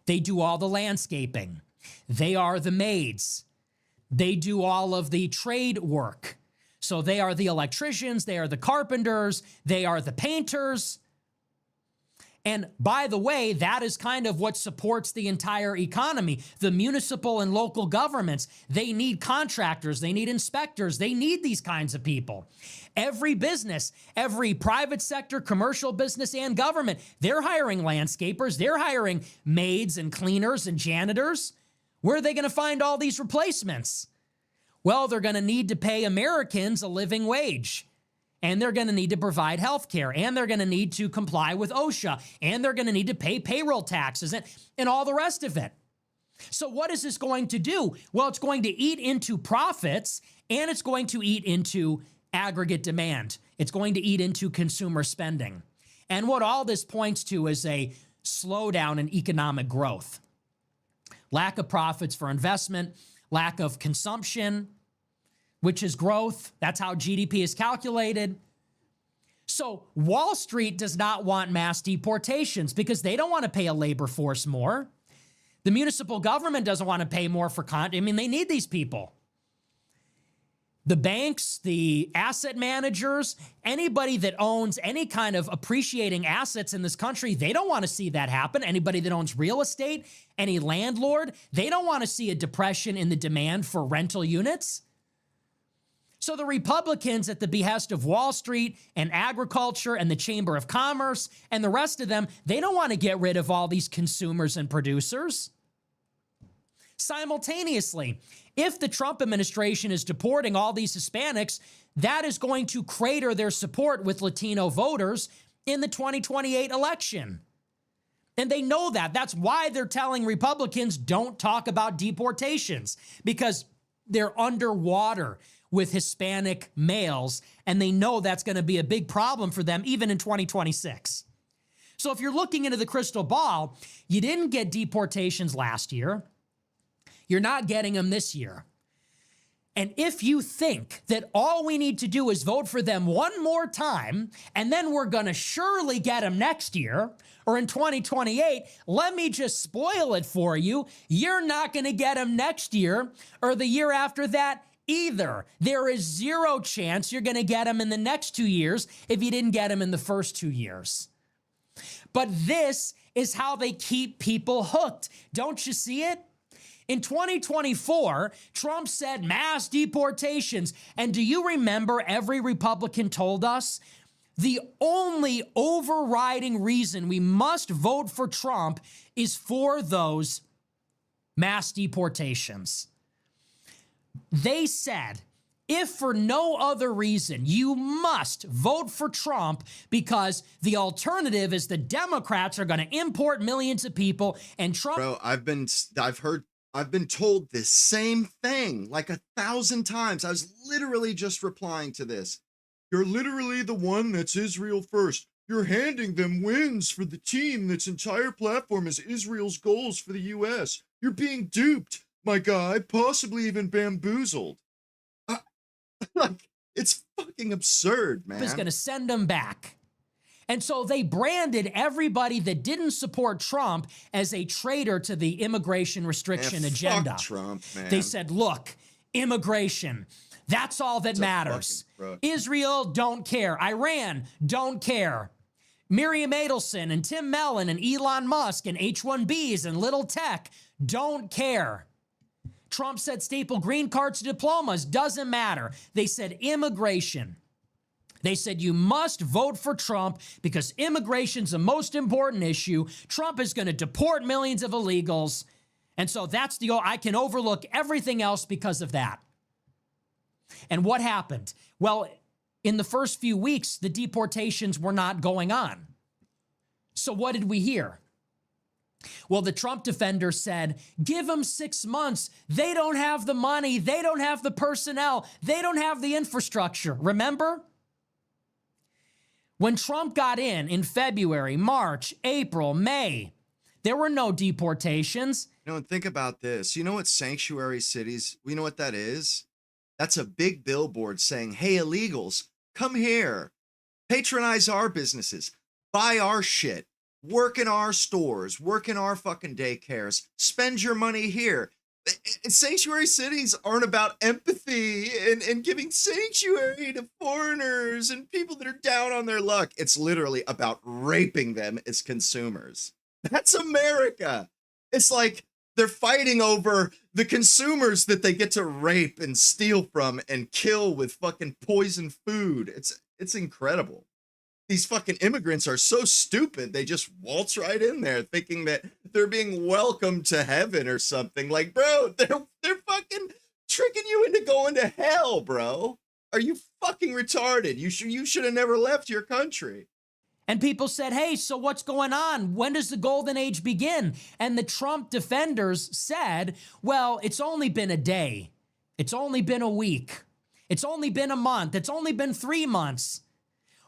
They do all the landscaping. They are the maids. They do all of the trade work. So they are the electricians, they are the carpenters, they are the painters. And by the way, that is kind of what supports the entire economy. The municipal and local governments, they need contractors, they need inspectors, they need these kinds of people. Every business, every private sector, commercial business and government, they're hiring landscapers, they're hiring maids and cleaners and janitors. Where are they going to find all these replacements? Well, they're going to need to pay Americans a living wage. And they're going to need to provide health care, and they're going to need to comply with OSHA, and they're going to need to pay payroll taxes and all the rest of it. So what is this going to do? Well, it's going to eat into profits, and it's going to eat into aggregate demand. It's going to eat into consumer spending. And what all this points to is a slowdown in economic growth. Lack of profits for investment, lack of consumption, which is growth. That's how GDP is calculated. So Wall Street does not want mass deportations because they don't want to pay a labor force more. The municipal government doesn't want to pay more for they need these people. The banks, the asset managers, anybody that owns any kind of appreciating assets in this country, they don't want to see that happen. Anybody that owns real estate, any landlord, they don't want to see a depression in the demand for rental units. So the Republicans, at the behest of Wall Street and agriculture and the Chamber of Commerce and the rest of them, they don't want to get rid of all these consumers and producers. Simultaneously, if the Trump administration is deporting all these Hispanics, that is going to crater their support with Latino voters in the 2028 election. And they know that. That's why they're telling Republicans don't talk about deportations, because they're underwater with Hispanic males, and they know that's going to be a big problem for them even in 2026. So if you're looking into the crystal ball, you didn't get deportations last year. You're not getting them this year. And if you think that all we need to do is vote for them one more time, and then we're going to surely get them next year or in 2028, let me just spoil it for you. You're not going to get them next year or the year after that either. There is zero chance you're going to get them in the next 2 years if you didn't get them in the first 2 years. But this is how they keep people hooked. Don't you see it? In 2024, Trump said mass deportations. And do you remember every Republican told us the only overriding reason we must vote for Trump is for those mass deportations? They said, if for no other reason, you must vote for Trump because the alternative is the Democrats are going to import millions of people and Trump. Bro, I've been told this same thing like 1,000 times. I was literally just replying to this. You're literally the one that's Israel first. You're handing them wins for the team that's entire platform is Israel's goals for the U.S. You're being duped, my guy, possibly even bamboozled. Like, it's fucking absurd, man. Is going to send them back. And so they branded everybody that didn't support Trump as a traitor to the immigration restriction agenda. Fuck Trump, man. They said, look, immigration, that's all that matters. Israel, don't care. Iran, don't care. Miriam Adelson and Tim Mellon and Elon Musk and H-1Bs and Little Tech don't care. Trump said staple green cards to diplomas, doesn't matter. They said immigration. They said you must vote for Trump because immigration's the most important issue. Trump is going to deport millions of illegals. And so that's I can overlook everything else because of that. And what happened? Well, in the first few weeks, the deportations were not going on. So what did we hear? Well, the Trump defender said, give them 6 months. They don't have the money. They don't have the personnel. They don't have the infrastructure. Remember? When Trump got in February, March, April, May, there were no deportations. You know, and think about this. You know what sanctuary cities, you know what that is? That's a big billboard saying, hey, illegals, come here. Patronize our businesses. Buy our shit. Work in our stores. Work in our fucking daycares. Spend your money here. Sanctuary cities aren't about empathy and giving sanctuary to foreigners and people that are down on their luck. It's literally about raping them as consumers. That's America. It's like they're fighting over the consumers that they get to rape and steal from and kill with fucking poison food. It's incredible. These fucking immigrants are so stupid. They just waltz right in there thinking that they're being welcomed to heaven or something. Like, bro, they're fucking tricking you into going to hell, bro. Are you fucking retarded? You should have never left your country. And people said, hey, so what's going on? When does the golden age begin? And the Trump defenders said, well, it's only been a day. It's only been a week. It's only been a month. It's only been 3 months.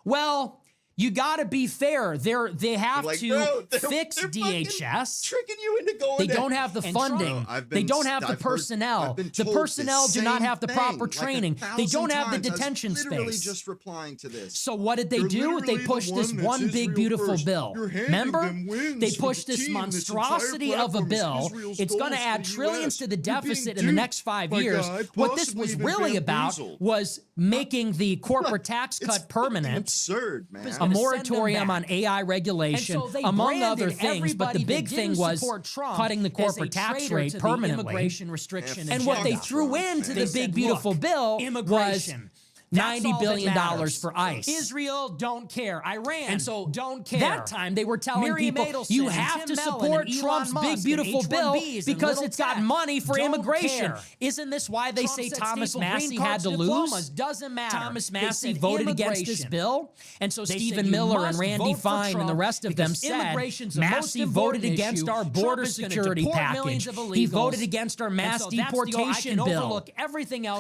Well, you got to be fair. They have to fix DHS. Tricking you into going. They don't have the funding. They don't have the personnel. The personnel do not have the proper training. They don't have the detention space. Literally just replying to this. So what did they do? They pushed this one big beautiful bill. Remember? They pushed this monstrosity of a bill. It's going to add trillions to the deficit in the next 5 years. What this was really about was making the corporate tax cut permanent. Absurd, man. A moratorium on AI regulation, among other things, but the big thing was cutting the corporate tax rate permanently. And what they threw into the big beautiful bill was $90 billion for ICE. Israel don't care. Iran and so don't care. That time they were telling people, you have to support Trump's big beautiful bill because it's got money for immigration. Isn't this why they say Thomas Massey had to lose? Doesn't matter. Thomas Massey voted against this bill. And so Stephen Miller and Randy Fine and the rest of them said, Massey voted against our border security package. He voted against our mass deportation bill.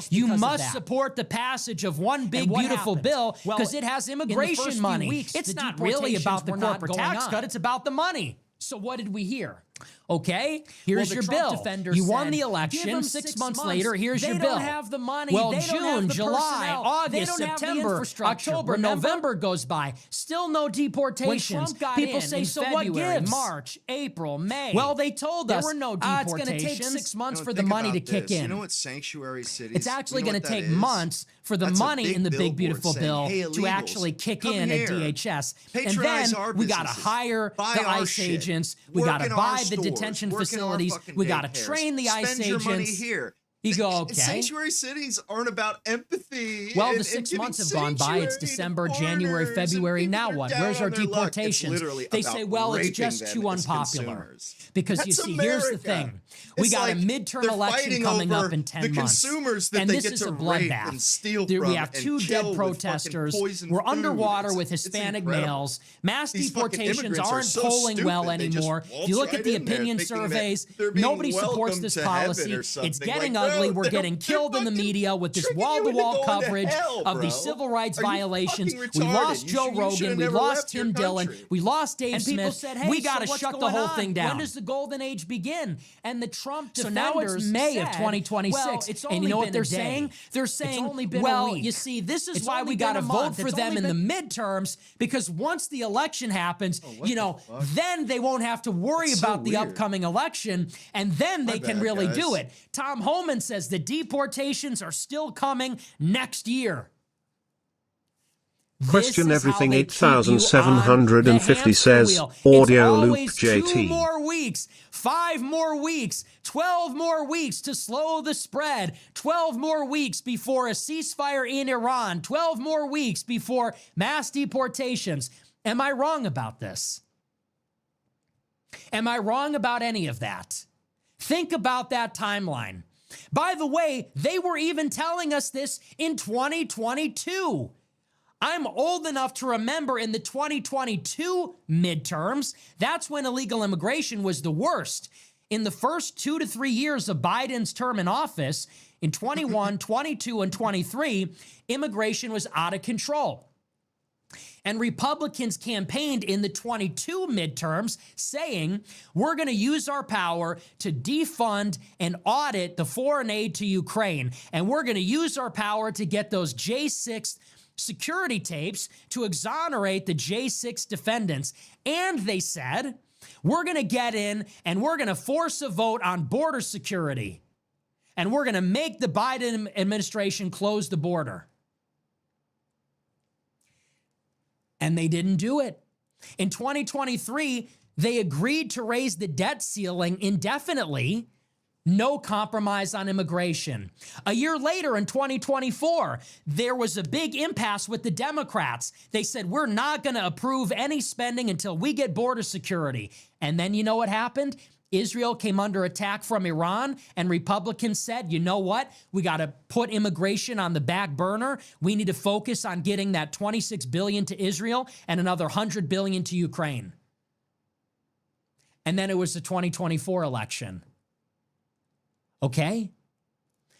You must support the passage of one big beautiful bill because it has immigration money. It's not really about the corporate tax cut. It's about the money. So what did we hear? Okay, here's your bill. You won the election. 6 months later, here's your bill. They don't have the money. Well, they don't have June, the July, personnel. August, September, October, November goes by. Still no deportations. When Trump got People say, so February, what gives? March, April, May. Well, they told us there were no it's deportations. going to take 6 months No, for the think money about to kick this. in. You know what sanctuary cities? It's actually you know going to what that take is? months for the That's a money in the big billboard beautiful saying, bill "Hey, to illegals, actually kick come in here. at DHS. And Patronize then our we got to businesses. hire Buy the our ICE shit. agents. We Work got to in our buy the stores. detention Work in our facilities. fucking We got to daycares. train the ICE Spend your money agents. here. You go, okay. Sanctuary cities aren't about empathy. Well, the and 6 giving months have gone by. It's sanctuary to December, January, foreigners and February. people Now that are what? down Where's our on their luck. It's deportations? literally They about say, well, it's raping just them too as unpopular. consumers. Because That's you see, here's the America. thing. We It's got like a midterm they're election fighting coming over up in 10 the months. consumers that And they this get is to a rape bloodbath. and steal We from have and 2 kill dead with protesters. fucking poison We're food. underwater with It's Hispanic incredible. males. Mass These fucking deportations immigrants are aren't so polling well stupid. They just anymore. If waltz you look right at the in there opinion thinking that surveys, they're being nobody supports welcomed this to heaven policy. or something. It's getting Like, ugly. bro, We're they're getting killed in the fucking media with this tricking you into wall-to-wall going to coverage hell, of bro. these civil rights Are you violations. fucking We retarded? lost Joe You should Rogan. have We never lost left your Tim Dillon. country. We lost Dave And people Smith. said, hey, We got to so what's shut the going whole on? thing down. When does the golden age begin? And the Trump So defenders now it's May of said, 2026. well, it's and you only know what been they're a day. saying? They're It's saying, only been a well, week. you see, this is It's why only we got to been a vote month. for It's them only in the midterms, because once the election happens, then they won't have to worry That's so about the weird. upcoming election, and then they can bad, really guys. do it. Tom Homan says the deportations are still coming next year. Question This is how everything they keep you on 8750 the says, hamster wheel. audio It's loop always 2 JT. more weeks, 5 more weeks, 12 more weeks to slow the spread, 12 more weeks before a ceasefire in Iran, 12 more weeks before mass deportations. Am I wrong about this? Am I wrong about any of that? Think about that timeline. By the way, they were even telling us this in 2022. I'm old enough to remember in the 2022 midterms, that's when illegal immigration was the worst. In the first 2 to 3 years of Biden's term in office, in 21, 22, and 23, immigration was out of control. And Republicans campaigned in the 22 midterms saying, we're going to use our power to defund and audit the foreign aid to Ukraine. And we're going to use our power to get those J6 security tapes to exonerate the J6 defendants. And they said, we're going to get in and we're going to force a vote on border security. And we're going to make the Biden administration close the border. And they didn't do it. In 2023, they agreed to raise the debt ceiling indefinitely. No compromise on immigration. A year later, in 2024, there was a big impasse with the Democrats. They said, we're not going to approve any spending until we get border security. And then you know what happened? Israel came under attack from Iran, and Republicans said, you know what? We got to put immigration on the back burner. We need to focus on getting that $26 billion to Israel and another $100 billion to Ukraine. And then it was the 2024 election. Okay?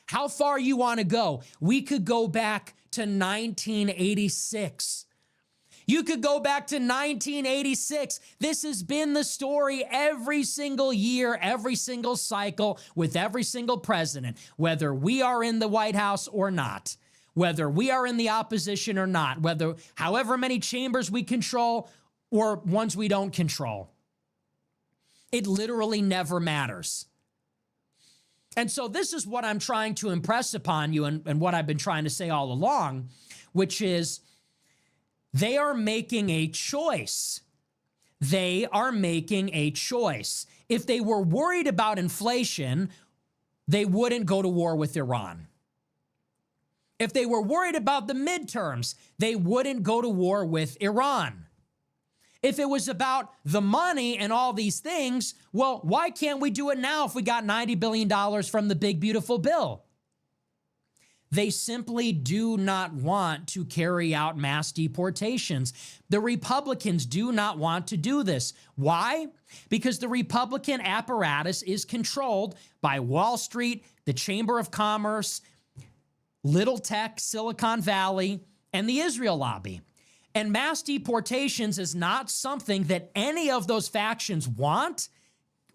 How far you want to go? We could go back to 1986. You could go back to 1986. This has been the story every single year, every single cycle, with every single president, whether we are in the White House or not, whether we are in the opposition or not, whether however many chambers we control or ones we don't control. It literally never matters. And so this is what I'm trying to impress upon you and what I've been trying to say all along, which is, they are making a choice. They are making a choice. If they were worried about inflation, they wouldn't go to war with Iran. If they were worried about the midterms, they wouldn't go to war with Iran. If it was about the money and all these things, well, why can't we do it now if we got $90 billion from the big, beautiful bill? They simply do not want to carry out mass deportations. The Republicans do not want to do this. Why? Because the Republican apparatus is controlled by Wall Street, the Chamber of Commerce, Little Tech, Silicon Valley, and the Israel lobby. And mass deportations is not something that any of those factions want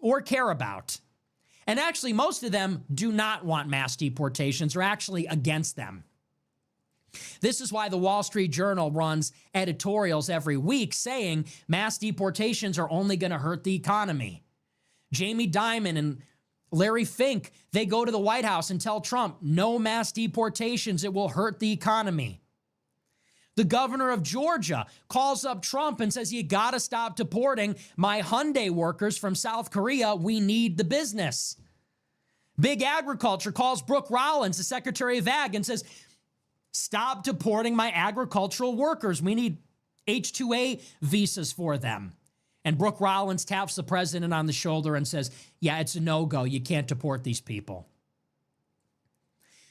or care about. And actually, most of them do not want mass deportations, or actually against them. This is why the Wall Street Journal runs editorials every week saying mass deportations are only going to hurt the economy. Jamie Dimon and Larry Fink, they go to the White House and tell Trump, no mass deportations, it will hurt the economy. The governor of Georgia calls up Trump and says, you got to stop deporting my Hyundai workers from South Korea. We need the business. Big Agriculture calls Brooke Rollins, the Secretary of Ag, and says, stop deporting my agricultural workers. We need H-2A visas for them. And Brooke Rollins taps the president on the shoulder and says, yeah, it's a no-go. You can't deport these people.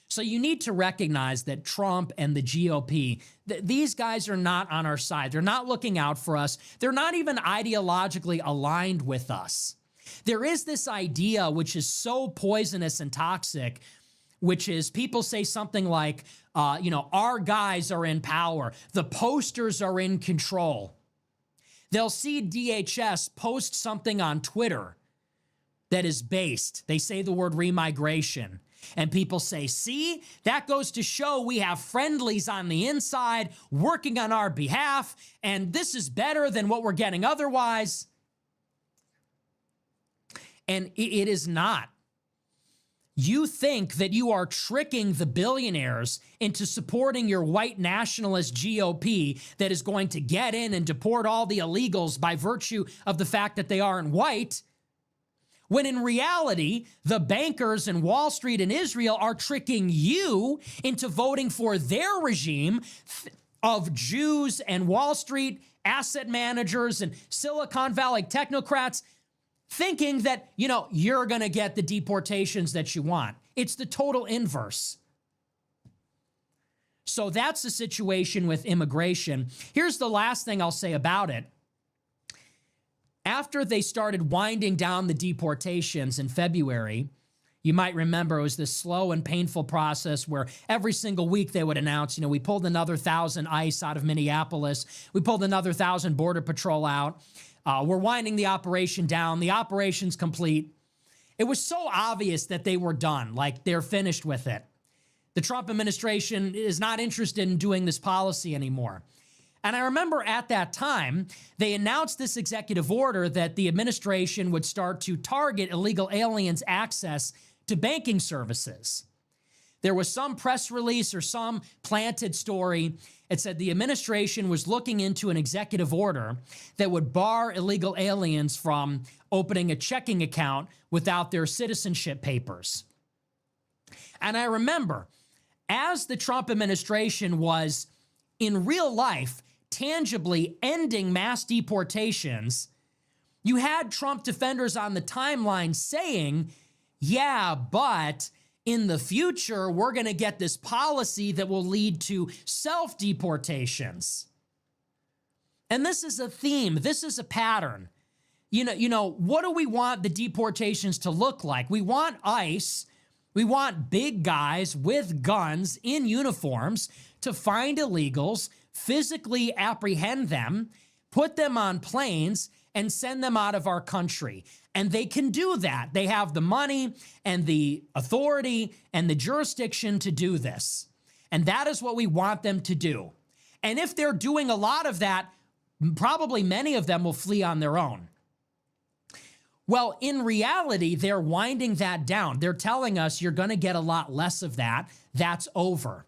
So you need to recognize that Trump and the GOP, these guys are not on our side. They're not looking out for us. They're not even ideologically aligned with us. There is this idea, which is so poisonous and toxic, which is people say something like, our guys are in power. The posters are in control. They'll see DHS post something on Twitter that is based. They say the word remigration. And people say, see, that goes to show we have friendlies on the inside working on our behalf, and this is better than what we're getting otherwise. And it is not. You think that you are tricking the billionaires into supporting your white nationalist GOP that is going to get in and deport all the illegals by virtue of the fact that they aren't white, when in reality, the bankers in Wall Street and Israel are tricking you into voting for their regime of Jews and Wall Street asset managers and Silicon Valley technocrats thinking that, you're going to get the deportations that you want. It's the total inverse. So that's the situation with immigration. Here's the last thing I'll say about it. After they started winding down the deportations in February, you might remember it was this slow and painful process where every single week they would announce, we pulled another 1,000 ICE out of Minneapolis. We pulled another 1,000 Border Patrol out. We're winding the operation down. The operation's complete. It was so obvious that they were done, like they're finished with it. The Trump administration is not interested in doing this policy anymore. And I remember at that time, they announced this executive order that the administration would start to target illegal aliens' access to banking services. There was some press release or some planted story. It said the administration was looking into an executive order that would bar illegal aliens from opening a checking account without their citizenship papers. And I remember, as the Trump administration was in real life tangibly ending mass deportations, you had Trump defenders on the timeline saying, yeah, but in the future, we're going to get this policy that will lead to self-deportations. And this is a theme. This is a pattern. What do we want the deportations to look like? We want ICE. We want big guys with guns in uniforms to find illegals, physically apprehend them, put them on planes, and send them out of our country. And they can do that. They have the money and the authority and the jurisdiction to do this. And that is what we want them to do. And if they're doing a lot of that, probably many of them will flee on their own. Well, in reality, they're winding that down. They're telling us you're going to get a lot less of that. That's over.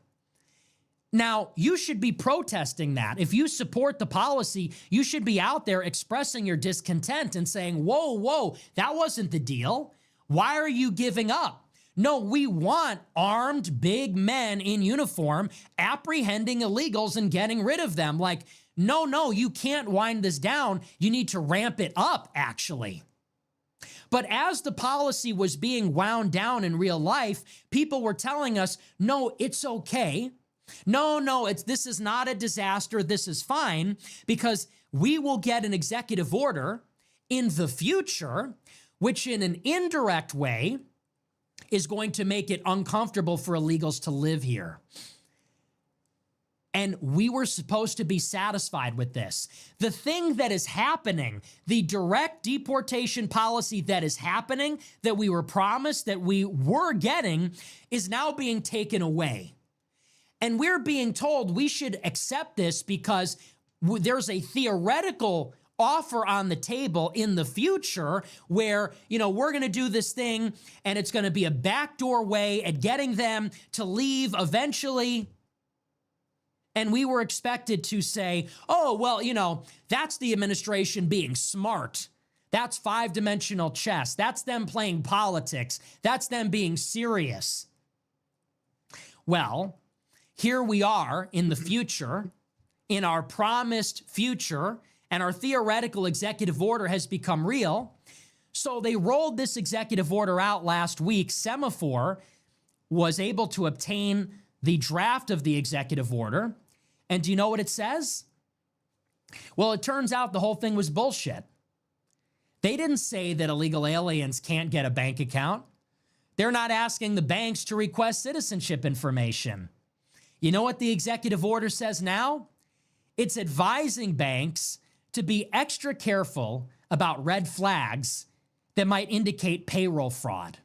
Now, you should be protesting that. If you support the policy, you should be out there expressing your discontent and saying, whoa, that wasn't the deal. Why are you giving up? No, we want armed big men in uniform apprehending illegals and getting rid of them. Like, no, you can't wind this down. You need to ramp it up, actually. But as the policy was being wound down in real life, people were telling us, no, it's okay. No, this is not a disaster. This is fine, because we will get an executive order in the future, which in an indirect way is going to make it uncomfortable for illegals to live here. And we were supposed to be satisfied with this. The thing that is happening, the direct deportation policy that is happening, that we were promised, that we were getting, is now being taken away. And we're being told we should accept this because there's a theoretical offer on the table in the future where, we're going to do this thing and it's going to be a backdoor way at getting them to leave eventually. And we were expected to say, oh, well, that's the administration being smart. That's five-dimensional chess. That's them playing politics. That's them being serious. Well, here we are in the future, in our promised future, and our theoretical executive order has become real. So they rolled this executive order out last week. Semaphore was able to obtain the draft of the executive order. And do you know what it says? Well, it turns out the whole thing was bullshit. They didn't say that illegal aliens can't get a bank account. They're not asking the banks to request citizenship information. You know what the executive order says now? It's advising banks to be extra careful about red flags that might indicate payroll fraud.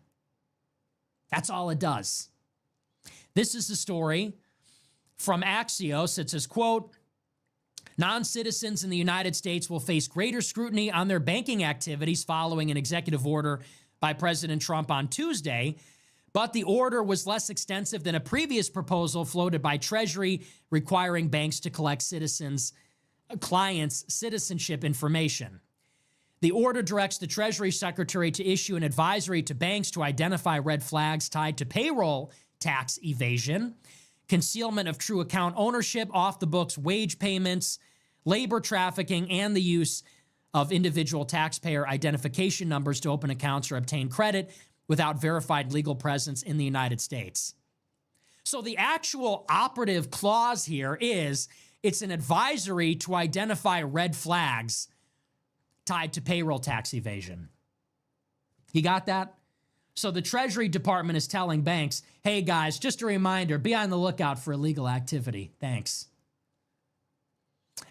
That's all it does. This is the story from Axios. It says, quote, non-citizens in the United States will face greater scrutiny on their banking activities following an executive order by President Trump on Tuesday. But the order was less extensive than a previous proposal floated by Treasury requiring banks to collect clients' citizenship information. The order directs the Treasury Secretary to issue an advisory to banks to identify red flags tied to payroll tax evasion, concealment of true account ownership, off-the-books wage payments, labor trafficking, and the use of individual taxpayer identification numbers to open accounts or obtain credit without verified legal presence in the United States. So the actual operative clause here is it's an advisory to identify red flags tied to payroll tax evasion. You got that? So the Treasury Department is telling banks, hey guys, just a reminder, be on the lookout for illegal activity. Thanks.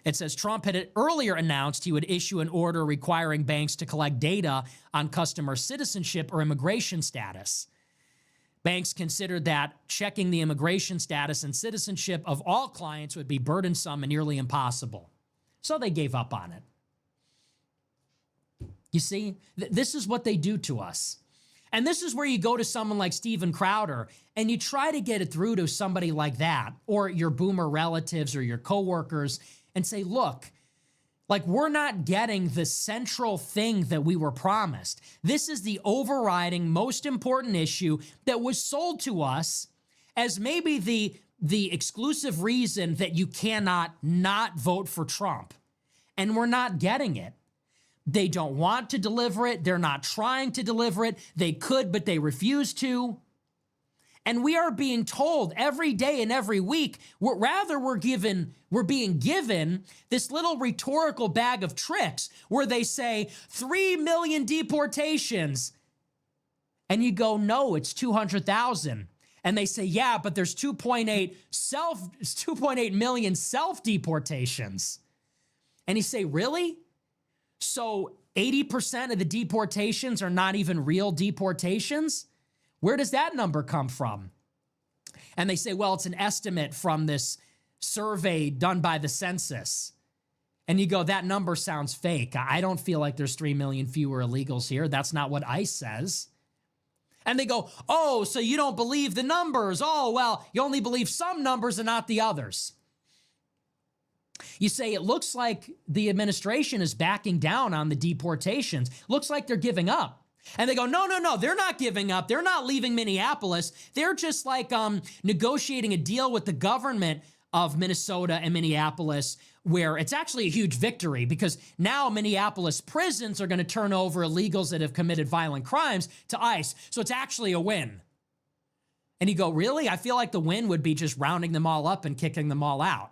It says Trump had earlier announced he would issue an order requiring banks to collect data on customer citizenship or immigration status. Banks considered that checking the immigration status and citizenship of all clients would be burdensome and nearly impossible. So they gave up on it. You see, this is what they do to us. And this is where you go to someone like Steven Crowder and you try to get it through to somebody like that or your boomer relatives or your coworkers and say, look, like we're not getting the central thing that we were promised. This is the overriding, most important issue that was sold to us as maybe the exclusive reason that you cannot not vote for Trump. And we're not getting it. They don't want to deliver it. They're not trying to deliver it. They could, but they refuse to. And we are being told every day and every week, we're being given this little rhetorical bag of tricks where they say 3 million deportations. And you go, no, it's 200,000. And they say, yeah, but there's 2.8 million self-deportations. And you say, really? So 80% of the deportations are not even real deportations? Where does that number come from? And they say, well, it's an estimate from this survey done by the census. And you go, that number sounds fake. I don't feel like there's 3 million fewer illegals here. That's not what ICE says. And they go, oh, so you don't believe the numbers. Oh, well, you only believe some numbers and not the others. You say it looks like the administration is backing down on the deportations. Looks like they're giving up. And they go, no, they're not giving up. They're not leaving Minneapolis. They're just like negotiating a deal with the government of Minnesota and Minneapolis where it's actually a huge victory because now Minneapolis prisons are going to turn over illegals that have committed violent crimes to ICE. So it's actually a win. And you go, really? I feel like the win would be just rounding them all up and kicking them all out.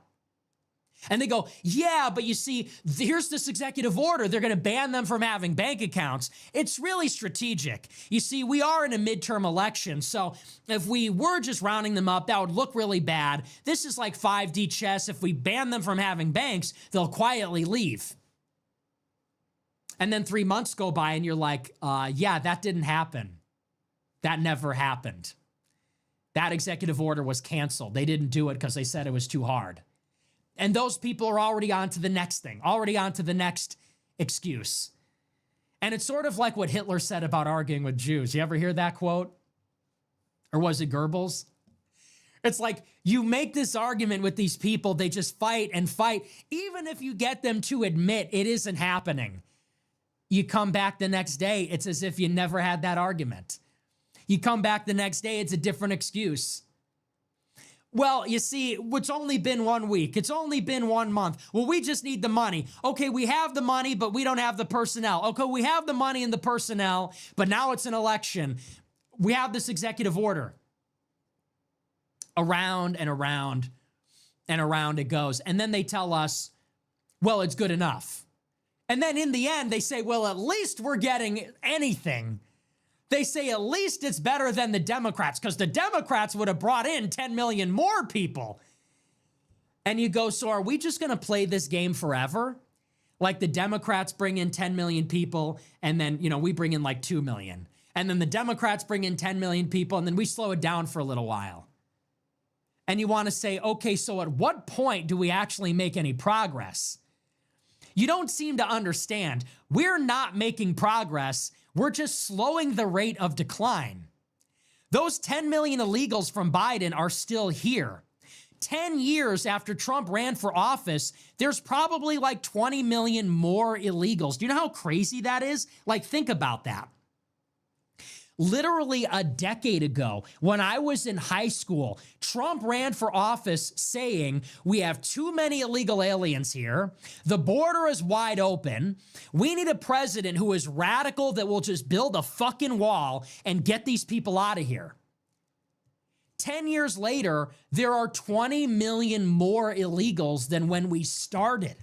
And they go, yeah, but you see, here's this executive order. They're going to ban them from having bank accounts. It's really strategic. You see, we are in a midterm election. So if we were just rounding them up, that would look really bad. This is like 5D chess. If we ban them from having banks, they'll quietly leave. And then 3 months go by and you're like, yeah, that didn't happen. That never happened. That executive order was canceled. They didn't do it because they said it was too hard. And those people are already on to the next thing, already on to the next excuse. And it's sort of like what Hitler said about arguing with Jews. You ever hear that quote? Or was it Goebbels? It's like you make this argument with these people, they just fight and fight. Even if you get them to admit it isn't happening, you come back the next day, it's as if you never had that argument. You come back the next day, it's a different excuse. Well, you see, it's only been 1 week. It's only been 1 month. Well, we just need the money. Okay, we have the money, but we don't have the personnel. Okay, we have the money and the personnel, but now it's an election. We have this executive order. Around and around and around it goes. And then they tell us, well, it's good enough. And then in the end, they say, well, at least we're getting anything. They say at least it's better than the Democrats because the Democrats would have brought in 10 million more people. And you go, so are we just going to play this game forever? Like the Democrats bring in 10 million people and then, we bring in like 2 million. And then the Democrats bring in 10 million people and then we slow it down for a little while. And you want to say, okay, so at what point do we actually make any progress? You don't seem to understand. We're not making progress. We're just slowing the rate of decline. Those 10 million illegals from Biden are still here. 10 years after Trump ran for office, there's probably like 20 million more illegals. Do you know how crazy that is? Like, think about that. literally a decade ago, when I was in high school, Trump ran for office saying, we have too many illegal aliens here. The border is wide open. We need a president who is radical that will just build a fucking wall and get these people out of here. 10 years later, there are 20 million more illegals than when we started.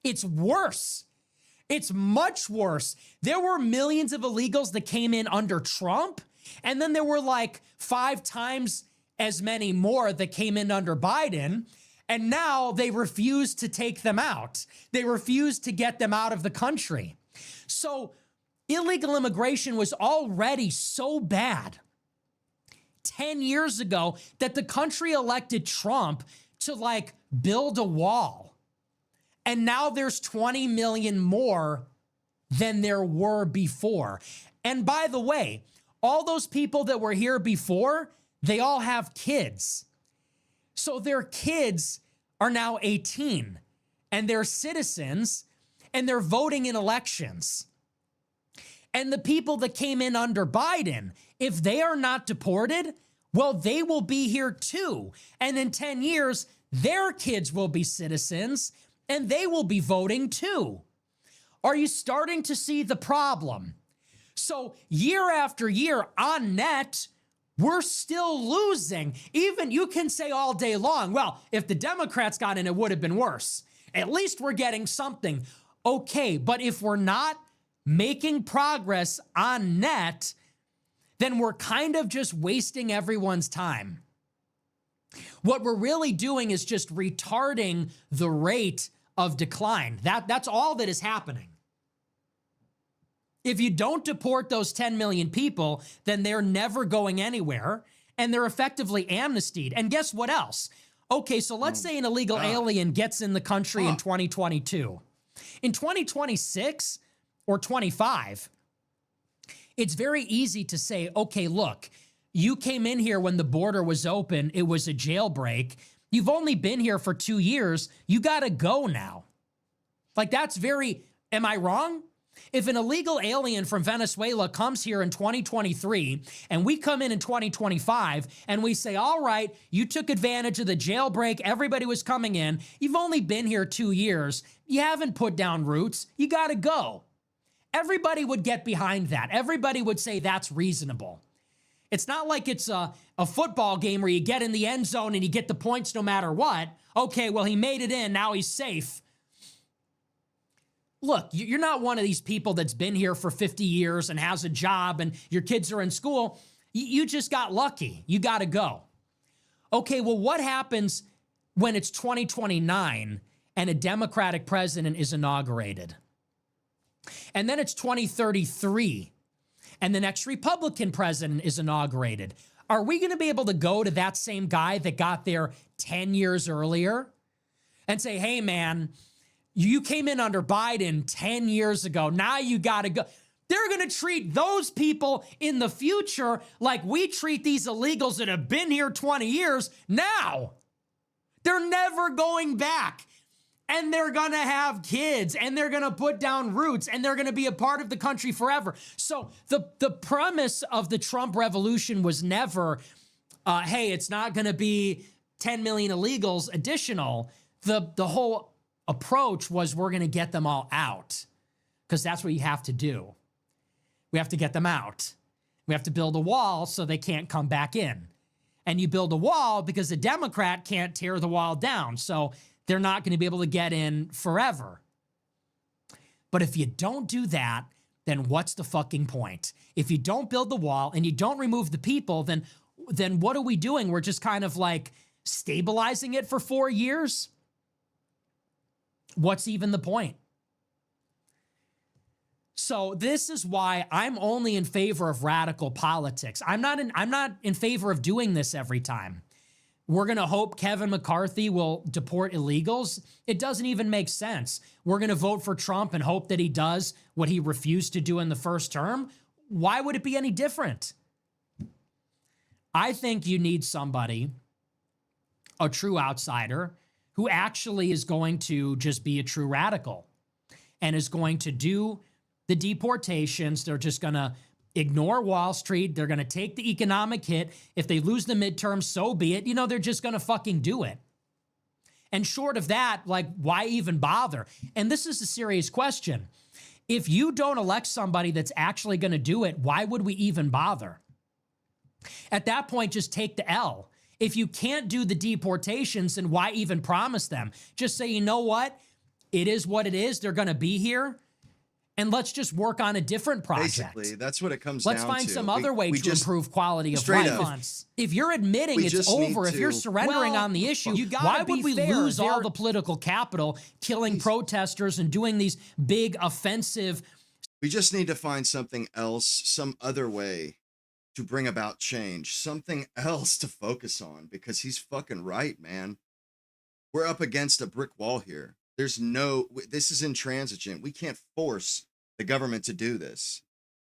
It's worse. It's much worse. There were millions of illegals that came in under Trump, and then there were like 5 times as many more that came in under Biden, and now they refuse to take them out. They refuse to get them out of the country. So illegal immigration was already so bad 10 years ago that the country elected Trump to like build a wall. And now there's 20 million more than there were before. And by the way, all those people that were here before, they all have kids. So their kids are now 18 and they're citizens and they're voting in elections. And the people that came in under Biden, if they are not deported, well, they will be here too. And in 10 years, their kids will be citizens and they will be voting too. Are you starting to see the problem? So year after year on net, we're still losing. Even you can say all day long, well, if the Democrats got in, it would have been worse. At least we're getting something. Okay, but if we're not making progress on net, then we're kind of just wasting everyone's time. What we're really doing is just retarding the rate of decline. That's all that is happening. If you don't deport those 10 million people, then they're never going anywhere, and they're effectively amnestied. And guess what else? Okay, so let's say an illegal alien gets in the country in 2022. In 2026 or 25, it's very easy to say, okay, look, you came in here when the border was open. It was a jailbreak. You've only been here for 2 years. You got to go now. Like that's very, am I wrong? If an illegal alien from Venezuela comes here in 2023 and we come in 2025 and we say, all right, you took advantage of the jailbreak. Everybody was coming in. You've only been here 2 years. You haven't put down roots. You got to go. Everybody would get behind that. Everybody would say that's reasonable. It's not like it's a football game where you get in the end zone and you get the points no matter what. Okay, well, he made it in. Now he's safe. Look, you're not one of these people that's been here for 50 years and has a job and your kids are in school. You just got lucky. You got to go. Okay, well, what happens when it's 2029 and a Democratic president is inaugurated? And then it's 2033 and the next Republican president is inaugurated. Are we going to be able to go to that same guy that got there 10 years earlier and say, hey, man, you came in under Biden 10 years ago. Now you got to go. They're going to treat those people in the future like we treat these illegals that have been here 20 years now. They're never going back. And they're going to have kids and they're going to put down roots and they're going to be a part of the country forever. So the premise of the Trump revolution was never, hey, it's not going to be 10 million illegals additional. The whole approach was we're going to get them all out because that's what you have to do. We have to get them out. We have to build a wall so they can't come back in. And you build a wall because a Democrat can't tear the wall down. So they're not going to be able to get in forever. But if you don't do that, then what's the fucking point? If you don't build the wall and you don't remove the people, then what are we doing? We're just kind of like stabilizing it for 4 years? What's even the point? So this is why I'm only in favor of radical politics. I'm not in favor of doing this every time. We're going to hope Kevin McCarthy will deport illegals. It doesn't even make sense. We're going to vote for Trump and hope that he does what he refused to do in the first term. Why would it be any different? I think you need somebody, a true outsider, who actually is going to just be a true radical and is going to do the deportations. They're just going to ignore Wall Street. They're going to take the economic hit. If they lose the midterms, so be it. You know, they're just going to fucking do it. And short of that, like, why even bother? And this is a serious question. If you don't elect somebody that's actually going to do it, why would we even bother? At that point, just take the L. If you can't do the deportations, then why even promise them? Just say, you know what? It is what it is. They're going to be here. And let's just work on a different project. Basically, that's what it comes down to. Let's find some other way to improve quality of life. If you're admitting it's over, if you're surrendering on the issue, why would we lose all the political capital killing protesters and doing these big offensive... We just need to find something else, some other way to bring about change, something else to focus on, because he's fucking right, man. We're up against a brick wall here. This is intransigent. We can't force the government to do this.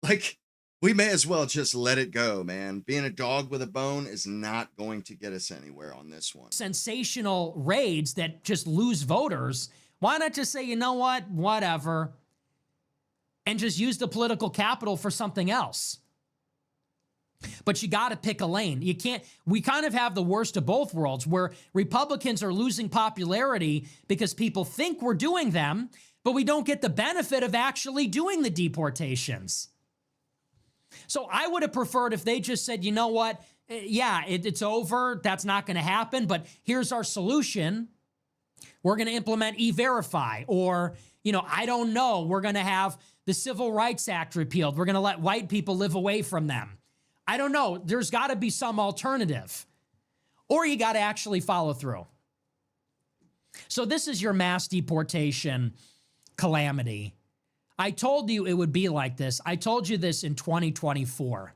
Like, we may as well just let it go, man. Being a dog with a bone is not going to get us anywhere on this one. Sensational raids that just lose voters. Why not just say, you know what, whatever, and just use the political capital for something else? But you got to pick a lane. You can't, we kind of have the worst of both worlds where Republicans are losing popularity because people think we're doing them, but we don't get the benefit of actually doing the deportations. So I would have preferred if they just said, you know what, yeah, it's over. That's not going to happen, but here's our solution. We're going to implement E-Verify, or, you know, I don't know. We're going to have the Civil Rights Act repealed. We're going to let white people live away from them. I don't know. There's got to be some alternative. Or you got to actually follow through. So this is your mass deportation calamity. I told you it would be like this. I told you this in 2024.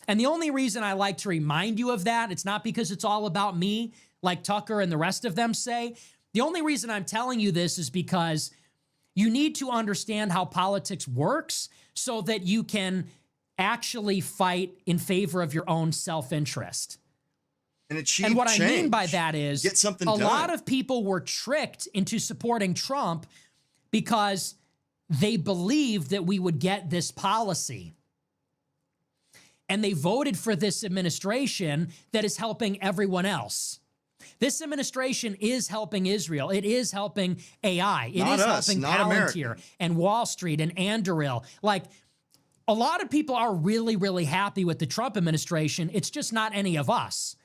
And the only reason I like to remind you of that, it's not because it's all about me, like Tucker and the rest of them say. The only reason I'm telling you this is because you need to understand how politics works so that you can actually fight in favor of your own self-interest. And achieve And what change. I mean by that is get something a done. lot of people were tricked into supporting Trump because they believed that we would get this policy. And they voted for this administration that is helping everyone else. This administration is helping Israel. It is helping AI. It Not is us, helping not Palantir American. and Wall Street and Anduril. Like, a lot of people are really, really happy with the Trump administration. It's just not any of us.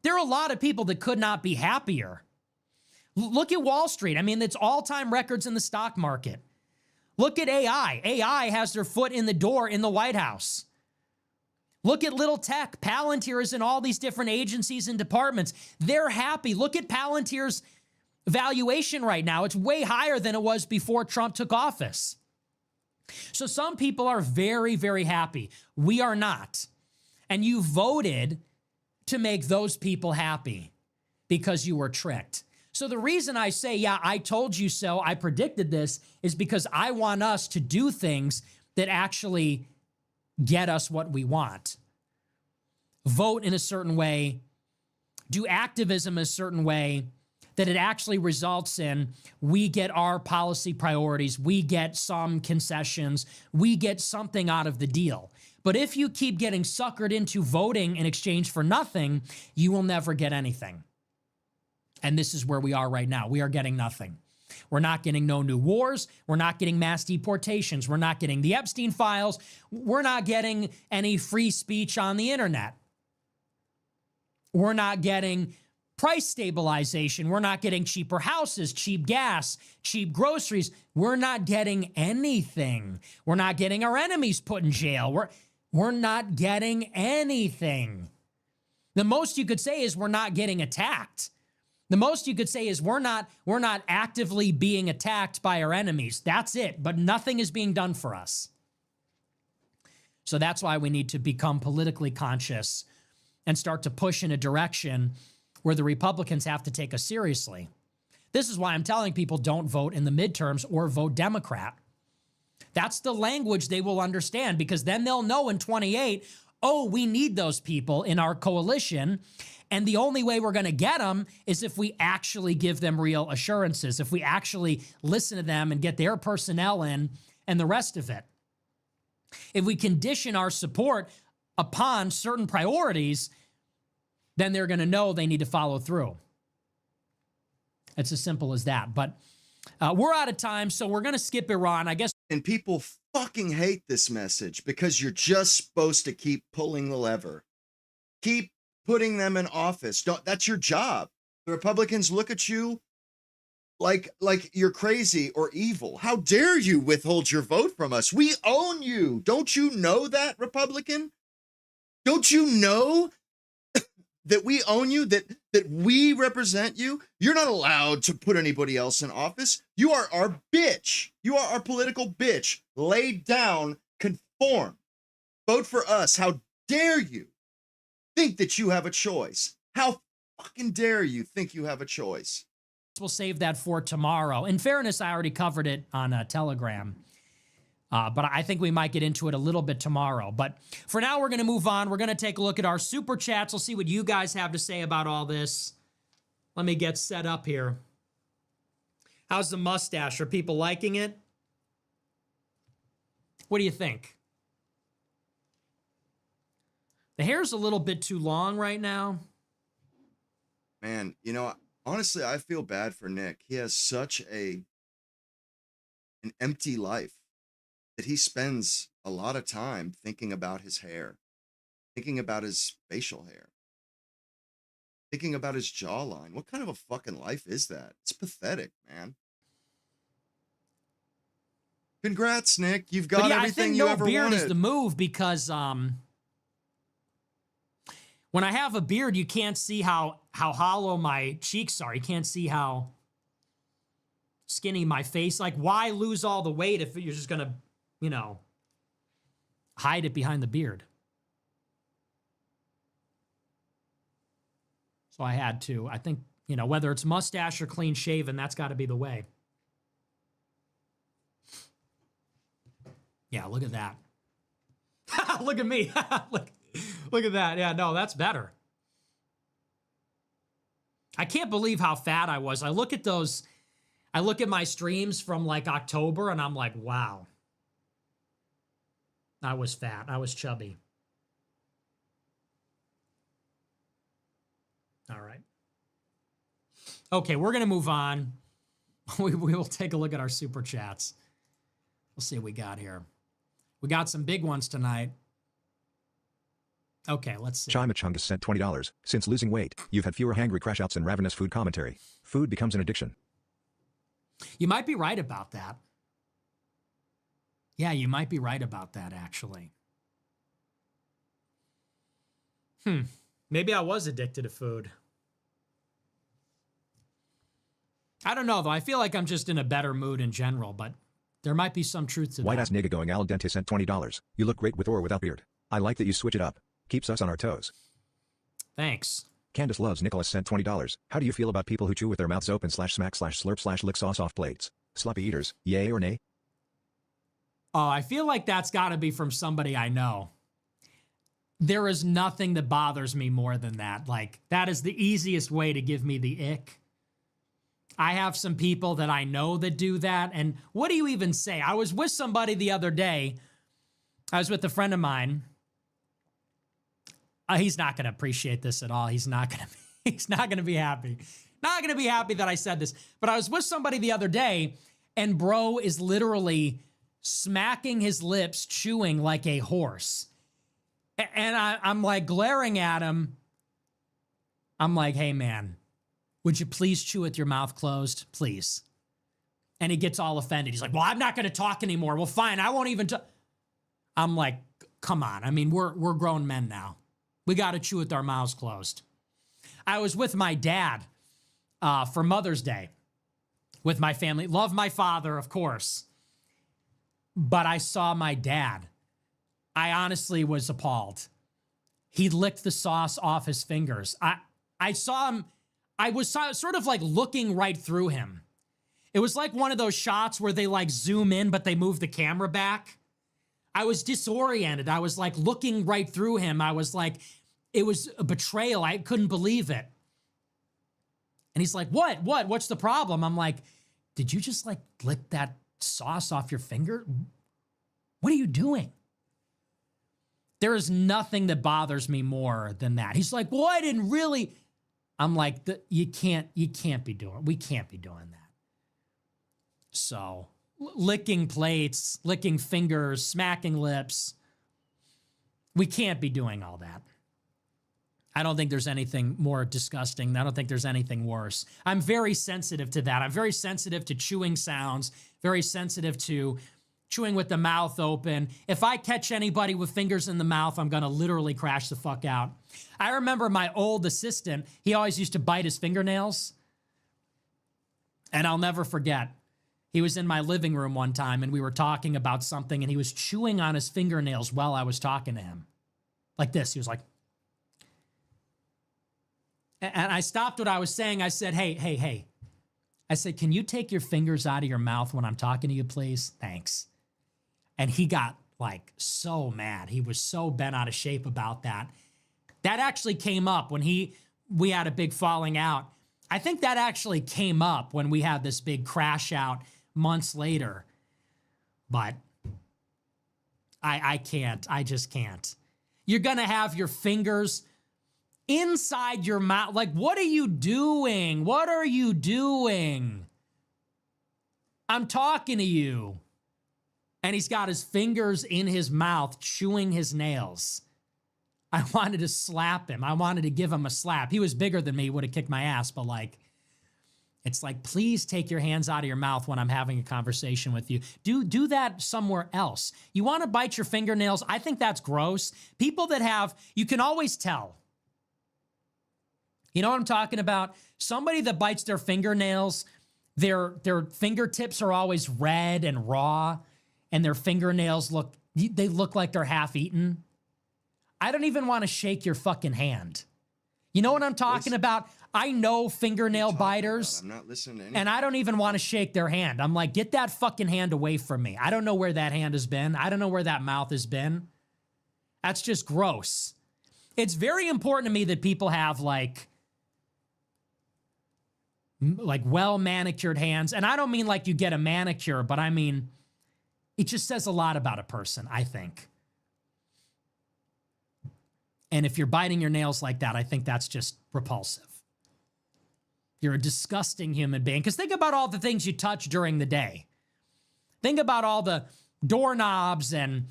There are a lot of people that could not be happier. Look at Wall Street. I mean, it's all-time records in the stock market. Look at AI. AI has their foot in the door in the White House. Look at little tech. Palantir is in all these different agencies and departments. They're happy. Look at Palantir's valuation right now. It's way higher than it was before Trump took office. So some people are very, very happy. We are not. And you voted to make those people happy because you were tricked. So the reason I say, yeah, I told you so, I predicted this, is because I want us to do things that actually get us what we want. Vote in a certain way, do activism a certain way, that it actually results in we get our policy priorities, we get some concessions, we get something out of the deal. But if you keep getting suckered into voting in exchange for nothing, you will never get anything. And this is where we are right now. We are getting nothing. We're not getting no new wars. We're not getting mass deportations. We're not getting the Epstein files. We're not getting any free speech on the internet. We're not getting price stabilization. We're not getting cheaper houses, cheap gas, cheap groceries. We're not getting anything. We're not getting our enemies put in jail. We're not getting anything. The most you could say is we're not getting attacked. The most you could say is we're not actively being attacked by our enemies. That's it. But nothing is being done for us. So that's why we need to become politically conscious and start to push in a direction where the Republicans have to take us seriously. This is why I'm telling people don't vote in the midterms or vote Democrat. That's the language they will understand, because then they'll know in 28, oh, we need those people in our coalition. And the only way we're going to get them is if we actually give them real assurances, if we actually listen to them and get their personnel in and the rest of it. If we condition our support upon certain priorities, then they're going to know they need to follow through. It's as simple as that. But we're out of time, so we're going to skip Iran. I guess. And people fucking hate this message because you're just supposed to keep pulling the lever. Keep putting them in office. That's your job. The Republicans look at you like you're crazy or evil. How dare you withhold your vote from us? We own you. Don't you know that, Republican? Don't you know that we own you, that we represent you? You're not allowed to put anybody else in office. You are our bitch. You are our political bitch. Lay down, conform. Vote for us. How dare you think that you have a choice? How fucking dare you think you have a choice? We'll save that for tomorrow. In fairness, I already covered it on Telegram. But I think we might get into it a little bit tomorrow. But for now, we're going to move on. We're going to take a look at our super chats. We'll see what you guys have to say about all this. Let me get set up here. How's the mustache? Are people liking it? What do you think? The hair's a little bit too long right now. Man, you know, honestly, I feel bad for Nick. He has such an empty life that he spends a lot of time thinking about his hair, thinking about his facial hair, thinking about his jawline. What kind of a fucking life is that? It's pathetic, man. Congrats, Nick. You've got everything you ever wanted. I think no beard is the move because when I have a beard, you can't see how hollow my cheeks are. You can't see how skinny my face. Like, why lose all the weight if you're just gonna, you know, hide it behind the beard? So I had to. I think, you know, whether it's mustache or clean shaven, that's got to be the way. Yeah, look at that. Look at me. Look at that. Yeah, no, that's better. I can't believe how fat I was. I look at my streams from like October and I'm like, wow. I was fat. I was chubby. All right. Okay, we're going to move on. We will take a look at our super chats. We'll see what we got here. We got some big ones tonight. Okay, let's see. Chimachungus sent $20. Since losing weight, you've had fewer hangry crash outs and ravenous food commentary. Food becomes an addiction. You might be right about that. Yeah, you might be right about that, actually. Maybe I was addicted to food. I don't know, though. I feel like I'm just in a better mood in general, but there might be some truth to that. White-ass nigga going al dente sent $20. You look great with or without beard. I like that you switch it up. Keeps us on our toes. Thanks. Candace Loves Nicholas sent $20. How do you feel about people who chew with their mouths open / smack / slurp / lick sauce off plates? Sloppy eaters, yay or nay? Oh, I feel like that's got to be from somebody I know. There is nothing that bothers me more than that. Like, that is the easiest way to give me the ick. I have some people that I know that do that. And what do you even say? I was with somebody the other day. I was with a friend of mine. He's not going to appreciate this at all. He's not going to be happy. Not going to be happy that I said this. But I was with somebody the other day, and bro is literally smacking his lips, chewing like a horse. And I'm like glaring at him. I'm like, hey, man, would you please chew with your mouth closed? Please. And he gets all offended. He's like, well, I'm not going to talk anymore. Well, fine. I won't even talk. I'm like, come on. I mean, we're grown men now. We got to chew with our mouths closed. I was with my dad for Mother's Day with my family. Love my father, of course. But I saw my dad. I honestly was appalled. He licked the sauce off his fingers. I saw him. I was sort of like looking right through him. It was like one of those shots where they like zoom in, but they move the camera back. I was disoriented. I was like looking right through him. I was like, it was a betrayal. I couldn't believe it. And he's like, what? What's the problem? I'm like, did you just like lick that sauce off your finger? What are you doing? There is nothing that bothers me more than that. He's like, well, I didn't really. I'm like, we can't be doing that. So licking plates, licking fingers, smacking lips. We can't be doing all that. I don't think there's anything more disgusting. I don't think there's anything worse. I'm very sensitive to that. I'm very sensitive to chewing sounds, very sensitive to chewing with the mouth open. If I catch anybody with fingers in the mouth, I'm going to literally crash the fuck out. I remember my old assistant, he always used to bite his fingernails. And I'll never forget. He was in my living room one time and we were talking about something and he was chewing on his fingernails while I was talking to him. Like this. He was like, and I stopped what I was saying. I said, hey. I said, can you take your fingers out of your mouth when I'm talking to you, please? Thanks. And he got like so mad. He was so bent out of shape about that. That actually came up when we had a big falling out. I think that actually came up when we had this big crash out months later. But I can't. I just can't. You're going to have your fingers inside your mouth. Like, what are you doing? What are you doing? I'm talking to you. And he's got his fingers in his mouth, chewing his nails. I wanted to slap him. I wanted to give him a slap. He was bigger than me, would have kicked my ass, but like, it's like, please take your hands out of your mouth when I'm having a conversation with you. Do that somewhere else. You want to bite your fingernails? I think that's gross. People that have, you can always tell. You know what I'm talking about? Somebody that bites their fingernails, their fingertips are always red and raw, and their fingernails look like they're half eaten. I don't even want to shake your fucking hand. You know what I'm talking about? I know fingernail biters. I'm not listening to anything. And I don't even want to shake their hand. I'm like, get that fucking hand away from me. I don't know where that hand has been. I don't know where that mouth has been. That's just gross. It's very important to me that people have like well manicured hands. And I don't mean like you get a manicure, but I mean, it just says a lot about a person, I think. And if you're biting your nails like that, I think that's just repulsive. You're a disgusting human being. Because think about all the things you touch during the day. Think about all the doorknobs and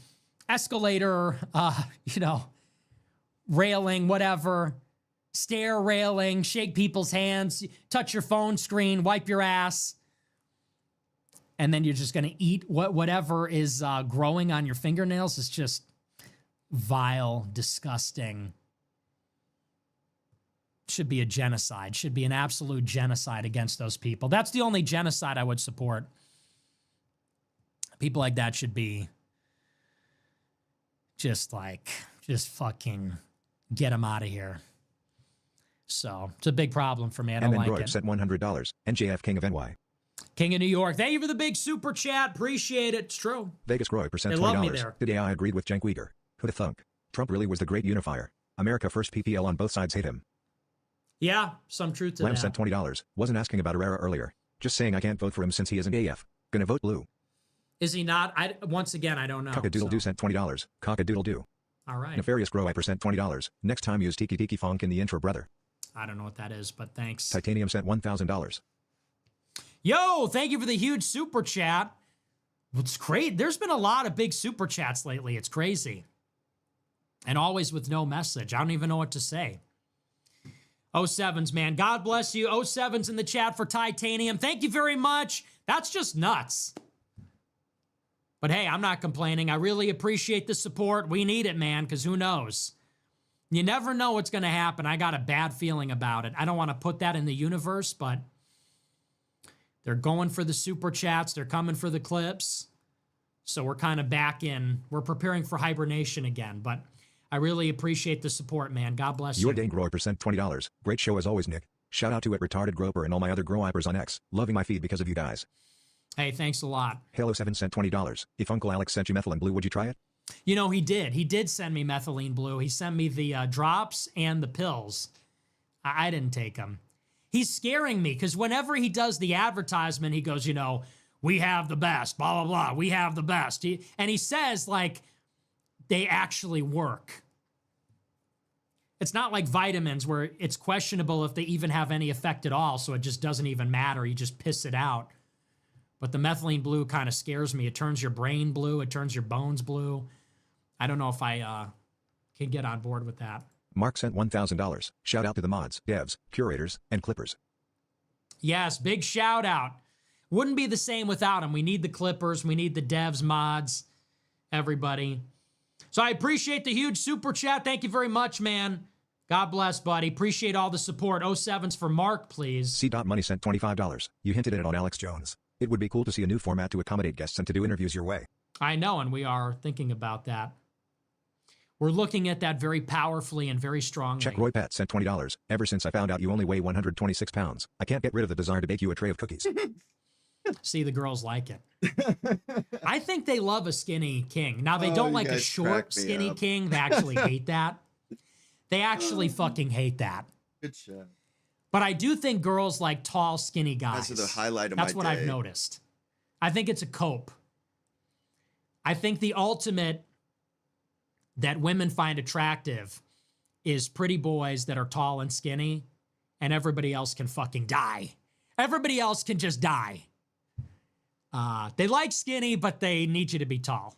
escalator, railing, whatever, stair railing, shake people's hands, touch your phone screen, wipe your ass. And then you're just going to eat whatever is growing on your fingernails. It's just vile, disgusting. Should be a genocide. Should be an absolute genocide against those people. That's the only genocide I would support. People like that should be just fucking get them out of here. So it's a big problem for me. I don't like it. Sent $100. NJF King of NY. King of New York. Thank you for the big super chat. Appreciate it. It's true. Vegas Groy percent They $20. love me there. Today I agreed with Cenk Uygur. Who'da thunk? Trump really was the great unifier. America first. PPL on both sides hate him. Yeah, some truth to Lamb that. sent $20. Wasn't asking about Herrera earlier. Just saying I can't vote for him since he isn't AF. Gonna vote blue. Is he not? Once again, I don't know. Cock-a-doodle-doo sent $20. Cock-a-doodle-doo. All right. Nefarious Grow I percent $20. Next time use Tiki Tiki Funk in the intro, brother. I don't know what that is, but thanks. Titanium sent $1,000. Yo, thank you for the huge super chat. It's great. There's been a lot of big super chats lately. It's crazy. And always with no message. I don't even know what to say. 07s, man. God bless you. 07s in the chat for Titanium. Thank you very much. That's just nuts. But hey, I'm not complaining. I really appreciate the support. We need it, man, because who knows? You never know what's going to happen. I got a bad feeling about it. I don't want to put that in the universe, but they're going for the super chats. They're coming for the clips. So we're kind of back in. We're preparing for hibernation again, but I really appreciate the support, man. God bless you. Your Dane Grower percent $20. Great show as always, Nick. Shout out to it Retarded Groper and all my other Growipers on X. Loving my feed because of you guys. Hey, thanks a lot. Halo 7 sent $20. If Uncle Alex sent you methylene blue, would you try it? You know, he did. He did send me methylene blue. He sent me the drops and the pills. I didn't take them. He's scaring me because whenever he does the advertisement, he goes, we have the best, blah, blah, blah. We have the best. And he says, like, they actually work. It's not like vitamins where it's questionable if they even have any effect at all, so it just doesn't even matter. You just piss it out. But the methylene blue kind of scares me. It turns your brain blue. It turns your bones blue. I don't know if I can get on board with that. Mark sent $1,000. Shout out to the mods, devs, curators, and clippers. Yes, big shout out. Wouldn't be the same without them. We need the clippers. We need the devs, mods, everybody. So I appreciate the huge super chat. Thank you very much, man. God bless, buddy. Appreciate all the support. 07s for Mark, please. C.Money sent $25. You hinted at it on Alex Jones. It would be cool to see a new format to accommodate guests and to do interviews your way. I know, and we are thinking about that. We're looking at that very powerfully and very strongly. Check Roy Pat sent $20. Ever since I found out you only weigh 126 pounds, I can't get rid of the desire to bake you a tray of cookies. See, the girls like it. I think they love a skinny king. Now, they don't like a short, skinny king. They actually hate that. They actually fucking hate that. Good shot. But I do think girls like tall, skinny guys. That's the highlight of That's my what day. I've noticed. I think it's a cope. I think the ultimate that women find attractive is pretty boys that are tall and skinny, and everybody else can fucking die. Everybody else can just die. They like skinny, but they need you to be tall.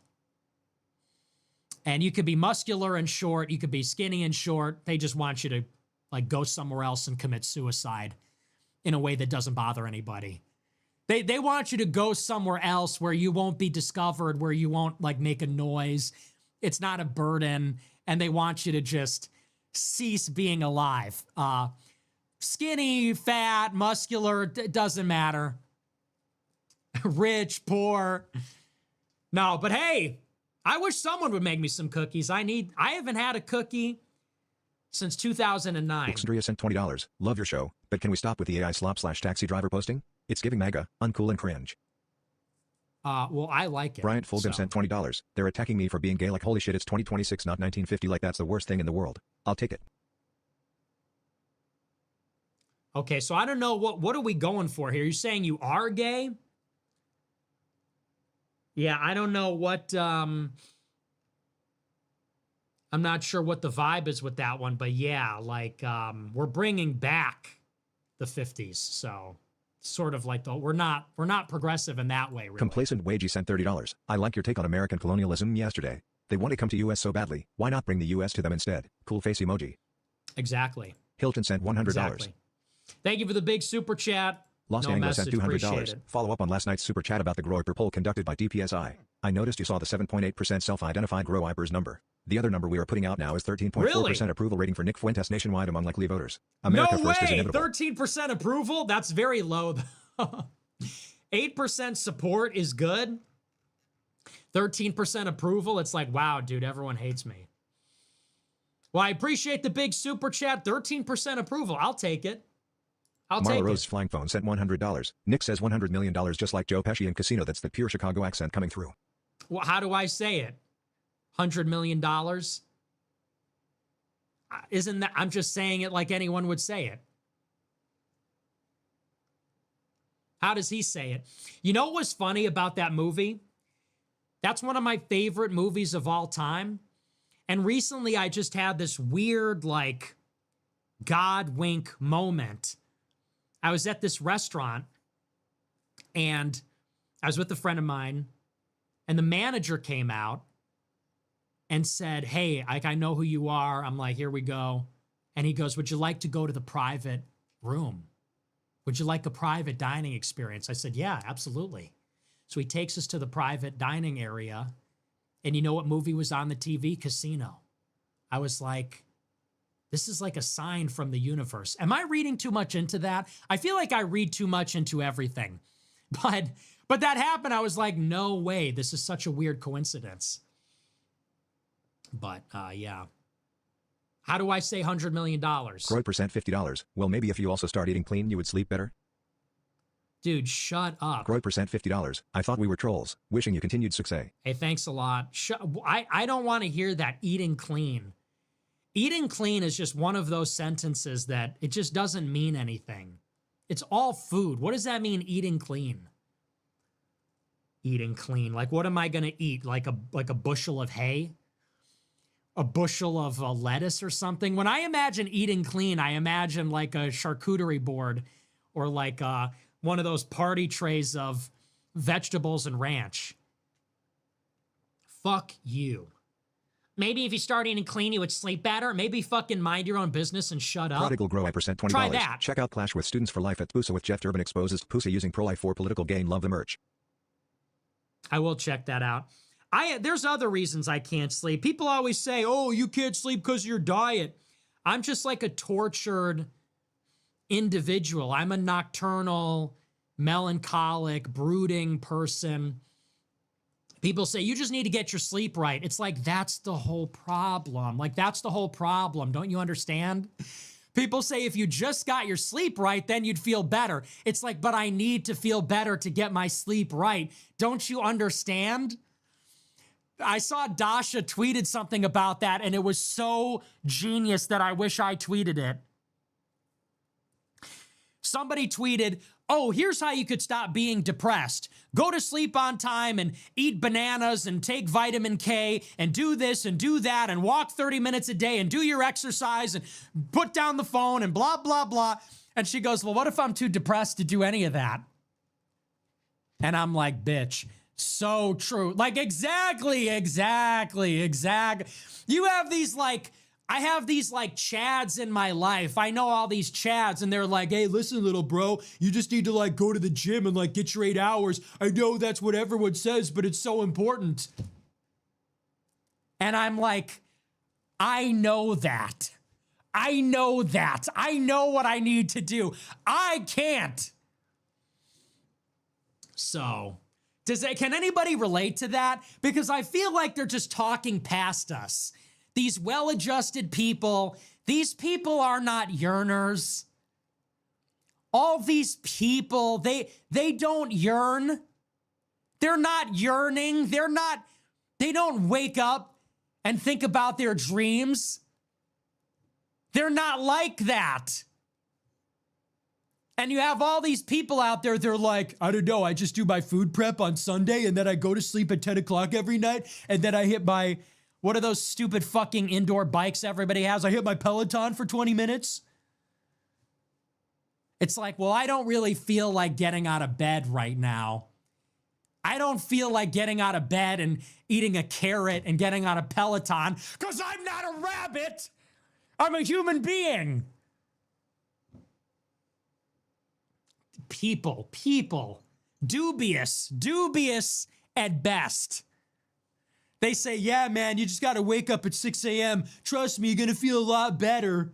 And you could be muscular and short. You could be skinny and short. They just want you to like go somewhere else and commit suicide in a way that doesn't bother anybody. They want you to go somewhere else where you won't be discovered, where you won't like make a noise. It's not a burden, and they want you to just cease being alive. Skinny, fat, muscular, it doesn't matter. Rich, poor. No, but hey, I wish someone would make me some cookies. I haven't had a cookie since 2009. Alexandria sent $20. Love your show, but can we stop with the AI slop/taxi driver posting? It's giving mega, uncool and cringe. Well, I like it. Bryant Fulgham sent $20. They're attacking me for being gay like holy shit, it's 2026 not 1950 like that's the worst thing in the world. I'll take it. Okay, so I don't know, what are we going for here? You're saying you are gay? Yeah, I don't know what, I'm not sure what the vibe is with that one, but yeah, like, we're bringing back the 50s, so sort of like we're not progressive in that way, really. Complacent Wagey sent $30. I like your take on American colonialism yesterday. They want to come to US so badly, why not bring the US to them instead? Cool face emoji. Exactly. Hilton sent $100. Exactly. Thank you for the big super chat. Los No Angeles sent message, appreciate $200. it. Follow up on last night's super chat about the Groyper poll conducted by DPSI. I noticed you saw the 7.8% self-identified Groypers number. The other number we are putting out now is 13.4% Really? approval rating for Nick Fuentes nationwide among likely voters. America No first is way! inevitable. 13% approval? That's very low, though. 8% support is good. 13% approval, it's like, wow, dude, everyone hates me. Well, I appreciate the big super chat. 13% approval. I'll take it. I'll Marla take Rose it. Flying Phone sent $100. Nick says $100 million just like Joe Pesci in Casino. That's the pure Chicago accent coming through. Well, how do I say it? $100 million? Isn't that, I'm just saying it like anyone would say it. How does he say it? You know what was funny about that movie? That's one of my favorite movies of all time. And recently I just had this weird, like, God wink moment. I was at this restaurant and I was with a friend of mine, and the manager came out and said, hey, I know who you are. I'm like, here we go. And he goes, would you like to go to the private room? Would you like a private dining experience? I said, yeah, absolutely. So he takes us to the private dining area. And you know what movie was on the TV? Casino. I was like, this is like a sign from the universe. Am I reading too much into that? I feel like I read too much into everything. But that happened. I was like, no way. This is such a weird coincidence. But yeah. How do I say $100 million? Groy percent $50. Well, maybe if you also start eating clean, you would sleep better. Dude, shut up. Groy percent $50. I thought we were trolls. Wishing you continued success. Hey, thanks a lot. I don't want to hear that eating clean. Eating clean is just one of those sentences that it just doesn't mean anything. It's all food. What does that mean, eating clean? Eating clean. Like, what am I going to eat? Like a bushel of hay? a bushel of lettuce or something. When I imagine eating clean, I imagine like a charcuterie board or like one of those party trays of vegetables and ranch. Fuck you. Maybe if you start eating clean, you would sleep better. Maybe fucking mind your own business and shut up. Prodigal Grow percent $20. Try that. Check out Clash with Students for Life at Pusa with Jeff Durbin exposes Pusa using pro-life for political gain. Love the merch. I will check that out. There's other reasons I can't sleep. People always say, oh, you can't sleep because of your diet. I'm just like a tortured individual. I'm a nocturnal, melancholic, brooding person. People say, you just need to get your sleep right. It's like, that's the whole problem. Like, that's the whole problem. Don't you understand? People say if you just got your sleep right, then you'd feel better. It's like, but I need to feel better to get my sleep right. Don't you understand? I saw Dasha tweeted something about that, and it was so genius that I wish I tweeted it. Somebody tweeted, oh, here's how you could stop being depressed. Go to sleep on time and eat bananas and take vitamin K and do this and do that and walk 30 minutes a day and do your exercise and put down the phone and blah, blah, blah. And she goes, well, what if I'm too depressed to do any of that? And I'm like, bitch, so true. Like, exactly. You have these like, I have these like chads in my life. I know all these chads and they're like, hey, listen, little bro, you just need to like go to the gym and like get your 8 hours. I know that's what everyone says, but it's so important. And I'm like, I know that. I know that. I know what I need to do. I can't. So, can anybody relate to that? Because I feel like they're just talking past us. These well-adjusted people, these people are not yearners. All these people, they don't yearn. They're not yearning. They don't wake up and think about their dreams. They're not like that. And you have all these people out there, they're like, I don't know, I just do my food prep on Sunday and then I go to sleep at 10 o'clock every night and then I hit my, what are those stupid fucking indoor bikes everybody has? I hit my Peloton for 20 minutes. It's like, well, I don't really feel like getting out of bed right now. I don't feel like getting out of bed and eating a carrot and getting on a Peloton because I'm not a rabbit. I'm a human being. People, dubious at best. They say, yeah, man, you just got to wake up at 6 a.m. Trust me, you're going to feel a lot better.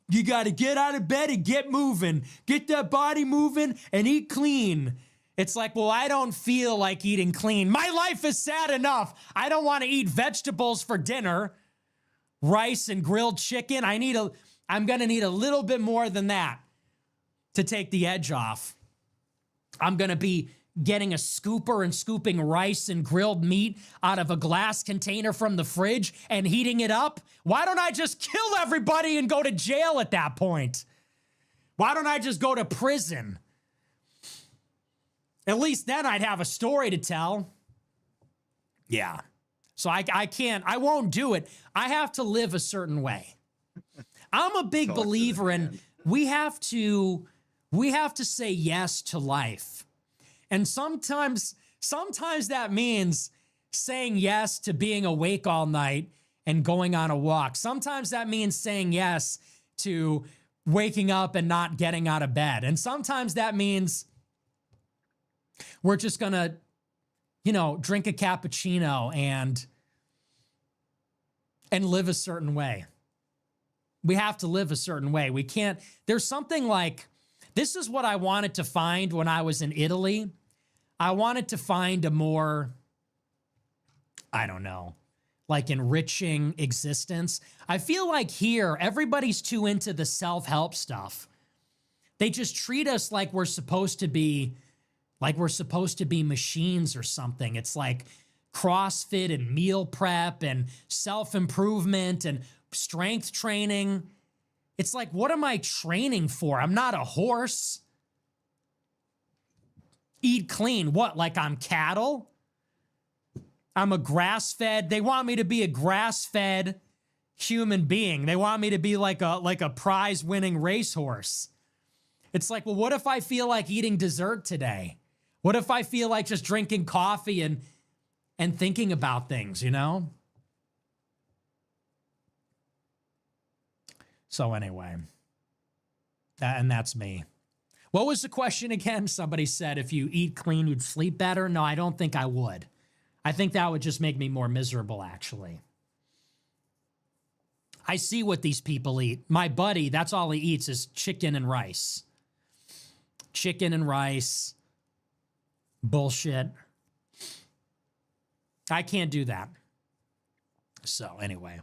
You got to get out of bed and get moving. Get that body moving and eat clean. It's like, well, I don't feel like eating clean. My life is sad enough. I don't want to eat vegetables for dinner. Rice and grilled chicken. I'm going to need a little bit more than that to take the edge off. I'm going to be getting a scooper and scooping rice and grilled meat out of a glass container from the fridge and heating it up. Why don't I just kill everybody and go to jail at that point? Why don't I just go to prison? At least then I'd have a story to tell. Yeah. So I won't do it. I have to live a certain way. I'm a big believer in we have to say yes to life. And sometimes that means saying yes to being awake all night and going on a walk. Sometimes that means saying yes to waking up and not getting out of bed. And sometimes that means we're just going to, drink a cappuccino and live a certain way. We have to live a certain way. We can't, there's something like, this is what I wanted to find when I was in Italy. I wanted to find a more, I don't know, like enriching existence. I feel like here, everybody's too into the self-help stuff. They just treat us like we're supposed to be machines or something. It's like CrossFit and meal prep and self-improvement and strength training. It's like, what am I training for? I'm not a horse. Eat clean. What, like I'm cattle? I'm a grass-fed. They want me to be a grass-fed, human being. They want me to be like a prize-winning racehorse. It's like, well, what if I feel like eating dessert today? What if I feel like just drinking coffee and thinking about things, you know? So anyway, and that's me. What was the question again? Somebody said if you eat clean, you'd sleep better. No, I don't think I would. I think that would just make me more miserable, actually. I see what these people eat. My buddy, that's all he eats is chicken and rice. Chicken and rice. Bullshit. I can't do that. So anyway.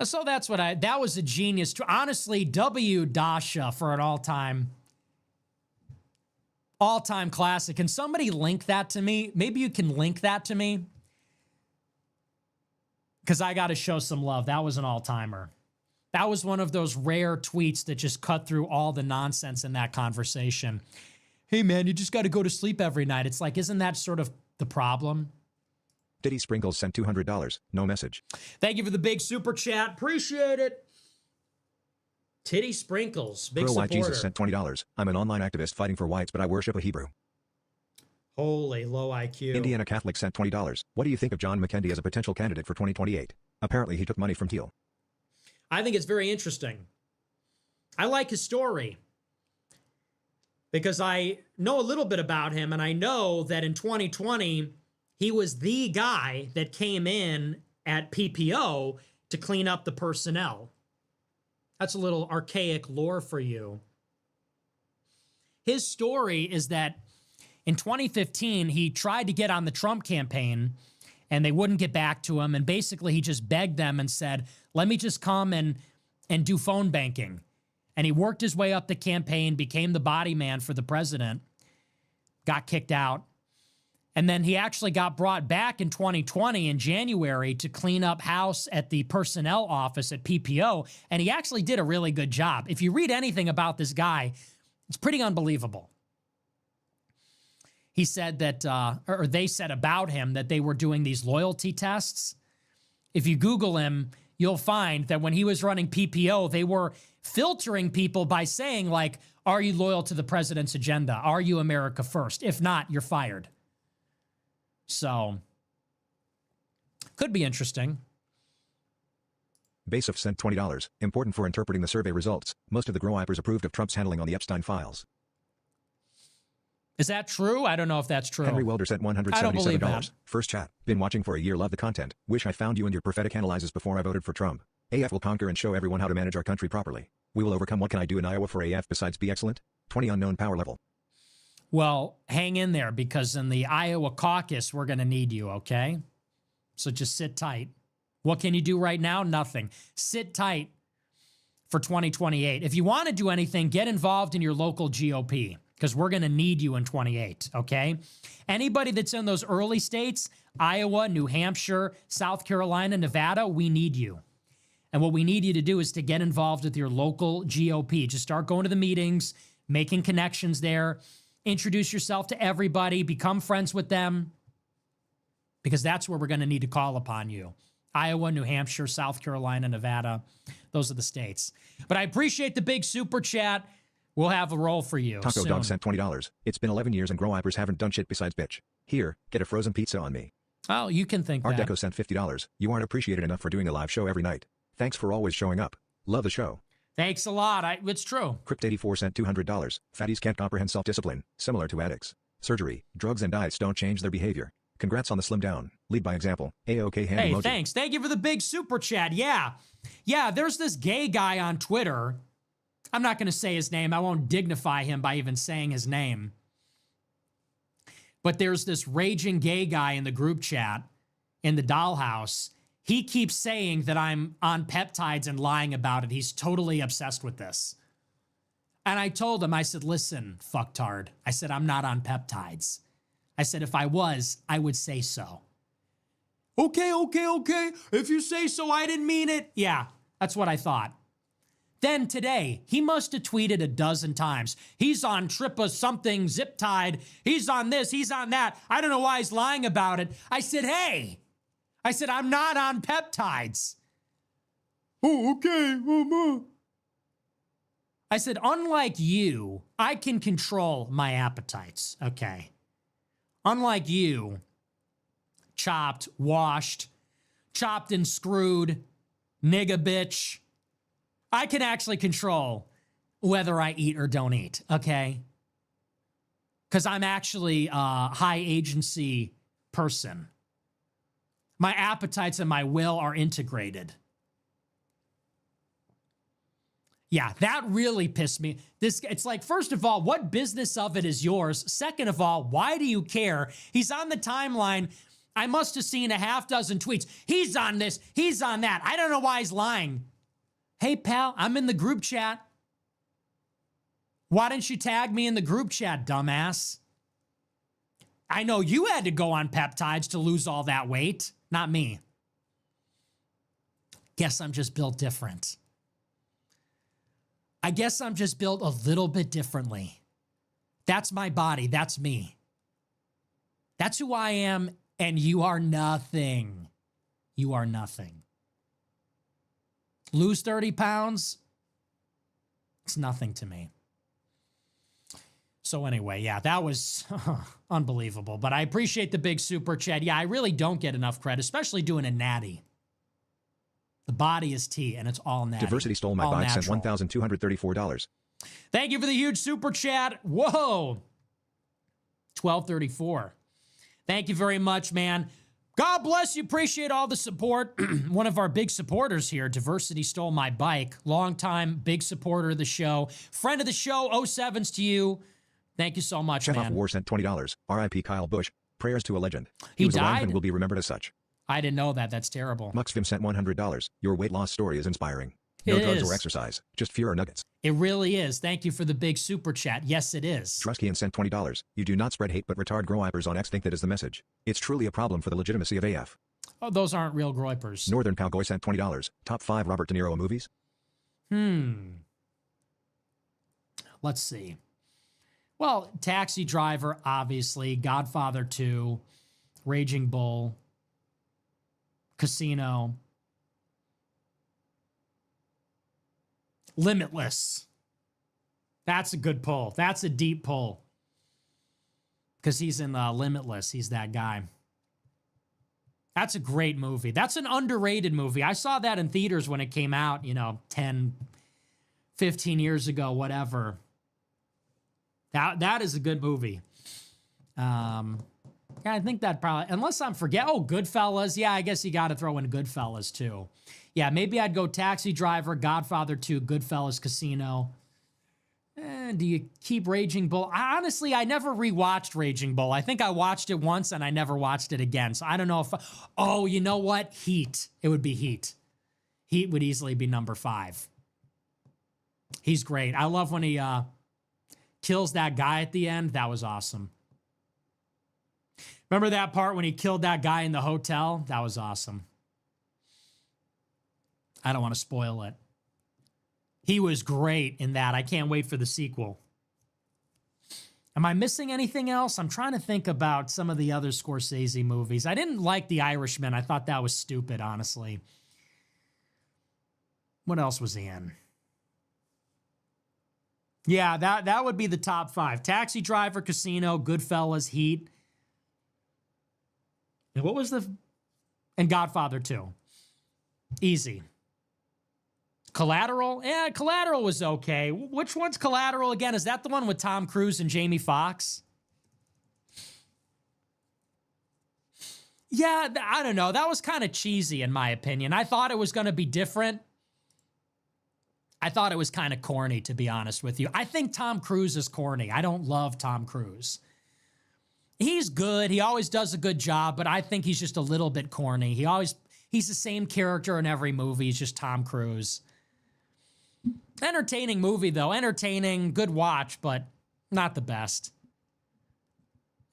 So that's what that was a genius. Honestly, W. Dasha for an all-time classic. Can somebody link that to me? Maybe you can link that to me. Because I got to show some love. That was an all-timer. That was one of those rare tweets that just cut through all the nonsense in that conversation. Hey, man, you just got to go to sleep every night. It's like, isn't that sort of the problem? Diddy Sprinkles sent $200. No message. Thank you for the big super chat. Appreciate it. Titty Sprinkles, big Pro supporter. White Jesus sent $20. I'm an online activist fighting for whites, but I worship a Hebrew. Holy low IQ. Indiana Catholic sent $20. What do you think of John McKendy as a potential candidate for 2028? Apparently he took money from Teal. I think it's very interesting. I like his story because I know a little bit about him, and I know that in 2020, he was the guy that came in at PPO to clean up the personnel. That's a little archaic lore for you. His story is that in 2015, he tried to get on the Trump campaign and they wouldn't get back to him. And basically he just begged them and said, let me just come and do phone banking. And he worked his way up the campaign, became the body man for the president, got kicked out. And then he actually got brought back in 2020 in January to clean up house at the personnel office at PPO. And he actually did a really good job. If you read anything about this guy, it's pretty unbelievable. He said that, or they said about him that they were doing these loyalty tests. If you Google him, you'll find that when he was running PPO, they were filtering people by saying, like, are you loyal to the president's agenda? Are you America first? If not, you're fired. So, could be interesting. Basef sent $20. Important for interpreting the survey results. Most of the Grow-Wipers approved of Trump's handling on the Epstein files. Is that true? I don't know if that's true. Henry Welder sent I don't believe $177. that. First chat. Been watching for a year. Love the content. Wish I found you and your prophetic analyses before I voted for Trump. AF will conquer and show everyone how to manage our country properly. We will overcome. What can I do in Iowa for AF besides be excellent? 20 unknown power level. Well, hang in there because in the Iowa caucus, we're going to need you, okay? So just sit tight. What can you do right now? Nothing. Sit tight for 2028. If you want to do anything, get involved in your local GOP because we're going to need you in 28, okay? Anybody that's in those early states, Iowa, New Hampshire, South Carolina, Nevada, we need you. And what we need you to do is to get involved with your local GOP. Just start going to the meetings, making connections there. Introduce yourself to everybody, become friends with them, because that's where we're going to need to call upon you. Iowa, New Hampshire, South Carolina, Nevada, those are the states. But I appreciate the big super chat. We'll have a role for you Taco soon. Dog sent $20. It's been 11 years and Grow-Wipers haven't done shit besides bitch. Here, get a frozen pizza on me. Oh, you can think Art that. Deco sent $50. You aren't appreciated enough for doing a live show every night. Thanks for always showing up. Love the show. Thanks a lot. It's true. Crypt84 sent $200. Fatties can't comprehend self-discipline, similar to addicts. Surgery, drugs and diets don't change their behavior. Congrats on the slim down. Lead by example. A-OK hand Hey, emoji. thanks. Thank you for the big super chat. Yeah, there's this gay guy on Twitter. I'm not going to say his name. I won't dignify him by even saying his name. But there's this raging gay guy in the group chat in the dollhouse. He keeps saying that I'm on peptides and lying about it. He's totally obsessed with this. And I told him, I said, listen, fucktard. I said, I'm not on peptides. I said, if I was, I would say so. Okay. If you say so, I didn't mean it. Yeah, that's what I thought. Then today, he must have tweeted a dozen times. He's on Trippa something zip tied. He's on this, he's on that. I don't know why he's lying about it. I said, hey. I said, I'm not on peptides. Oh, okay. I said, unlike you, I can control my appetites, okay? Unlike you, chopped, washed, chopped and screwed, nigga bitch, I can actually control whether I eat or don't eat, okay? Because I'm actually a high agency person. My appetites and my will are integrated. Yeah, that really pissed me. It's like, first of all, what business of it is yours? Second of all, why do you care? He's on the timeline. I must have seen a half dozen tweets. He's on this, he's on that. I don't know why he's lying. Hey, pal, I'm in the group chat. Why didn't you tag me in the group chat, dumbass? I know you had to go on peptides to lose all that weight, not me. Guess I'm just built different. I guess I'm just built a little bit differently. That's my body. That's me. That's who I am, and you are nothing. You are nothing. Lose 30 pounds, it's nothing to me. So anyway, yeah, that was unbelievable. But I appreciate the big super chat. Yeah, I really don't get enough credit, especially doing a natty. The body is tea, and it's all natty. Diversity stole my all bike, natural. sent $1,234. Thank you for the huge super chat. Whoa. 1234. Thank you very much, man. God bless you. Appreciate all the support. One of our big supporters here, Diversity Stole My Bike. Longtime big supporter of the show. Friend of the show, 07s to you. Thank you so much, Chef man. of War sent $20. R.I.P. Kyle Busch. Prayers to a legend. He was alive died? and will be remembered as such. I didn't know that. That's terrible. Muxvim sent $100. Your weight loss story is inspiring. No It drugs is. or exercise, just fewer or nuggets. It really is. Thank you for the big super chat. Yes, it is. Truskian sent $20. You do not spread hate but retard groypers on X. Think that is the message. It's truly a problem for the legitimacy of AF. Oh, those aren't real groypers. Northern Cowboy sent $20. Top 5 Robert De Niro movies? Let's see. Well, Taxi Driver, obviously. Godfather 2. Raging Bull. Casino. Limitless. That's a good pull. That's a deep pull. Because he's in Limitless. He's that guy. That's a great movie. That's an underrated movie. I saw that in theaters when it came out, 10, 15 years ago, whatever. That is a good movie. Yeah, I think that probably, unless I'm forgetting. Oh, Goodfellas. Yeah, I guess you got to throw in Goodfellas too. Yeah, maybe I'd go Taxi Driver, Godfather 2, Goodfellas, Casino. Do you keep Raging Bull? Honestly, I never rewatched Raging Bull. I think I watched it once and I never watched it again. So I don't know if... Oh, you know what? Heat. It would be Heat. Heat would easily be number 5. He's great. I love when he kills that guy at the end. That was awesome. Remember that part when he killed that guy in the hotel? That was awesome. I don't want to spoil it. He was great in that. I can't wait for the sequel. Am I missing anything else? I'm trying to think about some of the other Scorsese movies. I didn't like The Irishman. I thought that was stupid, honestly. What else was he in? Yeah, that would be the top 5. Taxi Driver, Casino, Goodfellas, Heat. And what was the... And Godfather 2. Easy. Collateral? Yeah, Collateral was okay. Which one's Collateral again? Is that the one with Tom Cruise and Jamie Foxx? Yeah, I don't know. That was kind of cheesy in my opinion. I thought it was going to be different. I thought it was kind of corny, to be honest with you. I think Tom Cruise is corny. I don't love Tom Cruise. He's good. He always does a good job, but I think he's just a little bit corny. He's the same character in every movie. He's just Tom Cruise. Entertaining movie, though. Entertaining, good watch, but not the best,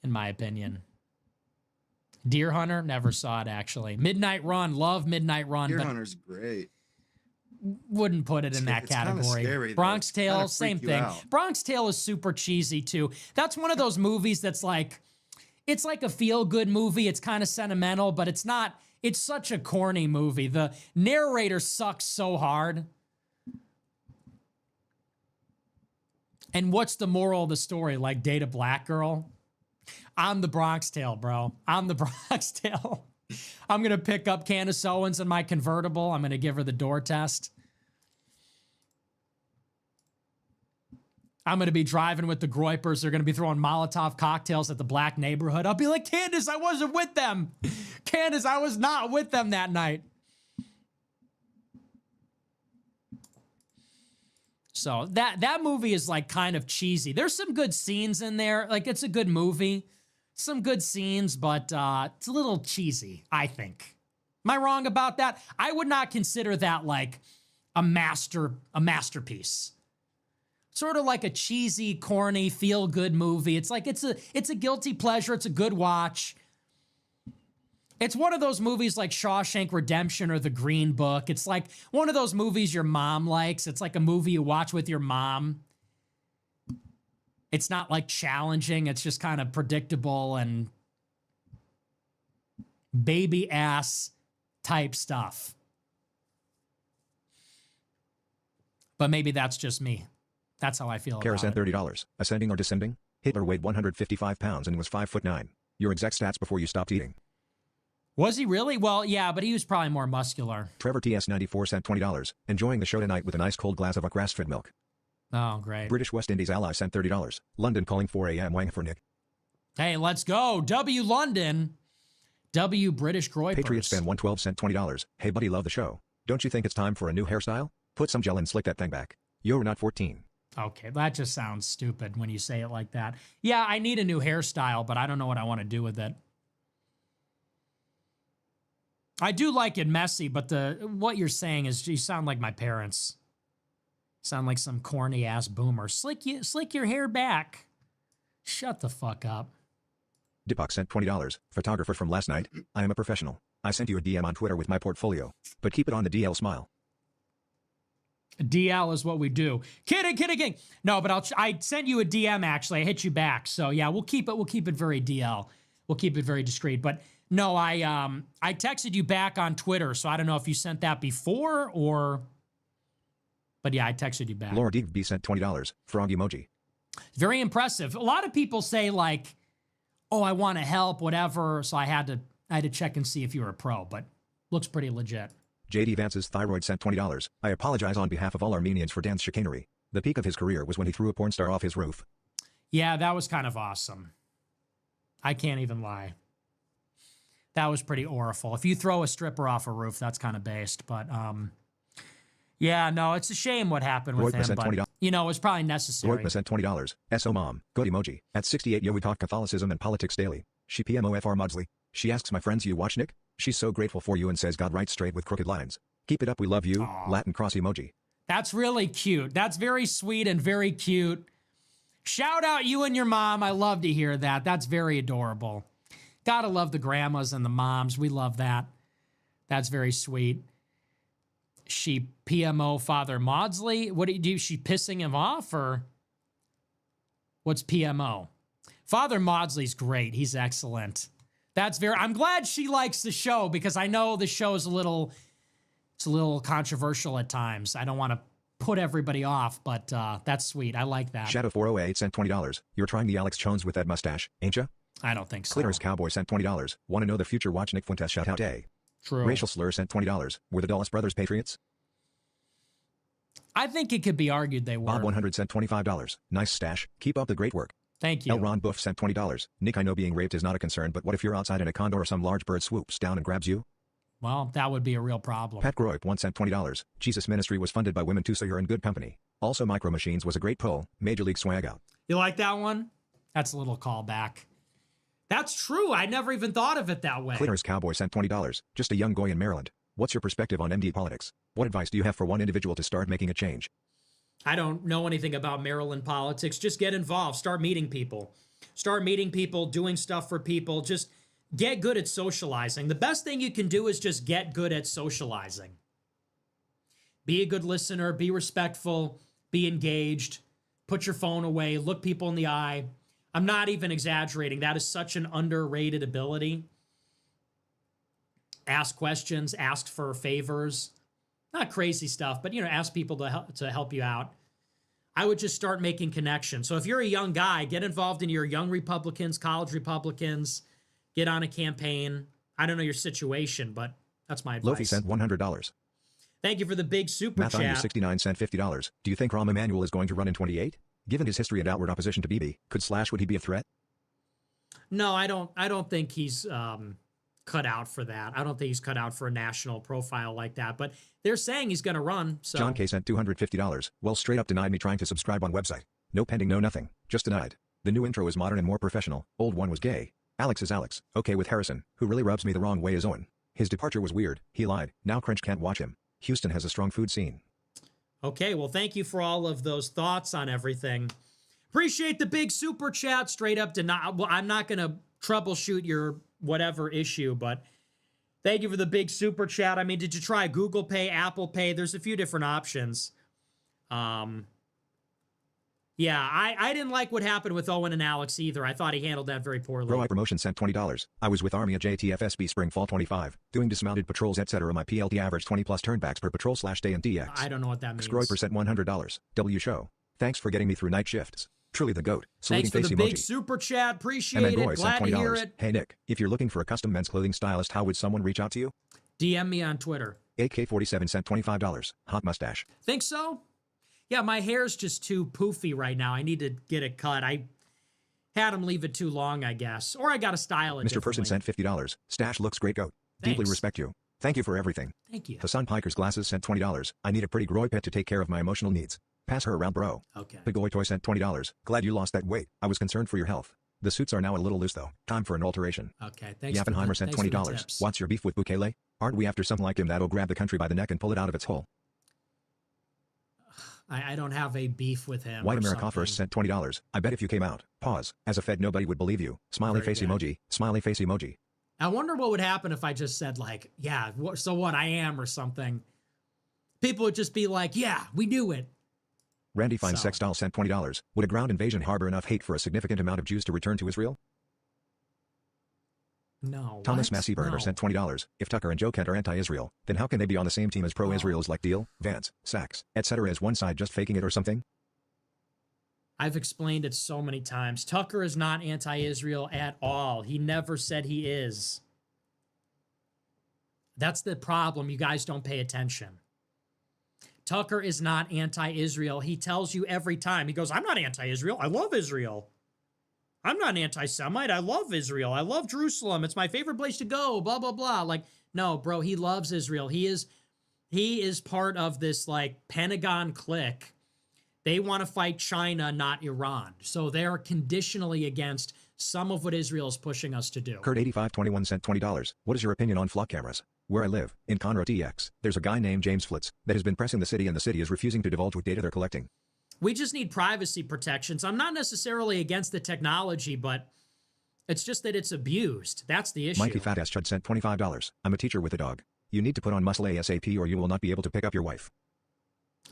in my opinion. Deer Hunter, never saw it, actually. Midnight Run, love Midnight Run. Deer Hunter's great. Wouldn't put it in that category. Scary, Bronx though. Tale, Kinda same freak you thing. out. Bronx Tale is super cheesy, too. That's one of those movies that's like, It's like a feel-good movie. It's kind of sentimental, but it's not. It's such a corny movie. The narrator sucks so hard. And what's the moral of the story? Like, date a black girl? I'm the Bronx Tale, bro. I'm the Bronx Tale. I'm going to pick up Candace Owens in my convertible. I'm going to give her the door test. I'm going to be driving with the Groypers. They're going to be throwing Molotov cocktails at the black neighborhood. I'll be like, Candace, I wasn't with them. Candace, I was not with them that night. So that movie is like kind of cheesy. There's some good scenes in there. Like, it's a good movie. Some good scenes, but it's a little cheesy, I think. Am I wrong about that? I would not consider that like a masterpiece. Sort of like a cheesy, corny, feel-good movie. It's like it's a guilty pleasure. It's a good watch. It's one of those movies like Shawshank Redemption or The Green Book. It's like one of those movies your mom likes. It's like a movie you watch with your mom. It's not like challenging. It's just kind of predictable and baby ass type stuff. But maybe that's just me. That's how I feel Kara about sent it. $30. Ascending or descending? Hitler weighed 155 pounds and was 5'9". Your exact stats before you stopped eating. Was he really? Well, yeah, but he was probably more muscular. Trevor TS94 sent $20. Enjoying the show tonight with a nice cold glass of grass-fed milk. Oh, great. British West Indies ally sent $30. London calling 4 a.m. Wang for Nick. Hey, let's go. W London. W British Groypers. Patriots fan 112 sent $20. Hey buddy, love the show. Don't you think it's time for a new hairstyle? Put some gel and slick that thing back. You're not 14. Okay, that just sounds stupid when you say it like that. Yeah, I need a new hairstyle, but I don't know what I want to do with it. I do like it messy, but what you're saying is you sound like my parents. Sound like some corny ass boomer. Slick your hair back. Shut the fuck up. Dipak sent $20. Photographer from last night. I am a professional. I sent you a DM on Twitter with my portfolio, but keep it on the DL smile. DL is what we do. Kidding. No, but I sent you a DM actually. I hit you back. So yeah, we'll keep it very DL. We'll keep it very discreet. But no, I texted you back on Twitter, so I don't know if you sent that before or. But yeah, I texted you back. Laura DB sent $20. Frog emoji. Very impressive. A lot of people say like, "Oh, I want to help, whatever." So I had to check and see if you were a pro, but looks pretty legit. JD Vance's thyroid sent $20. I apologize on behalf of all Armenians for Dan's chicanery. The peak of his career was when he threw a porn star off his roof. Yeah, that was kind of awesome. I can't even lie. That was pretty awful. If you throw a stripper off a roof, that's kind of based. But yeah, no, it's a shame what happened with him. But $20. you know, it was probably necessary. Roy sent $20. SO mom. Good emoji. At 68 yo we talk Catholicism and politics daily. She PMOFR Maudsley. She asks my friends you watch Nick? She's so grateful for you and says God writes straight with crooked lines. Keep it up, we love you. Aww. Latin cross emoji. That's really cute. That's very sweet and very cute. Shout out you and your mom. I love to hear that. That's very adorable. Gotta love the grandmas and the moms. We love that. That's very sweet. She PMO Father Maudsley. What do you do? She pissing him off or what's PMO? Father Maudsley's great. He's excellent. I'm glad she likes the show because I know the show is a little controversial at times. I don't want to put everybody off, but that's sweet. I like that. Shadow 408 sent $20. You're trying the Alex Jones with that mustache, ain't ya? I don't think so. Clitters Cowboy sent $20. Want to know the future? Watch Nick Fuentes shout out day. True. Racial Slur sent $20. Were the Dulles brothers patriots? I think it could be argued they were. Bob 100 sent $25. Nice stash. Keep up the great work. Thank you. L. Ron Buff sent $20. Nick, I know being raped is not a concern, but what if you're outside and a condor or some large bird swoops down and grabs you? Well, that would be a real problem. Pat Groip once sent $20. Jesus Ministry was funded by women too, so you're in good company. Also, Micro Machines was a great pull. Major League swag out. You like that one? That's a little callback. That's true. I never even thought of it that way. Clitters Cowboy sent $20. Just a young guy in Maryland. What's your perspective on MD politics? What advice do you have for one individual to start making a change? I don't know anything about Maryland politics. Just get involved. Start meeting people. Start meeting people, doing stuff for people. Just get good at socializing. The best thing you can do is just get good at socializing. Be a good listener. Be respectful. Be engaged. Put your phone away. Look people in the eye. I'm not even exaggerating. That is such an underrated ability. Ask questions, ask for favors. Not crazy stuff, but, ask people to help you out. I would just start making connections. So if you're a young guy, get involved in your young Republicans, college Republicans, get on a campaign. I don't know your situation, but that's my advice. Lofi sent $100. Thank you for the big super Math on you chat. 69 cent $50. Do you think Rahm Emanuel is going to run in 28? Given his history and outward opposition to Bibi, would he be a threat? No, I don't think he's cut out for that. I don't think he's cut out for a national profile like that, but they're saying he's going to run. So John K sent $250. Well, straight up denied me trying to subscribe on website. No pending, no nothing. Just denied. The new intro is modern and more professional. Old one was gay. Alex is Alex. Okay with Harrison, who really rubs me the wrong way is Owen. His departure was weird. He lied. Now cringe can't watch him. Houston has a strong food scene. Okay, well, thank you for all of those thoughts on everything. Appreciate the big super chat. Straight up deny. Well, I'm not going to troubleshoot your whatever issue, but thank you for the big super chat. I mean, did you try Google Pay, Apple Pay? There's a few different options. Yeah, I didn't like what happened with Owen and Alex either. I thought he handled that very poorly. Bro, I promotion sent $20. I was with Army at JTFSB Spring Fall 25, doing dismounted patrols, etc. My PLT average 20 plus turnbacks per patrol /day and DX. I don't know what that means. Scroy percent $100. W show. Thanks for getting me through night shifts. Truly the GOAT. Thanks for the big emoji. super chat. Appreciate And then it. Roy Glad sent to hear $20. it. Hey Nick, if you're looking for a custom men's clothing stylist, how would someone reach out to you? DM me on Twitter. AK47 sent $25. Hot mustache. Think so? Yeah, my hair's just too poofy right now. I need to get it cut. I had him leave it too long, I guess. Or I got to style it Mr. Person differently. sent $50. Stash looks great, GOAT. Deeply Thanks. respect you. Thank you for everything. Thank you. Hassan Piker's glasses sent $20. I need a pretty groy pet to take care of my emotional needs. Pass her around, bro. Okay. Pagoy Toy sent $20. Glad you lost that weight. I was concerned for your health. The suits are now a little loose though. Time for an alteration. Okay. Thanks. Yappenheimer sent thanks for the $20. tips. What's your beef with Bukele? Aren't we after something like him that'll grab the country by the neck and pull it out of its hole? I don't have a beef with him. White or America something. first sent $20. I bet if you came out, pause, as a Fed nobody would believe you. Smiley Very face good. emoji, smiley face emoji. I wonder what would happen if I just said like, yeah, so what, I am or something. People would just be like, yeah, we do it. Randy Fine So- Sextile sent $20. Would a ground invasion harbor enough hate for a significant amount of Jews to return to Israel? No. Thomas what? Massey Burner No. sent $20. If Tucker and Joe Kent are anti-Israel, then how can they be on the same team as pro-Israels like Deal, Vance, Sachs, etc. Is one side just faking it or something? I've explained it so many times. Tucker is not anti-Israel at all. He never said he is. That's the problem. You guys don't pay attention. Tucker is not anti-Israel. He tells you every time. He goes, I'm not anti-Israel. I love Israel. I'm not an anti-Semite. I love Israel. I love Jerusalem. It's my favorite place to go. Blah, blah, blah. Like, no, bro, he loves Israel. He is part of this like Pentagon clique. They want to fight China, not Iran. So they're conditionally against some of what Israel is pushing us to do. Kurt8521 sent $20. What is your opinion on flock cameras? Where I live, in Conroe TX, there's a guy named James Flitz that has been pressing the city and the city is refusing to divulge what data they're collecting. We just need privacy protections. I'm not necessarily against the technology, but it's just that it's abused. That's the issue. Mikey Fat Ass Chud sent $25. I'm a teacher with a dog. You need to put on muscle ASAP or you will not be able to pick up your wife.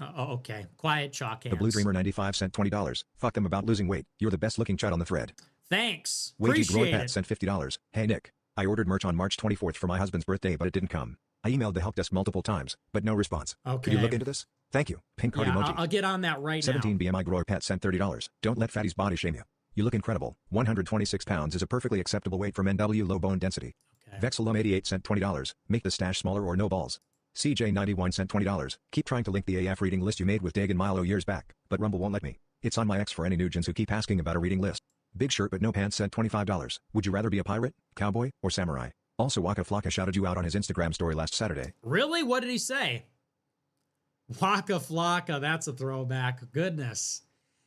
Oh, okay. Quiet chalk hands. The Blue Dreamer 95 sent $20. Fuck them about losing weight. You're the best looking chud on the thread. Thanks. Wagey Appreciate Groypat it. sent $50. Hey Nick, I ordered merch on March 24th for my husband's birthday but it didn't come. I emailed the help desk multiple times, but no response. Okay. Could you look into this? Thank you. Pink card Yeah, emoji. I'll get on that right 17 now. BMI Grower Pet sent $30. Don't let fatties body shame you. You look incredible. 126 pounds is a perfectly acceptable weight for men. Low bone density. Okay. Vexelum88 sent $20. Make the stash smaller or no balls. CJ91 sent $20. Keep trying to link the AF reading list you made with Dag and Milo years back, but Rumble won't let me. It's on my X for any Nugents who keep asking about a reading list. Big shirt but no pants sent $25. Would you rather be a pirate, cowboy, or samurai? Also Waka Flocka shouted you out on his Instagram story last Saturday. Really? What did he say? Waka Flocka, that's a throwback. Goodness.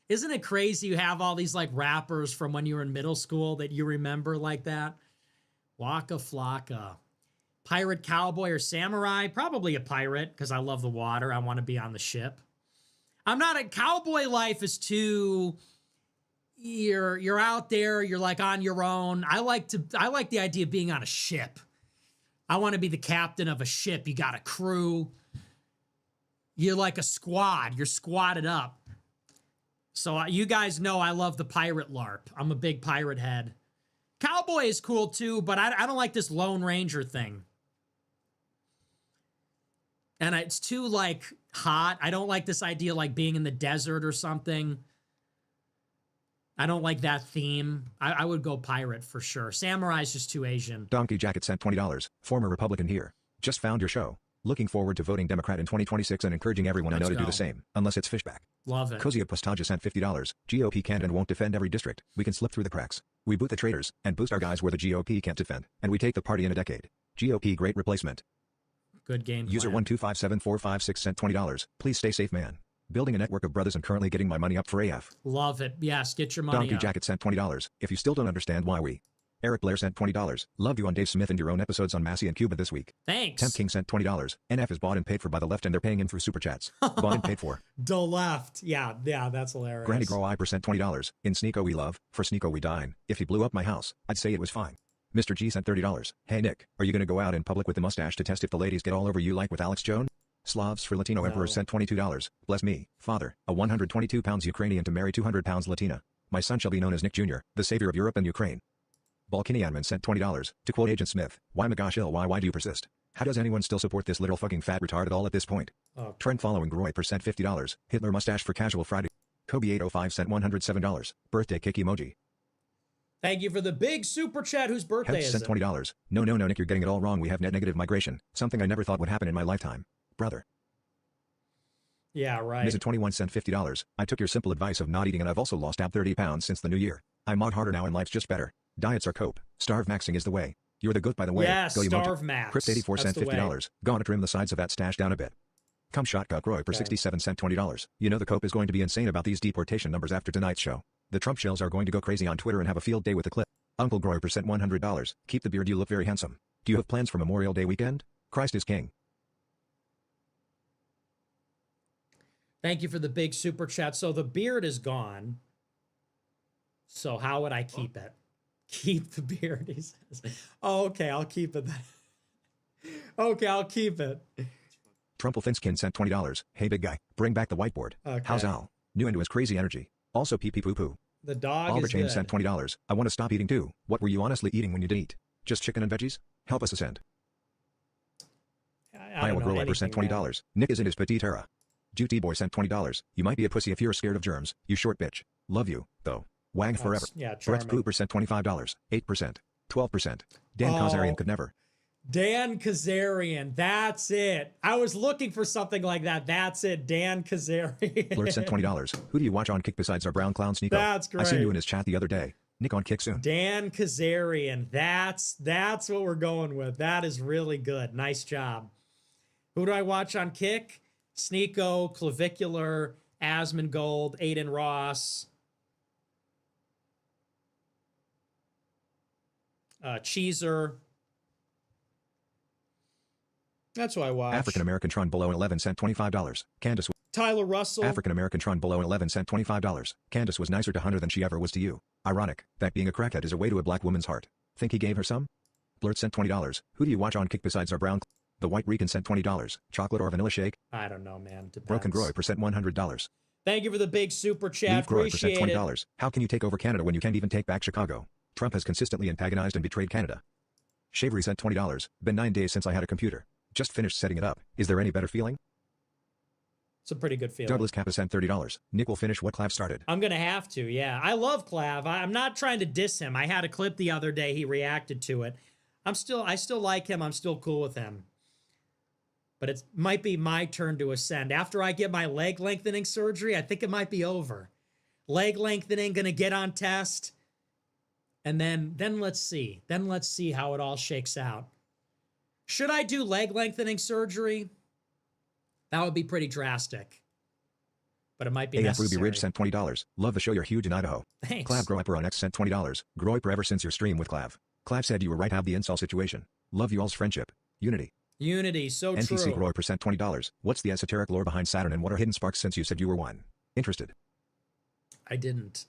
Isn't it crazy you have all these like rappers from when you were in middle school that you remember like that? Waka Flocka. Pirate, cowboy, or samurai? Probably a pirate because I love the water. I want to be on the ship. I'm not a cowboy life is too you're out there, you're like on your own. I like the idea of being on a ship. I want to be the captain of a ship. You got a crew. You're like a squad. You're squatted up. So you guys know I love the pirate LARP. I'm a big pirate head. Cowboy is cool too, but I don't like this Lone Ranger thing. And it's too, like, hot. I don't like this idea, like, being in the desert or something. I don't like that theme. I would go pirate for sure. Samurai's just too Asian. Donkey Jacket sent $20. Former Republican here. Just found your show. Looking forward to voting Democrat in 2026 and encouraging everyone I know to do the same, unless it's fishback. Love it. Cozy Postaja sent $50. GOP can't and won't defend every district. We can slip through the cracks. We boot the traitors and boost our guys where the GOP can't defend, and we take the party in a decade. GOP great replacement. Good game plan. User 1257456 sent $20. Please stay safe, man. Building a network of brothers and currently getting my money up for AF. Love it. Yes, get your money Donkey up. Jacket sent $20. If you still don't understand why we. Eric Blair sent $20. Loved you on Dave Smith and your own episodes on Massey and Cuba this week. Thanks. Temp King sent $20. NF is bought and paid for by the left and they're paying him through super chats. Bought and paid for. The left. Yeah, that's hilarious. Granny Grow I sent $20. In Sneeko we love, for Sneeko we dine. If he blew up my house, I'd say it was fine. Mr. G sent $30. Hey Nick, are you gonna go out in public with the mustache to test if the ladies get all over you like with Alex Jones? Slavs for Latino Emperor sent $22. Bless me, father, a 122 pounds Ukrainian to marry 200 pounds Latina. My son shall be known as Nick Jr., the savior of Europe and Ukraine. Balkanianman sent $20. To quote Agent Smith, why my gosh ill, why do you persist? How does anyone still support this little fucking fat retard at all at this point? Oh. Trend following Groy sent $50. Hitler mustache for casual Friday. Kobe 805 sent $107. Birthday kick emoji. Thank you for the big super chat. Whose birthday Heath is sent it? $20. No, Nick, you're getting it all wrong. We have net negative migration. Something I never thought would happen in my lifetime. Brother. Yeah, right. Visit 21 sent $50. I took your simple advice of not eating and I've also lost out 30 pounds since the new year. I mod harder now and life's just better. Diets are cope. Starve maxing is the way. You're the goat by the way. Yes, Go starve max. Crypt 84 That's cent the way. $50. Gonna trim the sides of that stash down a bit. Come shot Guck Roy per Okay. 67 cent $20. You know the cope is going to be insane about these deportation numbers after tonight's show. The Trump shells are going to go crazy on Twitter and have a field day with the clip. Uncle Groy per cent $100. Keep the beard, you look very handsome. Do you have plans for Memorial Day weekend? Christ is king. Thank you for the big super chat. So the beard is gone. So how would I keep it? Keep the beard, he says. Oh, okay, I'll keep it then. Okay, I'll keep it. Trumplefinskin sent $20. Hey big guy, bring back the whiteboard. Okay. How's Al? New into his crazy energy. Also pee pee poo poo. The dog Oliver is James good. sent $20. I want to stop eating too. What were you honestly eating when you did eat? Just chicken and veggies? Help us ascend. I don't Iowa know Grower per sent anything, man. $20. Nick is in his petite era. Duty Boy sent $20. You might be a pussy if you're scared of germs, you short bitch. Love you, though. Wang forever. Yeah, Brett's charming. Poo % $25. 8%. 12%. Dan Oh. Kazarian could never. Dan Kazarian, that's it. I was looking for something like that. That's it, Dan Kazarian. Blurt sent $20. Who do you watch on Kick besides our brown clown Sneeko? That's I seen great. you in his chat the other day. Nick on Kick soon. Dan Kazarian, that's what we're going with. That is really good. Nice job. Who do I watch on Kick? Sneeko, Clavicular, Asmongold, Aiden Ross, Cheezer. That's who I watch. African American Tron below 11 cent $25. Candace. Tyler Russell. African American Tron below 11 cent $25. Candace was nicer to Hunter than she ever was to you. Ironic that being a crackhead is a way to a black woman's heart. Think he gave her some? Blurt sent $20. Who do you watch on Kick besides our brown? The White Rican sent $20. Chocolate or vanilla shake? I don't know, man. Depends. Broken Groy % $100. Thank you for the big super chat. Leave Groy Appreciate % it. $20. How can you take over Canada when you can't even take back Chicago? Trump has consistently antagonized and betrayed Canada. Shavery sent $20. Been 9 days since I had a computer. Just finished setting it up. Is there any better feeling? It's a pretty good feeling. Douglas Kappa sent $30. Nick will finish what Clav started. I'm gonna have to, yeah. I love Clav. I'm not trying to diss him. I had a clip the other day. He reacted to it. I still like him. I'm still cool with him. But it might be my turn to ascend. After I get my leg lengthening surgery, I think it might be over. Leg lengthening, gonna get on test. And then let's see. Then let's see how it all shakes out. Should I do leg lengthening surgery? That would be pretty drastic. But it might be AF necessary. Ruby Ridge sent $20. Love the show, you're huge in Idaho. Thanks. Clav Groiper on X sent $20. Groiper ever since your stream with Clav. Clav said you were right, have the incel situation. Love you all's friendship. Unity. Unity, so NTC true. Groiper sent $20. What's the esoteric lore behind Saturn and what are hidden sparks since you said you were one? Interested. I didn't.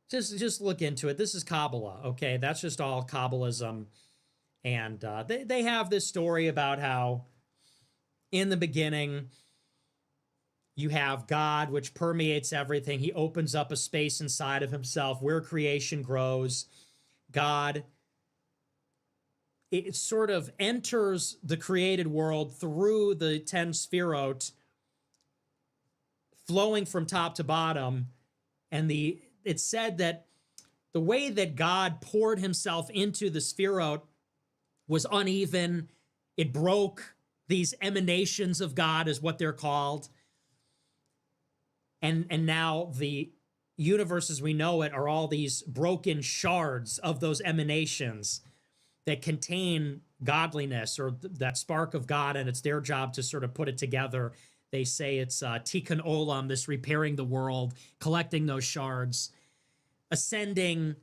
Just look into it. This is Kabbalah, okay? That's just all Kabbalism. And they have this story about how in the beginning, You have God, which permeates everything. He opens up a space inside of himself where creation grows. God, it sort of enters the created world through the 10 Sphirot, flowing from top to bottom. And it's said that the way that God poured himself into the Sphirot was uneven. It broke. These emanations of God is what they're called. And now the universe as we know it are all these broken shards of those emanations that contain godliness or that spark of God, and it's their job to sort of put it together. They say it's tikkun olam, this repairing the world, collecting those shards, ascending,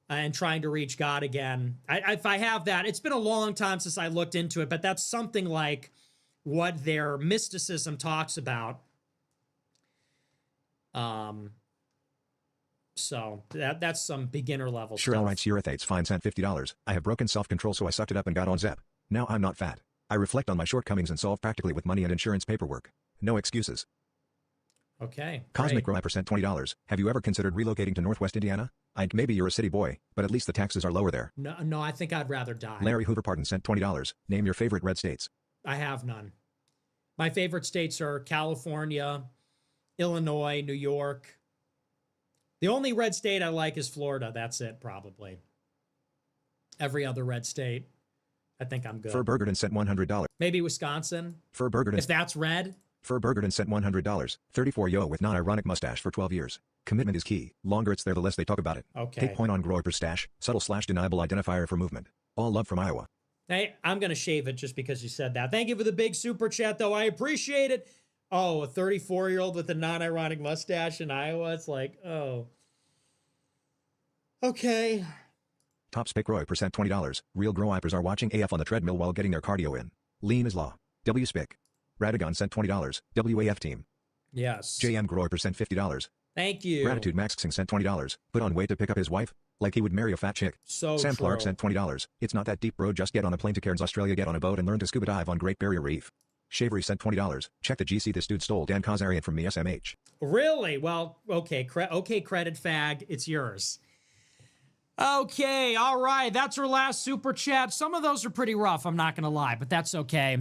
and trying to reach God again. If I have that, it's been a long time since I looked into it, but that's something like what their mysticism talks about. So that's some beginner level Sure, stuff. alright, Eurythates fine sent $50. I have broken self-control, so I sucked it up and got on Zep. Now I'm not fat. I reflect on my shortcomings and solve practically with money and insurance paperwork. No excuses. Okay. Cosmic great. Roy % $20. Have you ever considered relocating to Northwest Indiana? Maybe you're a city boy, but at least the taxes are lower there. No, I think I'd rather die. Larry Hoover Pardon sent $20. Name your favorite red states. I have none. My favorite states are California, Illinois, New York. The only red state I like is Florida. That's it, probably. Every other red state, I think I'm good. Fur Burgerton sent $100. Maybe Wisconsin, Fur Burgerton. if that's red. Fur Burgerton sent $100. 34 yo with non-ironic mustache for 12 years. Commitment is key. Longer it's there, the less they talk about it. Okay. Take point on grower stash. Subtle / deniable identifier for movement. All love from Iowa. Hey, I'm going to shave it just because you said that. Thank you for the big super chat, though. I appreciate it. Oh, a 34-year-old with a non-ironic mustache in Iowa. It's like, oh. Okay. Top Spick Roy % $20. Real grow wipers are watching AF on the treadmill while getting their cardio in. Lean is law. W Spick. Radagon sent $20. WAF team. Yes. JM Groy % $50. Thank you. Gratitude Max Singh sent $20. Put on weight to pick up his wife? Like he would marry a fat chick. So Sam true. Clark sent $20. It's not that deep, bro. Just get on a plane to Cairns, Australia, get on a boat and learn to scuba dive on Great Barrier Reef. Shavery sent $20. Check the GC, this dude stole Dan Kazarian from me, SMH. Really? Well, okay. Okay, credit fag. It's yours. Okay, all right. That's our last super chat. Some of those are pretty rough, I'm not going to lie, but that's okay.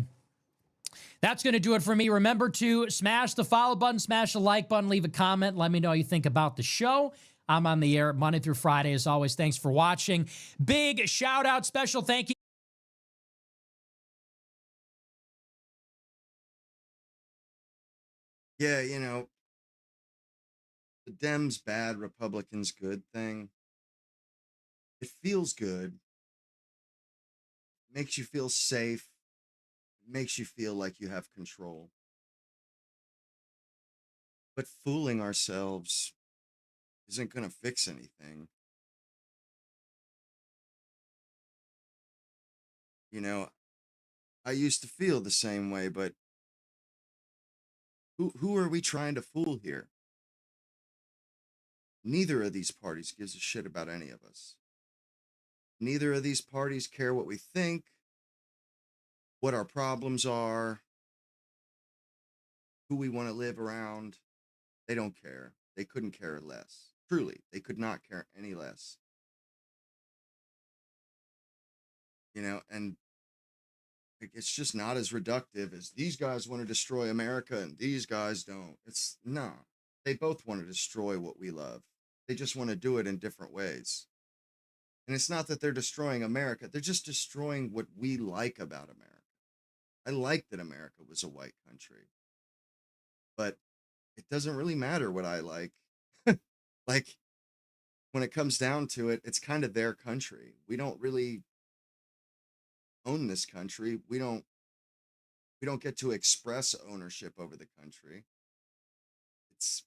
That's going to do it for me. Remember to smash the follow button, smash the like button, leave a comment. Let me know what you think about the show. I'm on the air Monday through Friday. As always, thanks for watching. Big shout out, special thank you. Yeah, you know, the Dems bad, Republicans good thing. It feels good. Makes you feel safe. Makes you feel like you have control. But fooling ourselves isn't going to fix anything. You know, I used to feel the same way, but who are we trying to fool here? Neither of these parties gives a shit about any of us. Neither of these parties care what we think, what our problems are, who we want to live around. They don't care. They couldn't care less. Truly, they could not care any less. You know, and it's just not as reductive as these guys want to destroy America and these guys don't. It's no. They both want to destroy what we love. They just want to do it in different ways. And it's not that they're destroying America. They're just destroying what we like about America. I like that America was a white country. But it doesn't really matter what I like. Like, when it comes down to it, it's kind of their country. We don't really own this country. We don't get to express ownership over the country. It's,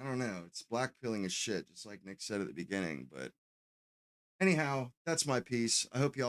I don't know, it's blackpilling as shit, just like Nick said at the beginning. But anyhow, that's my piece. I hope y'all